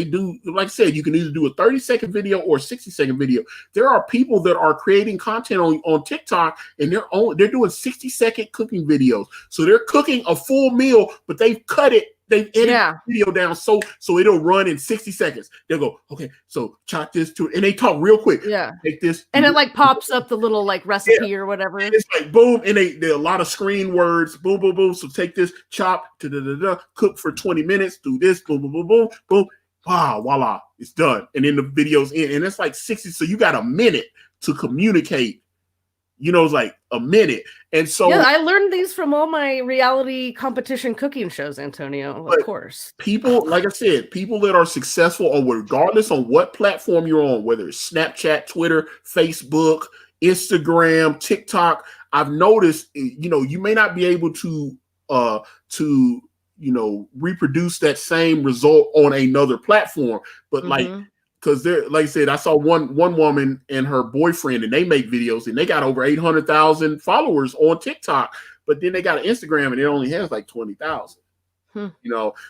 do, like I said, you can either do a 30-second video or a 60-second video. There are people that are creating content on TikTok, and they're doing 60-second cooking videos. So they're cooking a full meal, but they've cut it. They've edited the video down so it'll run in 60 seconds. They'll go, okay, so chop this to it. And they talk real quick. Yeah. Take this. And it like pops up the little like recipe or whatever. And it's like boom, and there are a lot of screen words. Boom, boom, boom. So take this, chop, cook for 20 minutes, do this, boom, boom, boom, boom, boom. Wow, voila, it's done. And then the video's in. And it's like 60. So you got a minute to communicate. It's like a minute. And so yeah, I learned these from all my reality competition cooking shows, Antonio, of course. People, like I said, people that are successful, or regardless on what platform you're on, whether it's Snapchat, Twitter, Facebook, Instagram, TikTok, I've noticed, you may not be able to reproduce that same result on another platform, but like, because like I said, I saw one woman and her boyfriend, and they make videos, and they got over 800,000 followers on TikTok, but then they got an Instagram, and it only has like 20,000.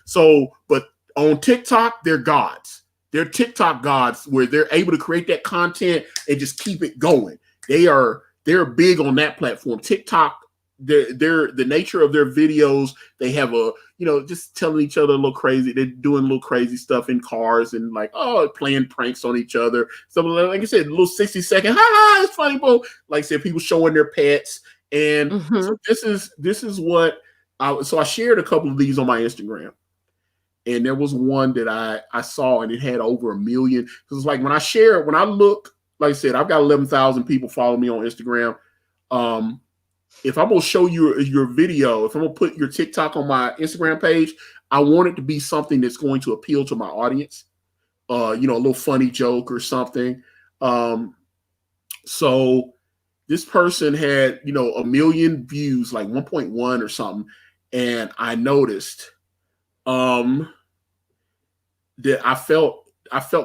So, but on TikTok, they're gods. They're TikTok gods, where they're able to create that content and just keep it going. They're big on that platform. TikTok, the nature of their videos, they have just telling each other a little crazy. They're doing a little crazy stuff in cars and like, playing pranks on each other. So like I said, a little 60-second, it's funny, boom. Like I said, people showing their pets. And so this is what I shared a couple of these on my Instagram. And there was one that I saw, and it had over 1 million. Because it's like when I look, like I said, I've got 11,000 people follow me on Instagram. If I'm going to show you your video, if I'm going to put your TikTok on my Instagram page, I want it to be something that's going to appeal to my audience. A little funny joke or something. So this person had, 1 million views, like 1.1 or something. And I noticed that I felt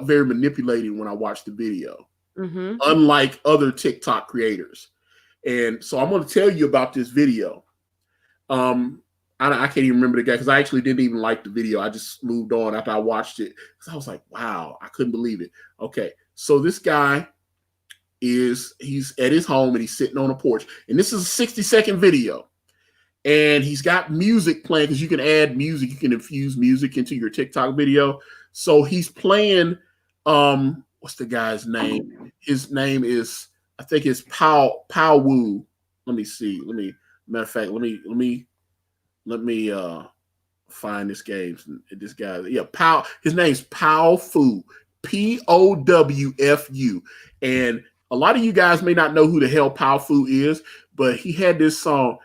very manipulated when I watched the video, unlike other TikTok creators. And so I'm going to tell you about this video. I can't even remember the guy, because I actually didn't even like the video. I just moved on after I watched it, because I was like, wow, I couldn't believe it. Okay, so this guy he's at his home, and he's sitting on a porch. And this is a 60-second video. And he's got music playing, because you can add music. You can infuse music into your TikTok video. So he's playing, what's the guy's name? His name is, I think it's Pow Woo. Let me see. Matter of fact, let me find this guy. Yeah, Pow. His name's Powfu. Powfu. And a lot of you guys may not know who the hell Powfu is, but he had this song.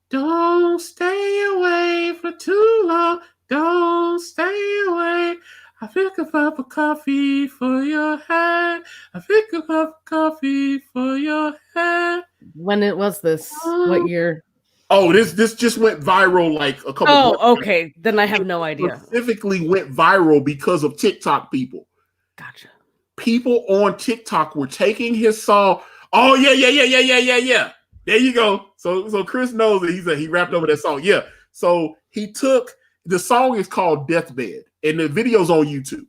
Don't stay away for too long. Don't stay away. I pick up a coffee for your head. I pick up a coffee for your head. When it was this? What year? Oh, this just went viral like a couple. Oh, okay. Then I have no idea. Specifically went viral because of TikTok people. Gotcha. People on TikTok were taking his song. Oh yeah. There you go. So Chris knows that he rapped over that song. Yeah. So he took, the song is called Deathbed, and the video's on YouTube.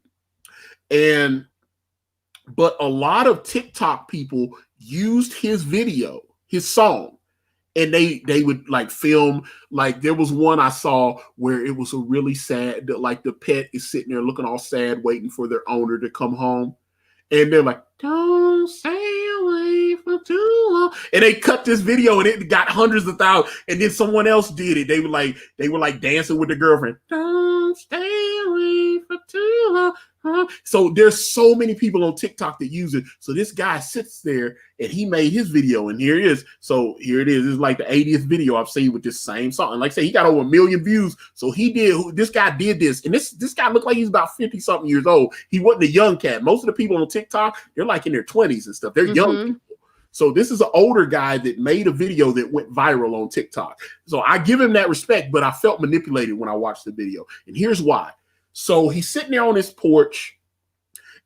But a lot of TikTok people used his video, his song, and they would like film. Like there was one I saw where it was a really sad, like the pet is sitting there looking all sad, waiting for their owner to come home. And they're like, don't stay away for too long. And they cut this video, and it got hundreds of thousands. And then someone else did it. They were like dancing with the girlfriend. Don't stay away for too long. So there's so many people on TikTok that use it. So this guy sits there, and he made his video, and here it is. So here it is. It's like the 80th video I've seen with this same song. And like I say, he got over 1 million views. So this guy did this. And this guy looked like he's about 50 something years old. He wasn't a young cat. Most of the people on TikTok, they're like in their 20s and stuff. They're young people. So this is an older guy that made a video that went viral on TikTok. So I give him that respect, but I felt manipulated when I watched the video. And here's why. So he's sitting there on his porch,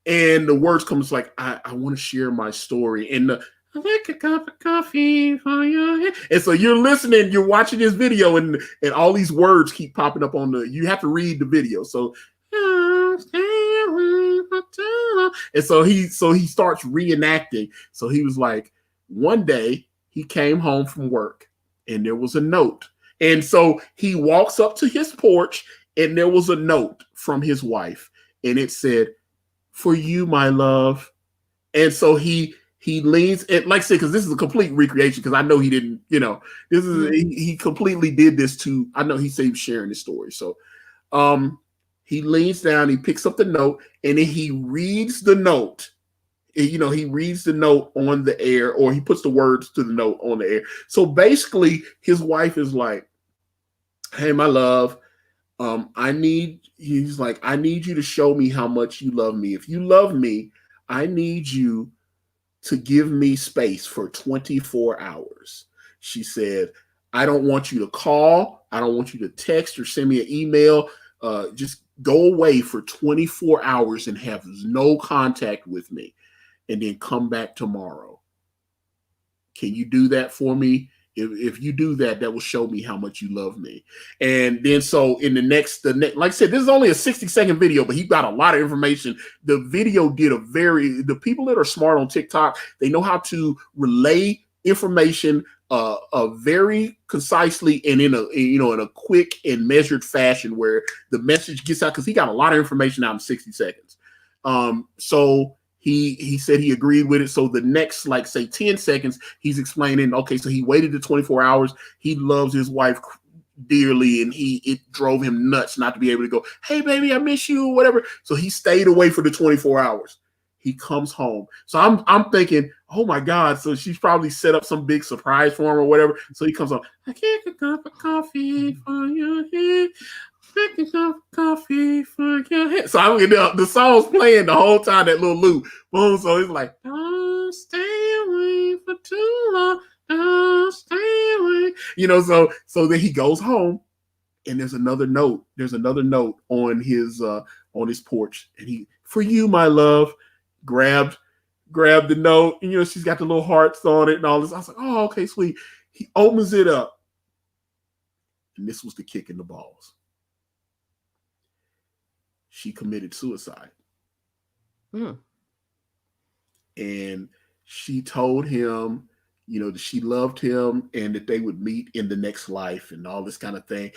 and the words comes like, I want to share my story. And I'll make a cup of coffee for you. And so you're listening, you're watching this video, and all these words keep popping up on the. You have to read the video. So, and so he starts reenacting. So he was like, one day he came home from work, and there was a note. And so he walks up to his porch, and there was a note from his wife, and it said, "For you, my love." And so he leans, and like I said, because this is a complete recreation, because I know he didn't, this is he completely did this to. I know he said he was sharing this story. So he leans down, he picks up the note, and then he reads the note. He reads the note on the air, or he puts the words to the note on the air. So basically, his wife is like, "Hey, my love, he's like, I need you to show me how much you love me. If you love me, I need you to give me space for 24 hours. She said, I don't want you to call. I don't want you to text or send me an email. Just go away for 24 hours and have no contact with me, and then come back tomorrow. Can you do that for me? If you do that, that will show me how much you love me." And then so in the next, like I said, this is only a 60-second video, but he got a lot of information. The video did the people that are smart on TikTok, they know how to relay information very concisely and in a quick and measured fashion where the message gets out, because he got a lot of information out in 60 seconds. So he said he agreed with it. So the next, like, say 10 seconds, he's explaining, okay, so he waited the 24 hours. He loves his wife dearly, and it drove him nuts not to be able to go, "Hey, baby, I miss you," or whatever. So he stayed away for the 24 hours. He comes home. So I'm thinking, oh my God. So she's probably set up some big surprise for him or whatever. So he comes home. "I can't get a cup of coffee for you. Making a cup of coffee for you." So the song's playing the whole time, that little loop. Boom. So it's like, "Don't stay away for too long. Don't stay away." So then he goes home, and there's another note. There's another note on his porch, and he, "For you, my love," grabbed the note, and she's got the little hearts on it and all this. I was like, oh, okay, sweet. He opens it up, and this was the kick in the balls. She committed suicide. And she told him, that she loved him and that they would meet in the next life and all this kind of thing.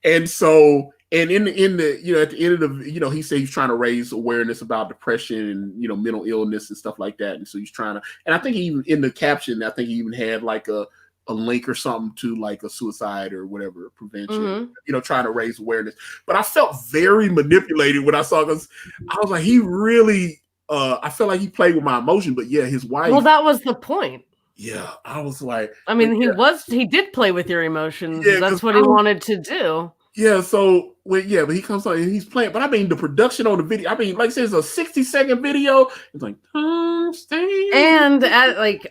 And so, and in the at the end of the, he said he's trying to raise awareness about depression and, mental illness and stuff like that. And so he's trying to, and I think he even, in the caption, I think he even had like a link or something to like a suicide or whatever prevention, trying to raise awareness. But I felt very manipulated when I saw, because I was like, he really, I felt like he played with my emotion. But yeah, his wife. Well, that was the point. Yeah, I was like, I mean, he did play with your emotions. Yeah, that's what he wanted to do. Yeah, so but he comes on and he's playing. But I mean, the production on the video, I mean, like I said, it's a 60-second video. It's like, and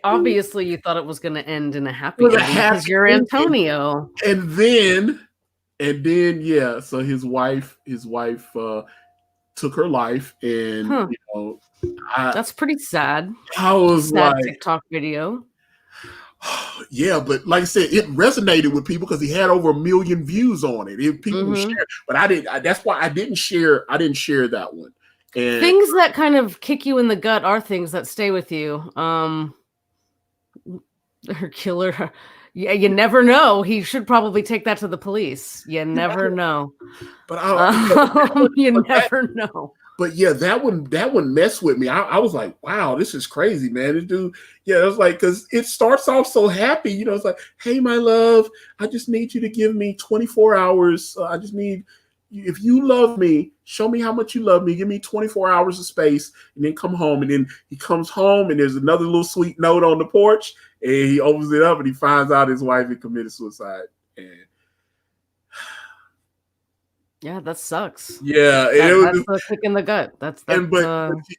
obviously you thought it was going to end in a happy ending because you're Antonio. And then, yeah, so his wife took her life, and that's pretty sad. I was sad TikTok video. Yeah, but like I said, it resonated with people because he had over 1 million views on it. People were sharing, but I didn't. That's why I didn't share. I didn't share that one. And things that kind of kick you in the gut are things that stay with you. Her killer. Yeah, you never know. He should probably take that to the police. You never know. But you never know. But yeah, that one messed with me. I was like, wow, this is crazy, man. This dude, it was like, because it starts off so happy, it's like, "Hey, my love, I just need you to give me 24 hours. I just need, if you love me, show me how much you love me. Give me 24 hours of space, and then come home." And then he comes home, and there's another little sweet note on the porch, and he opens it up, and he finds out his wife had committed suicide. And yeah, that sucks. Yeah, that's a kick in the gut. But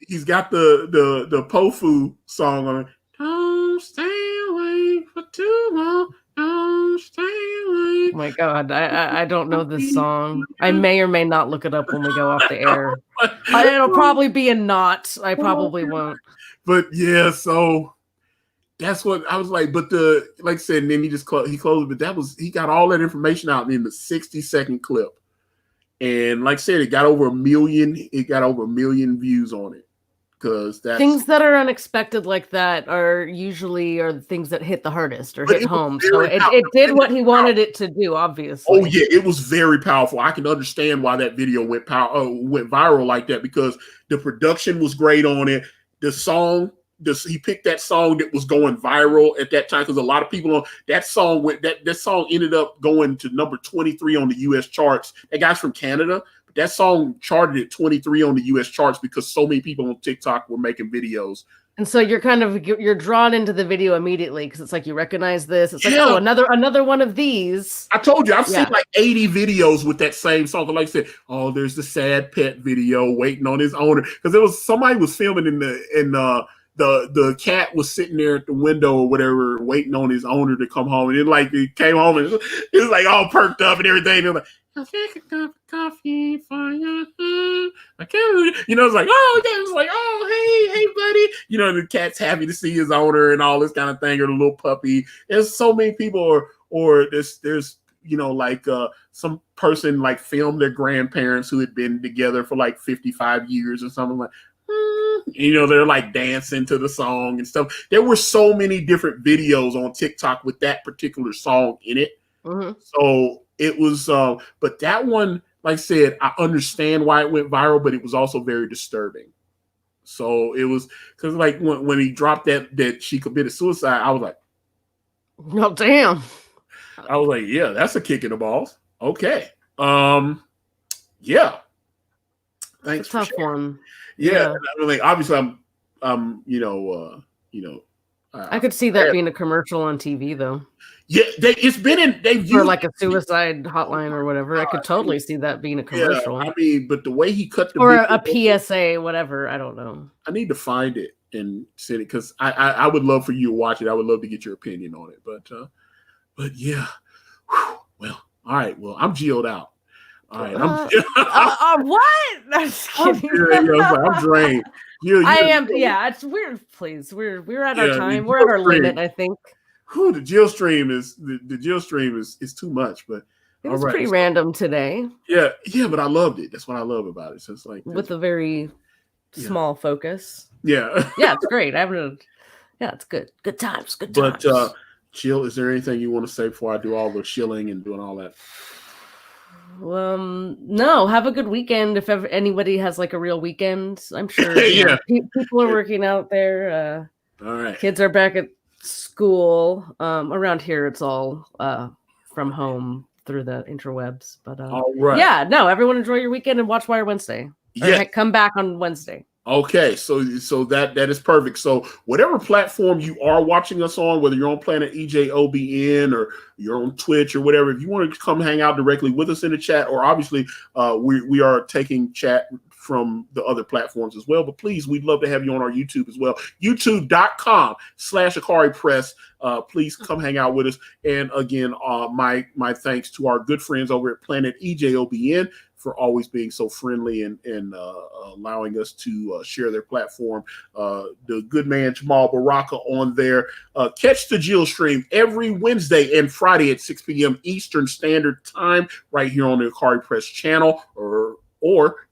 he's got the Pofu song on it. Don't stay away for too long. Don't stay away. Oh my God, I don't know this song. I may or may not look it up when we go off the air. It'll probably be a not. I probably won't. But yeah, so That's what I was like. But like I said, and then he closed it. But he got all that information out in the 60-second clip. And like I said, it got over 1 million. It got over 1 million views on it. Because things that are unexpected like that are usually the things that hit the hardest or hit home. So it did what he wanted it to do, obviously. Oh yeah, it was very powerful. I can understand why that video went viral like that, because the production was great on it. The song, he picked that song that was going viral at that time, because a lot of people on that song that song ended up going to number 23 on the U.S. charts. That guy's from Canada. That song charted at 23 on the U.S. charts because so many people on TikTok were making videos. And so you're drawn into the video immediately because it's like you recognize this. It's like, oh, another one of these. I told you, I've seen like 80 videos with that same song. Like I said, oh, there's the sad pet video waiting on his owner, because somebody was filming the cat was sitting there at the window or whatever, waiting on his owner to come home. And then like he came home and it was like all perked up and everything. And like, I'll take a cup of coffee for you. I can't, it's like, oh, yeah. It's like, oh, hey, buddy. The cat's happy to see his owner and all this kind of thing, or the little puppy. There's so many people, or there's like some person like filmed their grandparents who had been together for like 55 years or something, like, they're like dancing to the song and stuff. There were so many different videos on TikTok with that particular song in it. Mm-hmm. So it was, but that one, like I said, I understand why it went viral, but it was also very disturbing. So it was, because like when he dropped that she committed suicide, I was like, oh damn. I was like, yeah, that's a kick in the balls. Okay. Yeah. Thanks. It's a tough one. Yeah. I mean, obviously I'm I could see that being a commercial on TV though. Yeah, they've for like a suicide hotline or whatever. I could totally see that being a commercial. Yeah, I mean, but the way he cut the or a PSA, whatever. I don't know. I need to find it and send it, because I would love for you to watch it. I would love to get your opinion on it. But yeah. Whew. Well, all right. Well, I'm Jilled out. All right. What? I'm just kidding. I'm drained. I am. Yeah, it's weird. Please, we're at our time. We're at our limit, I think. The JillStream is too much, but it was pretty random today. Yeah, but I loved it. That's what I love about it. So it's like with a very small focus. Yeah, it's great. It's good. Good times. But Jill, is there anything you want to say before I do all the shilling and doing all that? No. Have a good weekend. If ever anybody has like a real weekend, I'm sure. People are working out there. All right. Kids are back at school. Around here it's all from home through the interwebs, but all right. Everyone enjoy your weekend and watch Wire Wednesday. Come back on Wednesday. Okay, so that is perfect. So whatever platform you are watching us on, whether you're on Planet EJOBN or you're on Twitch or whatever, if you want to come hang out directly with us in the chat, or obviously we are taking chat from the other platforms as well. But please, we'd love to have you on our YouTube as well. YouTube.com/Akari Press. Please come hang out with us. And again, my thanks to our good friends over at Planet EJOBN for always being so friendly and allowing us to share their platform. The good man Jamal Baraka on there. Catch the JillStream every Wednesday and Friday at 6 p.m. Eastern Standard Time right here on the Akari Press channel, or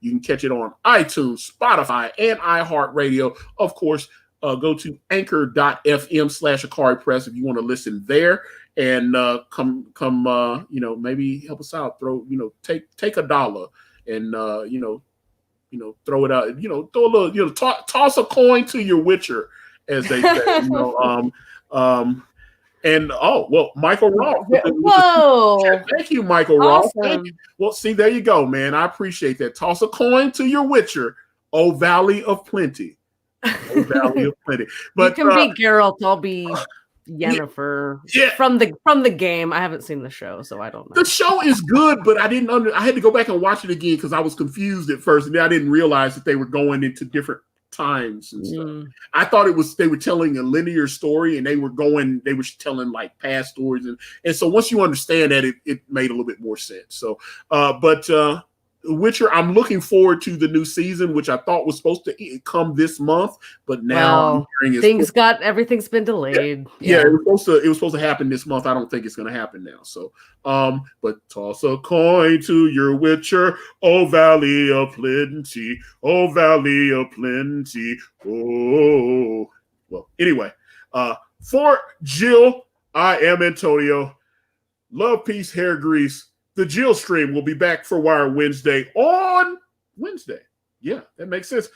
you can catch it on iTunes, Spotify, and iHeartRadio. Of course, go to anchor.fm/Akari Press if you want to listen there. And come maybe help us out. Take $1 and throw it out. Throw a little. Toss a coin to your witcher, as they say. And Michael Ross. Whoa! Thank you, Michael Ross. Thank you. Well, see, there you go, man. I appreciate that. Toss a coin to your witcher, O Valley of Plenty. O Valley of Plenty. But you can be Geralt. I'll be Yennefer. From the game. I haven't seen the show, so I don't know. The show is good, but I had to go back and watch it again because I was confused at first, and then I didn't realize that they were going into different times and stuff. I thought they were telling a linear story, and they were telling like past stories, and so once you understand that, it made a little bit more sense. So but Witcher, I'm looking forward to the new season, which I thought was supposed to come this month, but now I'm hearing everything's been delayed. Yeah, it was supposed to happen this month. I don't think it's going to happen now. So, but toss a coin to your Witcher, oh valley of plenty, oh valley of plenty. Oh, well. Anyway, for Jill, I am Antonio. Love, peace, hair grease. The JillStream will be back for Wire Wednesday on Wednesday. Yeah, that makes sense.